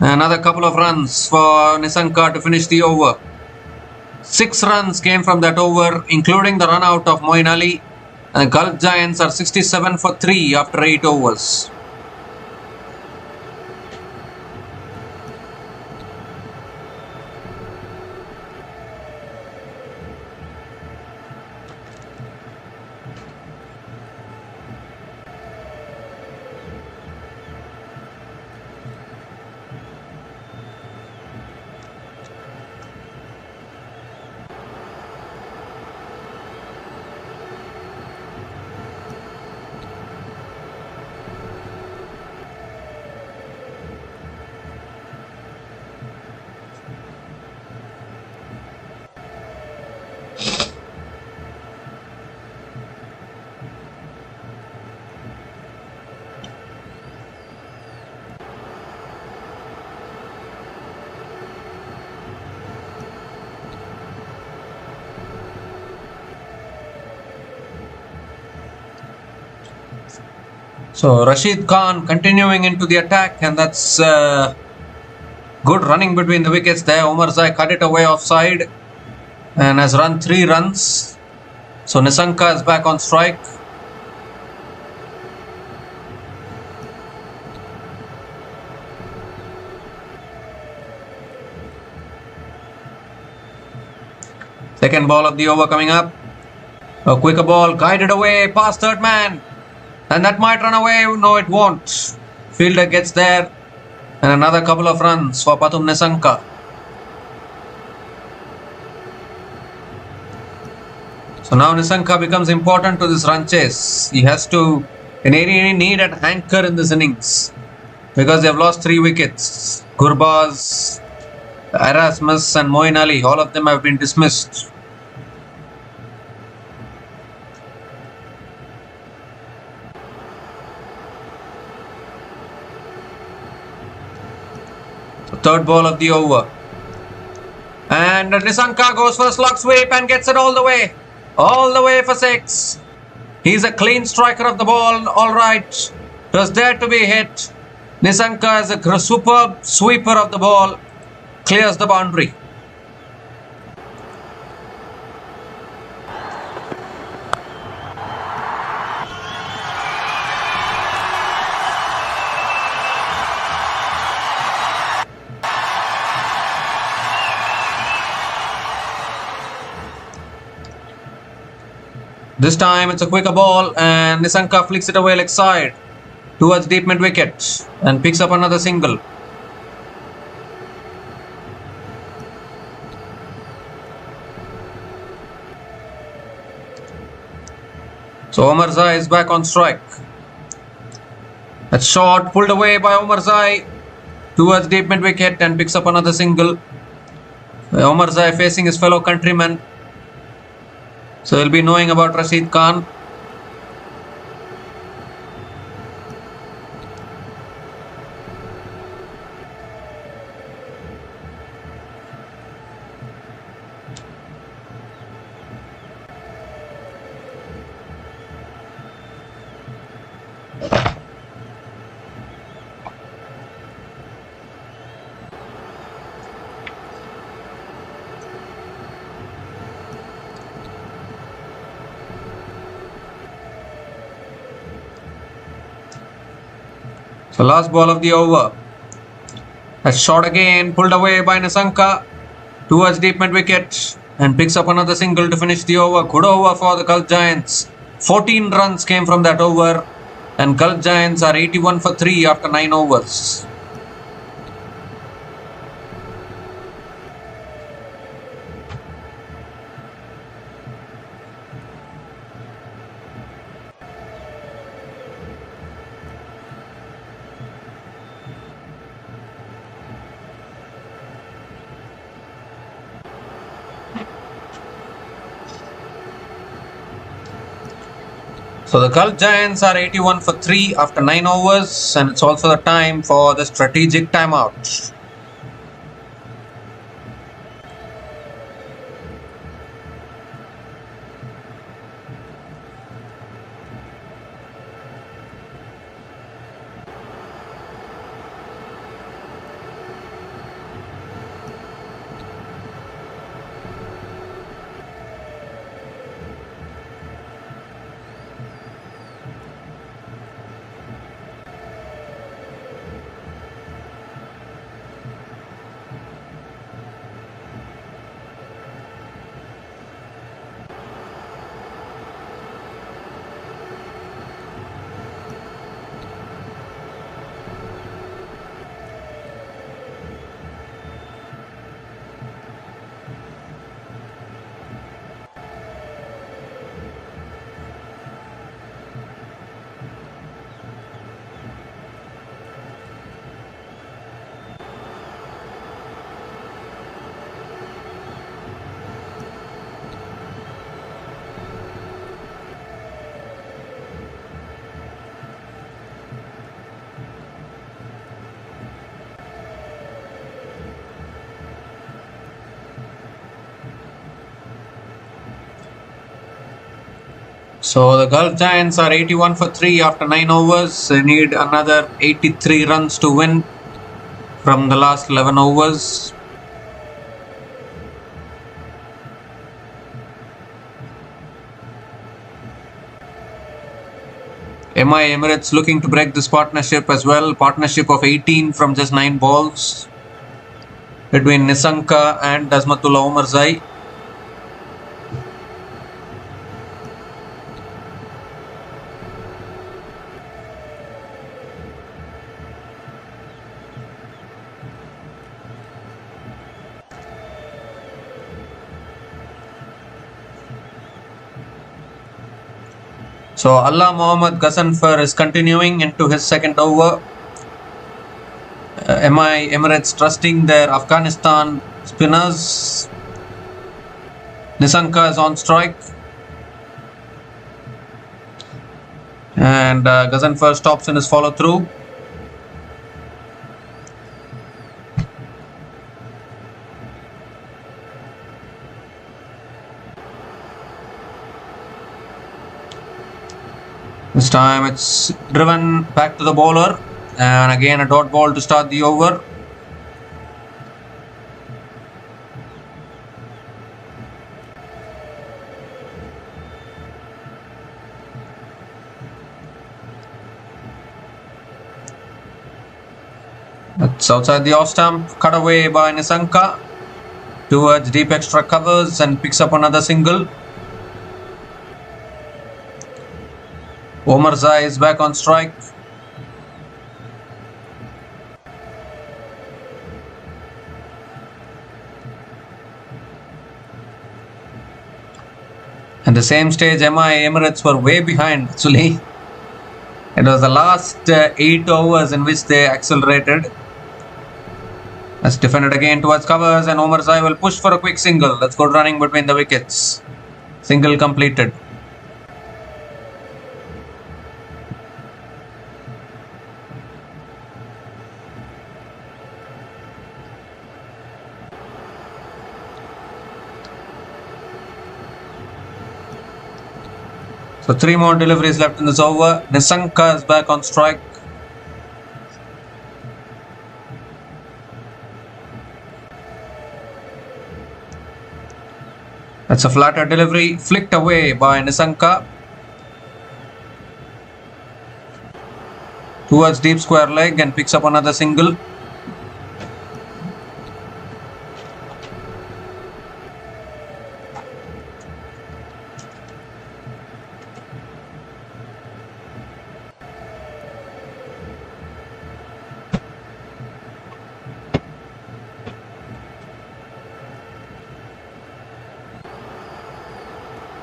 [SPEAKER 1] Another couple of runs for Nissanka to finish the over. 6 runs came from that over, including the run out of Moeen Ali. And the Gulf Giants are 67 for 3 after 8 overs. So Rashid Khan continuing into the attack, and that's good running between the wickets there. Omarzai cut it away offside and has run 3 runs. So Nissanka is back on strike. Second ball of the over coming up. A quicker ball guided away past third man. And that might run away. No, it won't. Fielder gets there. And another couple of runs for Pathum Nissanka. So now Nissanka becomes important to this run chase. He has to need an anchor in this innings. Because they have lost 3 wickets. Gurbaz, Erasmus and Moeen Ali. All of them have been dismissed. The third ball of the over. And Nissanka goes for a slug sweep and gets it all the way. All the way for 6. He's a clean striker of the ball. All right. It was there to be hit. Nissanka is a superb sweeper of the ball. Clears the boundary. This time it's a quicker ball and Nissanka flicks it away leg side towards deep mid wicket and picks up another single. So Omarzai is back on strike. That shot pulled away by Omarzai towards deep mid wicket and picks up another single. Omarzai facing his fellow countryman. So he'll be knowing about Rashid Khan. So last ball of the over. A shot again pulled away by Nissanka towards deep mid wicket and picks up another single to finish the over. Good over for the Gulf Giants. 14 runs came from that over and Gulf Giants are 81 for 3 after 9 overs. So the Gulf Giants are 81 for 3 after 9 overs and it's also the time for the strategic timeout. So the Gulf Giants are 81 for 3 after 9 overs. They need another 83 runs to win from the last 11 overs. Emirates looking to break this partnership as well. Partnership of 18 from just 9 balls between Nissanka and Dasmatullah Omarzai. So Allah Mohammad Ghasanfar is continuing into his second over. Emirates trusting their Afghanistan spinners. Nissanka is on strike. And Ghasanfar stops in his follow through. This time it's driven back to the bowler, and again a dot ball to start the over. It's outside the off stump, cut away by Nissanka towards deep extra covers and picks up another single. Omarzai is back on strike. At the same stage, Emirates were way behind actually. It was the last 8 overs in which they accelerated. That's defended again towards covers, and Omarzai will push for a quick single. That's good running between the wickets. Single completed. So 3 more deliveries left in this over. Nissanka is back on strike. That's a flatter delivery, flicked away by Nissanka towards deep square leg and picks up another single.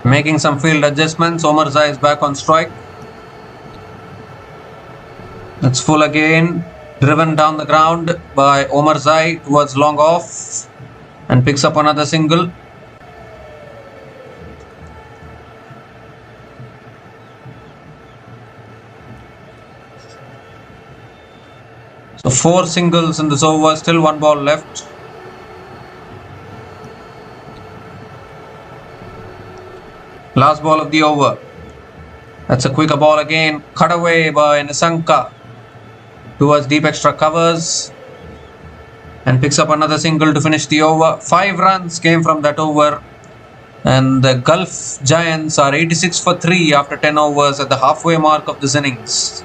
[SPEAKER 1] Making some field adjustments, Omarzai is back on strike. That's full again, driven down the ground by Omarzai towards long off and picks up another single. So 4 singles in this over, still 1 ball left. Last ball of the over. That's a quicker ball again, cut away by Nissanka towards deep extra covers and picks up another single to finish the over. 5 runs came from that over, and the Gulf Giants are 86 for 3 after 10 overs at the halfway mark of this innings.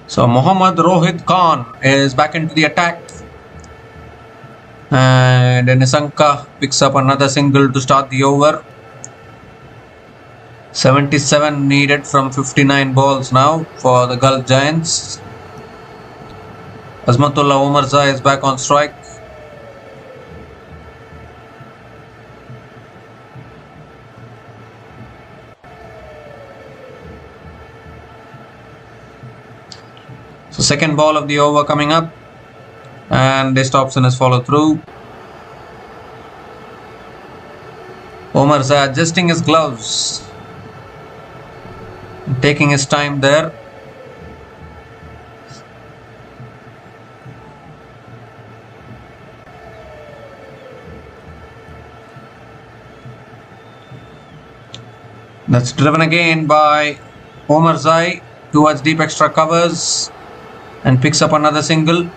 [SPEAKER 1] So Mohammad Rohit Khan is back into the attack, and Nissanka picks up another single to start the over. 77 needed from 59 balls now for the Gulf Giants. Azmatullah Omarzai is back on strike. So second ball of the over coming up, and they stops in his follow through. Omarzai adjusting his gloves, taking his time there. That's driven again by Omarzai towards deep extra covers and picks up another single.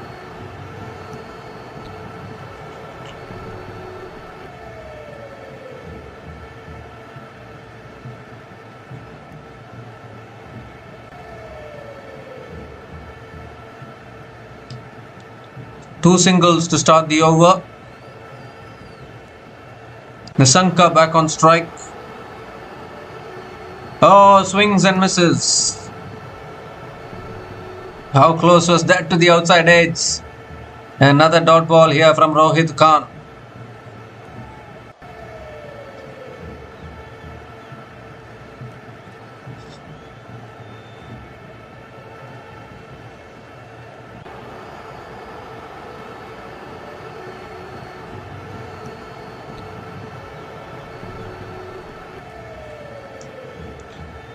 [SPEAKER 1] Two singles to start the over. Nissanka back on strike. Oh, swings and misses. How close was that to the outside edge? Another dot ball here from Rohit Khan.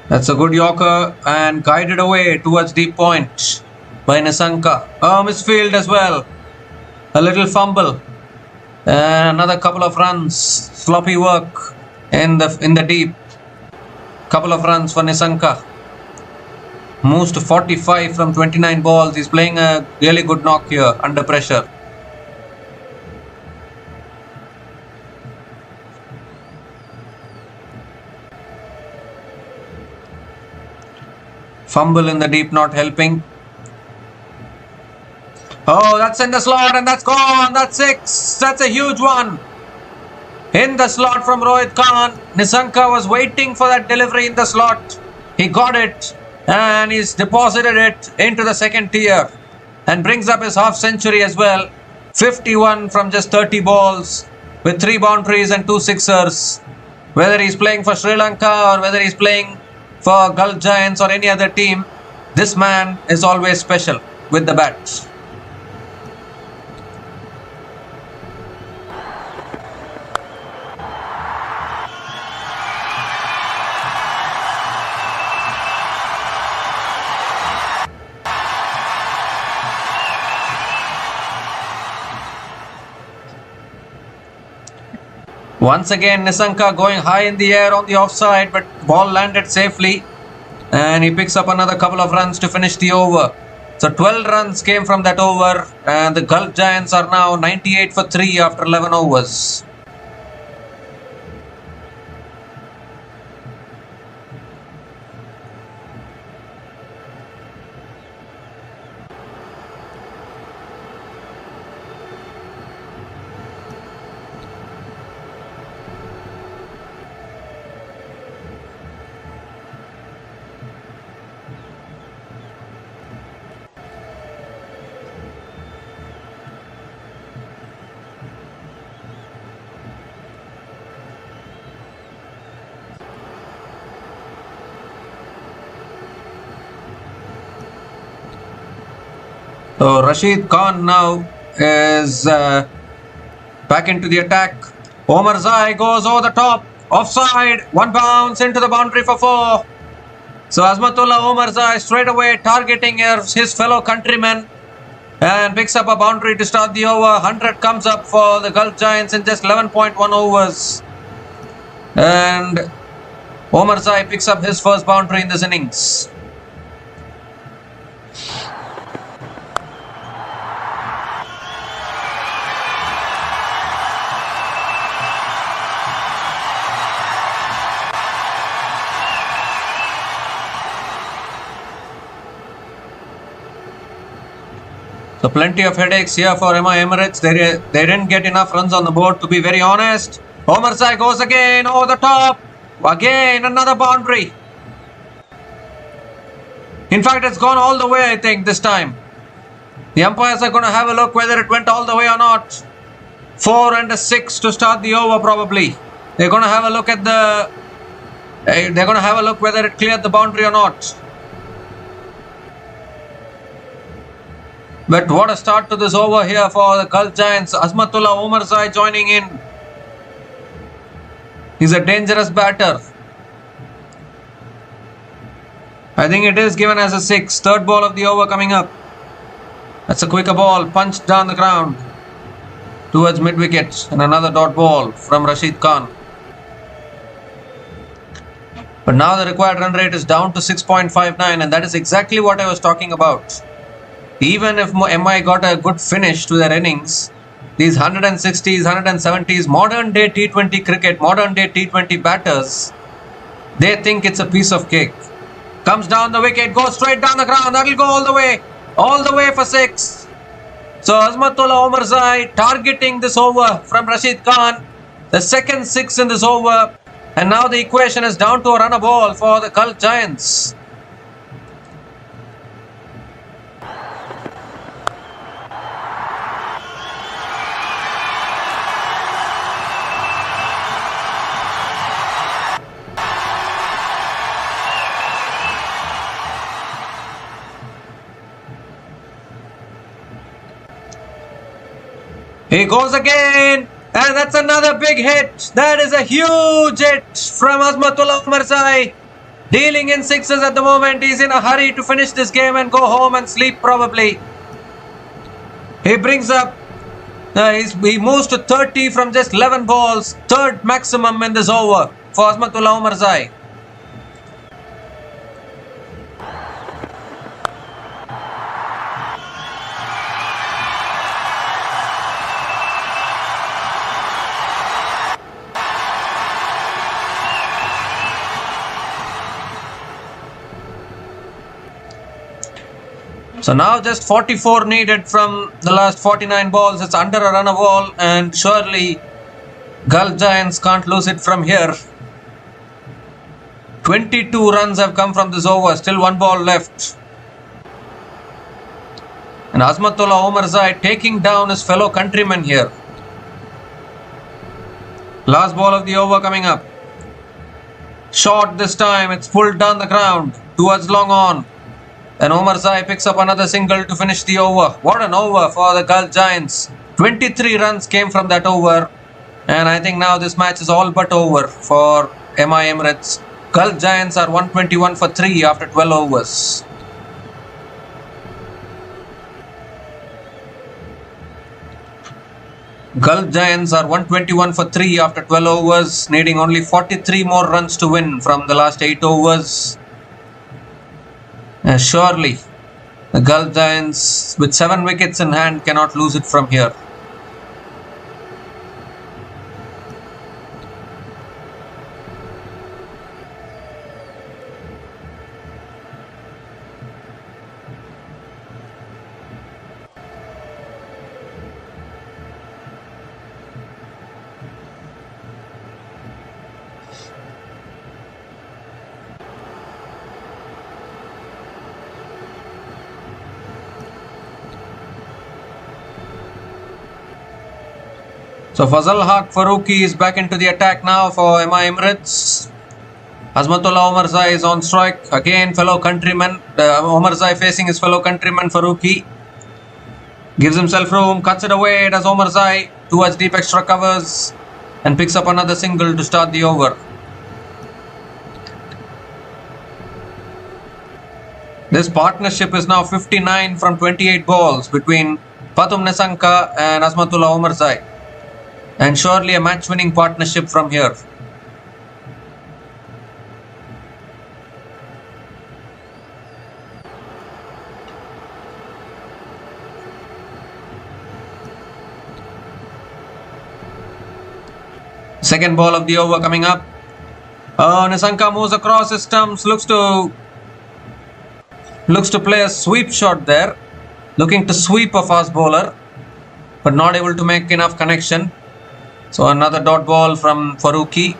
[SPEAKER 1] That's a good Yorker and guided away towards deep point by Nissanka. Oh, misfield as well. A little fumble. And another couple of runs. Sloppy work in the deep. Couple of runs for Nissanka. Moves to 45 from 29 balls. He's playing a really good knock here under pressure. Fumble in the deep not helping. Oh, that's in the slot and that's gone. That's 6. That's a huge one. In the slot from Rohit Khan. Nissanka was waiting for that delivery in the slot. He got it and he's deposited it into the second tier and brings up his half century as well. 51 from just 30 balls with 3 boundaries and 2 sixers. Whether he's playing for Sri Lanka or whether he's playing for Gulf Giants or any other team, this man is always special with the bat. Once again, Nissanka going high in the air on the offside, but ball landed safely and he picks up another couple of runs to finish the over. So 12 runs came from that over and the Gulf Giants are now 98 for 3 after 11 overs. So Rashid Khan now is back into the attack. Omar Zai goes over the top. Offside. One bounce into the boundary for 4. So Azmatullah Omar Zai straight away targeting his fellow countrymen and picks up a boundary to start the over. 100 comes up for the Gulf Giants in just 11.1 overs. And Omar Zai picks up his first boundary in this innings. So plenty of headaches here for Emirates. They didn't get enough runs on the board, to be very honest. Omar Zai goes again over the top. Again another boundary. In fact, it's gone all the way, I think, this time. The umpires are going to have a look whether it went all the way or not. 4 and a 6 to start the over probably. They're going to have a look at the... They're going to have a look whether it cleared the boundary or not. But what a start to this over here for the Gulf Giants. Azmatullah Omar Zai joining in. He's a dangerous batter. I think it is given as a 6. Third ball of the over coming up. That's a quicker ball. Punched down the ground towards mid-wicket. And another dot ball from Rashid Khan. But now the required run rate is down to 6.59. And that is exactly what I was talking about. Even if MI got a good finish to their innings, these 160s, 170s, modern day T20 cricket, modern day T20 batters, they think it's a piece of cake. Comes down the wicket, goes straight down the ground, that'll go all the way for 6. So Azmatullah Omarzai targeting this over from Rashid Khan. The second six in this over. And now the equation is down to a runner ball for the Gulf Giants. He goes again, and that's another big hit. That is a huge hit from Azmatullah Omarzai. Dealing in sixes at the moment. He's in a hurry to finish this game and go home and sleep probably. He brings up, he moves to 30 from just 11 balls. Third maximum in this over for Azmatullah Omarzai. So now just 44 needed from the last 49 balls. It's under a runner ball, and surely Gulf Giants can't lose it from here. 22 runs have come from this over. Still one ball left. And Azmatullah Omarzai taking down his fellow countrymen here. Last ball of the over coming up. Short this time. It's pulled down the ground towards long on. And Omarzai picks up another single to finish the over. What an over for the Gulf Giants. 23 runs came from that over. And I think now this match is all but over for MI Emirates. Gulf Giants are 121 for 3 after 12 overs. Gulf Giants are 121 for 3 after 12 overs, needing only 43 more runs to win from the last 8 overs. Surely, the Gulf Giants, with 7 wickets in hand, cannot lose it from here. So Fazal Haq Farooqi is back into the attack now for MI Emirates. Azmatullah Omarzai is on strike. Again, fellow countryman. Omarzai facing his fellow countryman Farooqi. Gives himself room, cuts it away. Does Omarzai towards deep extra covers and picks up another single to start the over. This partnership is now 59 from 28 balls between Pathum Nissanka and Azmatullah Omarzai. And surely a match-winning partnership from here. Second ball of the over coming up. Nissanka moves across his stumps, looks to play a sweep shot there. Looking to sweep a fast bowler, but not able to make enough connection. So another dot ball from Farooqi.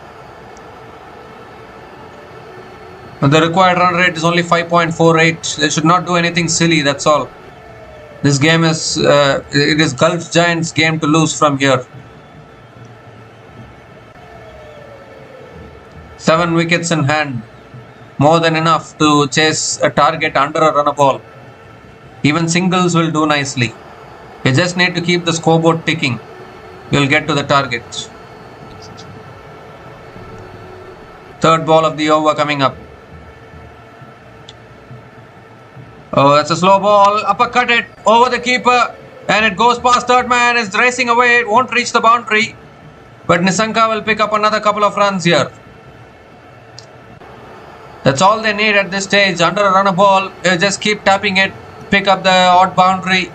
[SPEAKER 1] The required run rate is only 5.48. They should not do anything silly, that's all. This game is it is Gulf Giants' game to lose from here. 7 wickets in hand. More than enough to chase a target under a runner ball. Even singles will do nicely. You just need to keep the scoreboard ticking. You'll get to the target. Third ball of the over coming up. Oh, that's a slow ball. Uppercut it over the keeper. And it goes past third man. It's racing away. It won't reach the boundary. But Nissanka will pick up another couple of runs here. That's all they need at this stage. Under a runner ball, you just keep tapping it. Pick up the odd boundary.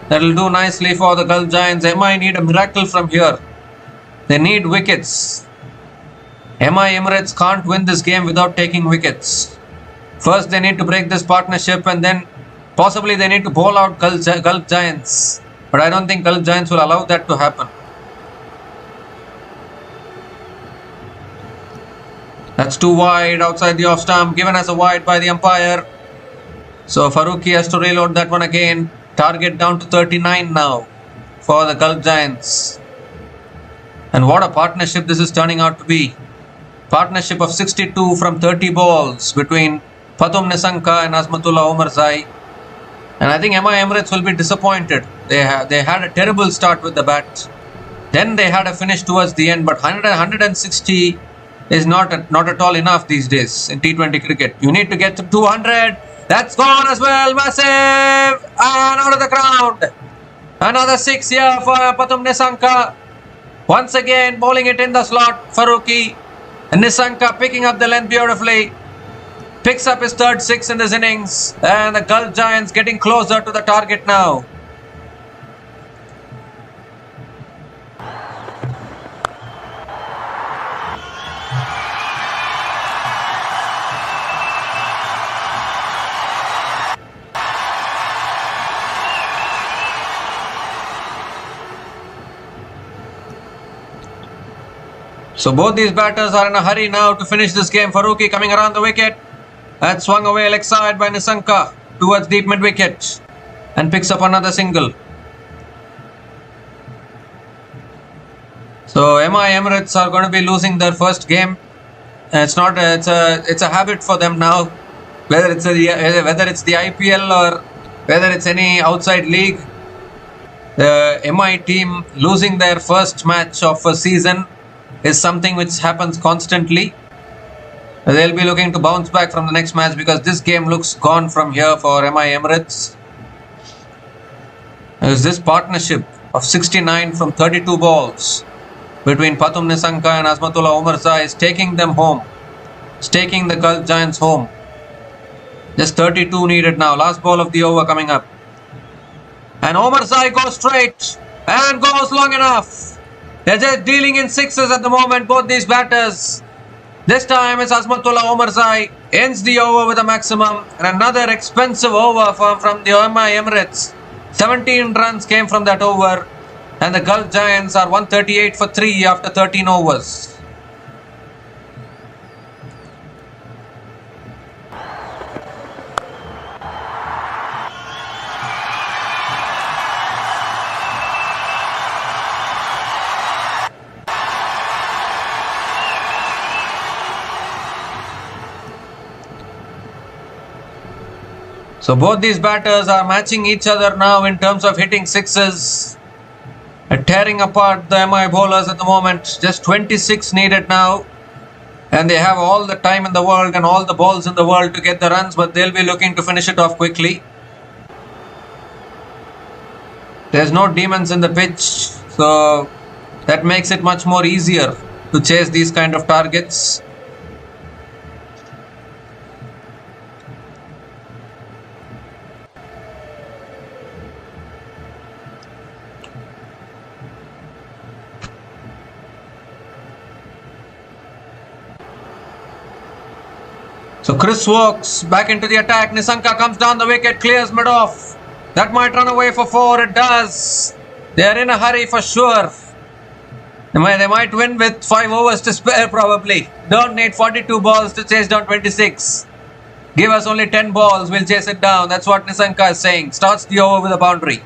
[SPEAKER 1] That'll do nicely for the Gulf Giants. MI need a miracle from here. They need wickets. MI Emirates can't win this game without taking wickets. First they need to break this partnership, and then possibly they need to bowl out Gulf Giants. But I don't think Gulf Giants will allow that to happen. That's too wide outside the off stump, given as a wide by the umpire. So Farooqi has to reload that one again. Target down to 39 now for the Gulf Giants. And what a partnership this is turning out to be. Partnership of 62 from 30 balls between Pathum Nissanka and Azmatullah Omarzai. And I think Emirates will be disappointed. They had a terrible start with the bat. Then they had a finish towards the end, but 160 is not at all enough these days in T20 cricket. You need to get to 200. That's gone as well. Massive. And out of the ground. Another 6 here for Pathum Nissanka. Once again bowling it in the slot. Farooqi. And Nissanka picking up the length beautifully. Picks up his third 6 in this innings. And the Gulf Giants getting closer to the target now. So both these batters are in a hurry now to finish this game. Farooqi coming around the wicket. That swung away leg side by Nissanka towards deep mid wicket and picks up another single. So Emirates are going to be losing their first game. It's a habit for them now. Whether it's the IPL or whether it's any outside league, the MI team losing their first match of a season is something which happens constantly. They'll be looking to bounce back from the next match because this game looks gone from here for Emirates. There's this partnership of 69 from 32 balls between Pathum Nissanka and Azmatullah Omarzai is taking them home. It's taking the Gulf Giants home. Just 32 needed now. Last ball of the over coming up. And Omarzai goes straight and goes long enough. They're just dealing in sixes at the moment, both these batters. This time it's Azmatullah Omarzai ends the over with a maximum, and another expensive over from the Emirates. 17 runs came from that over, and the Gulf Giants are 138 for 3 after 13 overs. So both these batters are matching each other now in terms of hitting sixes. Tearing apart the MI bowlers at the moment. Just 26 needed now. And they have all the time in the world and all the balls in the world to get the runs, but they'll be looking to finish it off quickly. There's no demons in the pitch, so that makes it much more easier to chase these kind of targets. So Chris walks back into the attack. Nissanka comes down the wicket, clears mid off. That might run away for 4. It does. They are in a hurry for sure. They might win with 5 overs to spare probably. Don't need 42 balls to chase down 26. Give us only 10 balls, we'll chase it down. That's what Nissanka is saying. Starts the over with a boundary.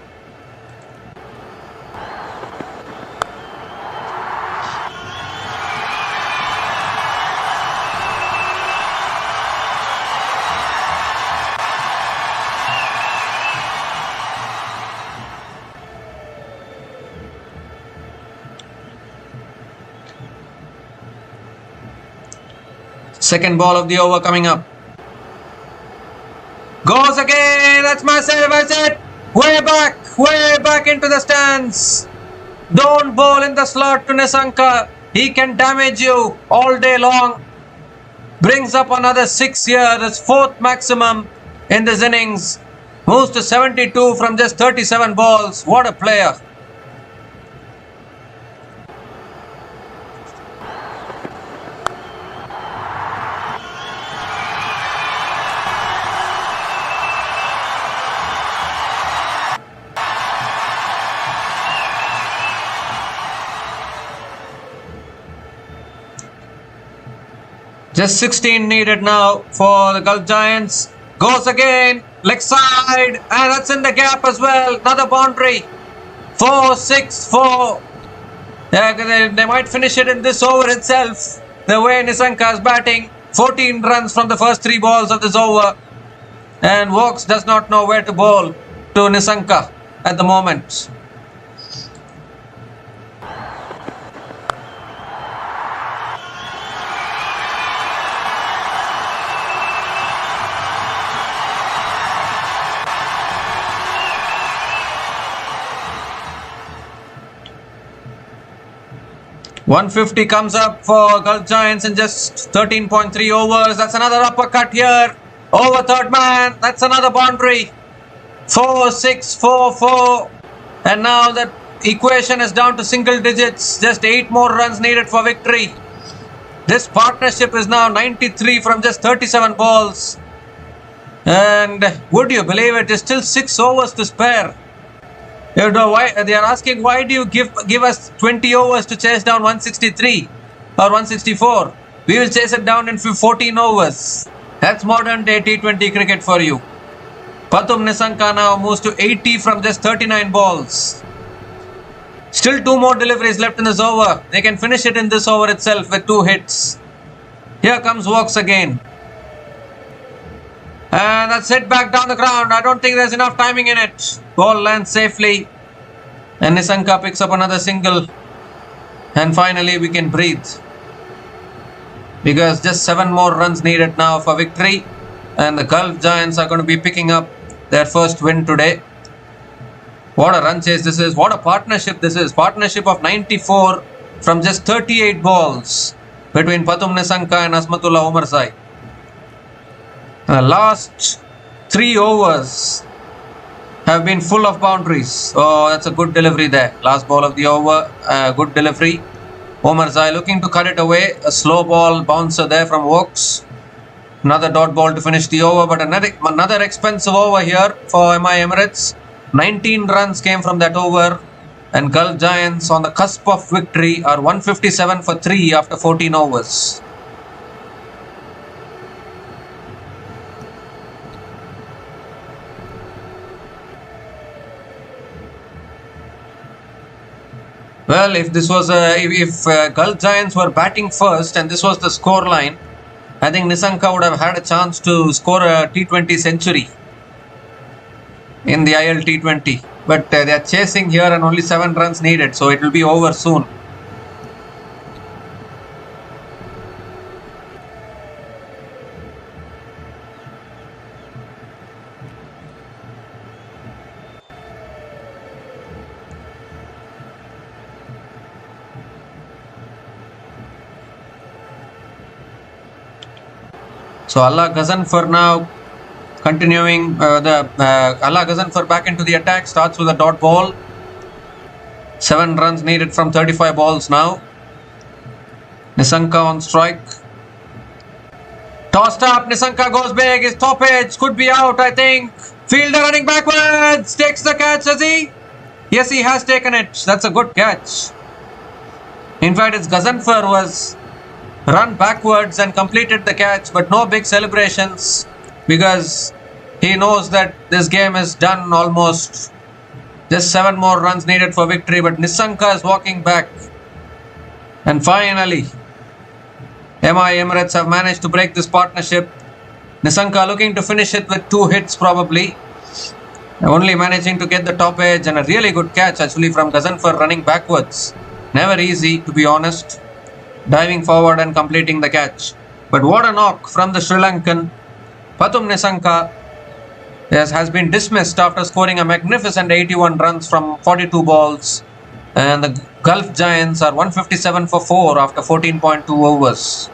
[SPEAKER 1] Second ball of the over coming up. Goes again. That's massive. I said way back into the stands. Don't bowl in the slot to Nissanka. He can damage you all day long. Brings up another 6 here. That's 4th maximum in this innings. Moves to 72 from just 37 balls. What a player. Just 16 needed now for the Gulf Giants. Goes again, leg side, and that's in the gap as well. Another boundary. 4-6-4. They might finish it in this over itself. The way Nissanka is batting. 14 runs from the first 3 balls of this over. And Vokes does not know where to bowl to Nissanka at the moment. .150 comes up for Gulf Giants in just 13.3 overs. That's another uppercut here. Over third man. That's another boundary. 4-6-4-4. And now that equation is down to single digits. Just 8 more runs needed for victory. This partnership is now 93 from just 37 balls. And would you believe it is still 6 overs to spare. You know why they are asking, why do you give us 20 overs to chase down 163 or 164? We will chase it down in 14 overs. That's modern day T20 cricket for you. Pathum Nissanka now moves to 80 from just 39 balls. Still 2 more deliveries left in this over. They can finish it in this over itself with 2 hits. Here comes Vokes again. And that's hit back down the ground. I don't think there's enough timing in it. Ball lands safely. And Nissanka picks up another single. And finally we can breathe. Because just 7 more runs needed now for victory. And the Gulf Giants are going to be picking up their first win today. What a run chase this is. What a partnership this is. Partnership of 94 from just 38 balls. Between Pathum Nissanka and Asmatullah Omarzai. The last 3 overs have been full of boundaries. Oh, that's a good delivery there. Last ball of the over, good delivery. Omarzai looking to cut it away. A slow ball bouncer there from Vokes. Another dot ball to finish the over, but another expensive over here for MI Emirates. 19 runs came from that over. And Gulf Giants on the cusp of victory are 157 for 3 after 14 overs. Well, if this was Gulf Giants were batting first and this was the score line, I think Nissanka would have had a chance to score a T20 century in the IL T20. But they are chasing here and only 7 runs needed, so it will be over soon. So Allah Ghazanfar now continuing Allah Ghazanfar back into the attack, starts with a dot ball. 7 runs needed from 35 balls now. Nissanka on strike. Tossed up, Nissanka goes big, his top edge could be out, I think. Fielder running backwards, takes the catch, has he? Yes, he has taken it. That's a good catch. In fact, it's Ghazanfar who has run backwards and completed the catch, but no big celebrations because he knows that this game is done almost. Just 7 more runs needed for victory, but Nissanka is walking back. And finally, MI Emirates have managed to break this partnership. Nissanka looking to finish it with 2 hits probably. Only managing to get the top edge, and a really good catch actually from Ghazanfar running backwards. Never easy, to be honest. Diving forward and completing the catch. But what a knock from the Sri Lankan. Pathum Nissanka has been dismissed after scoring a magnificent 81 runs from 42 balls. And the Gulf Giants are 157 for 4 after 14.2 overs.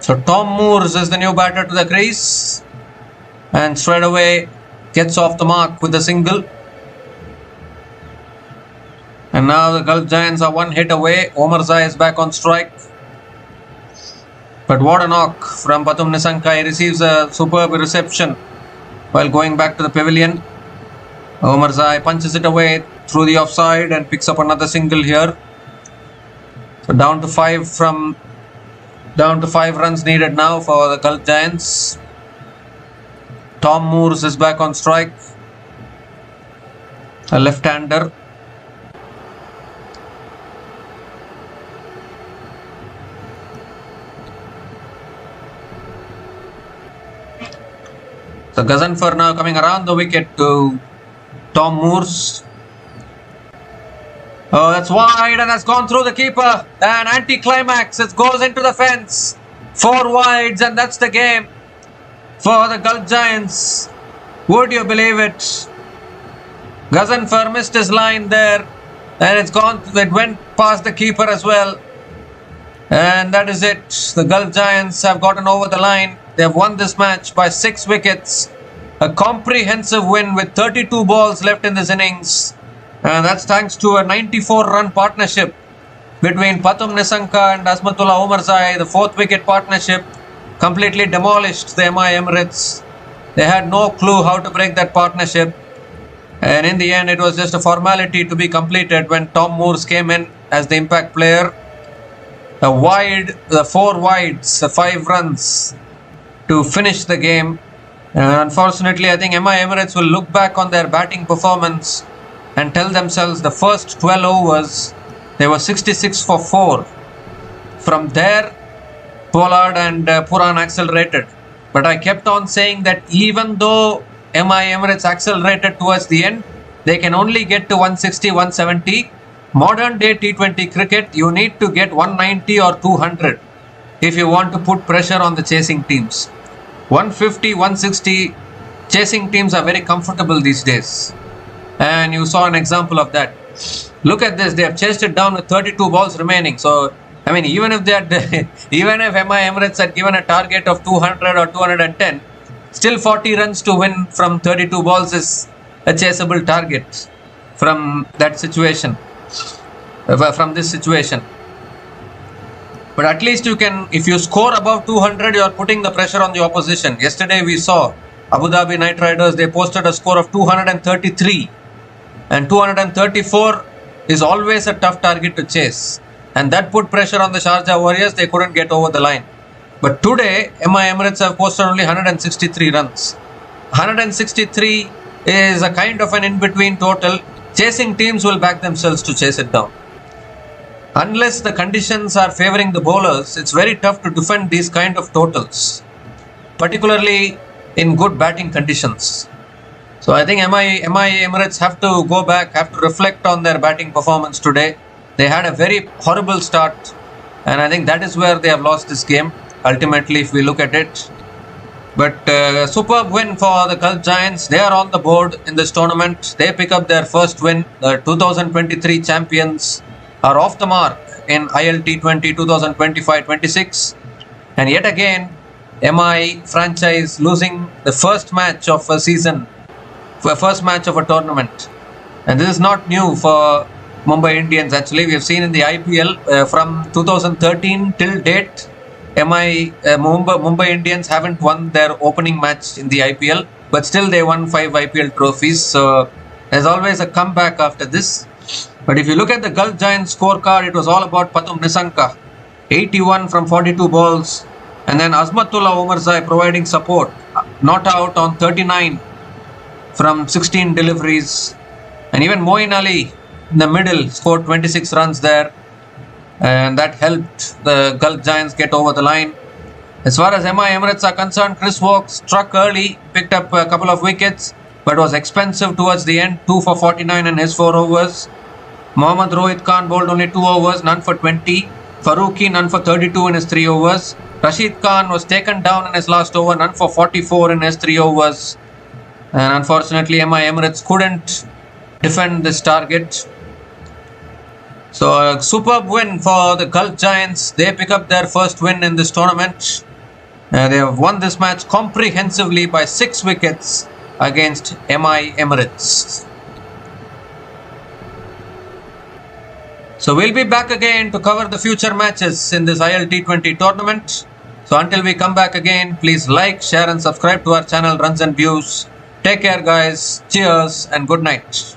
[SPEAKER 1] So Tom Moores is the new batter to the crease and straight away gets off the mark with a single. And now the Gulf Giants are one hit away. Omarzai is back on strike. But what a knock from Pathum Nissanka. He receives a superb reception while going back to the pavilion. Omarzai punches it away through the offside and picks up another single here. So down to 5 runs needed now for the Gulf Giants. Tom Moores is back on strike. A left-hander. So Gazanfar now coming around the wicket to Tom Moores. Oh, that's wide and has gone through the keeper. An anti-climax. It goes into the fence. 4 wides and that's the game for the Gulf Giants. Would you believe it? Gazanfar missed his line there and it went past the keeper as well. And that is it. The Gulf Giants have gotten over the line. They have won this match by 6 wickets. A comprehensive win with 32 balls left in this innings. And that's thanks to a 94-run partnership between Pathum Nissanka and Azmatullah Omarzai. The 4th wicket partnership completely demolished the Emirates. They had no clue how to break that partnership. And in the end, it was just a formality to be completed when Tom Moores came in as the impact player. The 4 wides, the 5 runs to finish the game. And unfortunately, I think Emirates will look back on their batting performance and tell themselves the first 12 overs, they were 66 for 4. From there, Pollard and Purran accelerated. But I kept on saying that even though Emirates accelerated towards the end, they can only get to 160, 170. Modern day T20 cricket, you need to get 190 or 200 if you want to put pressure on the chasing teams. 150, 160, chasing teams are very comfortable these days. And you saw an example of that. Look at this, they have chased it down with 32 balls remaining. So, I mean, even if Emirates had given a target of 200 or 210, still 40 runs to win from 32 balls is a chaseable target from that situation, from this situation. But at least you can, if you score above 200, you are putting the pressure on the opposition. Yesterday we saw Abu Dhabi Knight Riders, they posted a score of 233. And 234 is always a tough target to chase. And that put pressure on the Sharjah Warriors, they couldn't get over the line. But today, Emirates have posted only 163 runs. 163 is a kind of an in-between total. Chasing teams will back themselves to chase it down. Unless the conditions are favoring the bowlers, it's very tough to defend these kind of totals, particularly in good batting conditions. So I think Emirates have to go back, have to reflect on their batting performance today. They had a very horrible start, and I think that is where they have lost this game, ultimately, if we look at it. But superb win for the Gulf Giants. They are on the board in this tournament. They pick up their first win. The 2023 champions are off the mark in ILT20 2025-26. And yet again, MI franchise losing the first match of a season, first match of a tournament. And this is not new for Mumbai Indians. Actually, we have seen in the IPL from 2013 till date, Mumbai Indians haven't won their opening match in the IPL, but still they won 5 IPL trophies. So there's always a comeback after this. But if you look at the Gulf Giants scorecard, it was all about Pathum Nissanka. 81 from 42 balls. And then Azmatullah Omarzai providing support. Not out on 39 from 16 deliveries. And even Moeen Ali in the middle scored 26 runs there. And that helped the Gulf Giants get over the line. As far as Emirates are concerned, Chris Woakes struck early, picked up a couple of wickets, but was expensive towards the end. 2 for 49 in his 4 overs. Mohammad Rohit Khan bowled only 2 overs, none for 20. Farooqi none for 32 in his 3 overs. Rashid Khan was taken down in his last over, none for 44 in his 3 overs. And unfortunately, Emirates couldn't defend this target. So a superb win for the Gulf Giants. They pick up their first win in this tournament. They have won this match comprehensively by 6 wickets against Emirates. So we'll be back again to cover the future matches in this ILT20 tournament. So until we come back again, please like, share and subscribe to our channel Runs and Views. Take care guys, cheers and good night.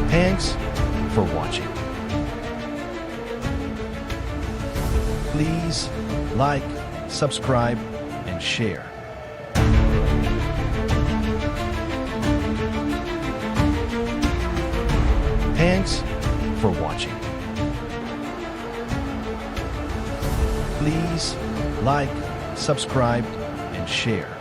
[SPEAKER 2] Thanks for watching. Please like, subscribe, and share. Thanks for watching. Please like, subscribe, and share.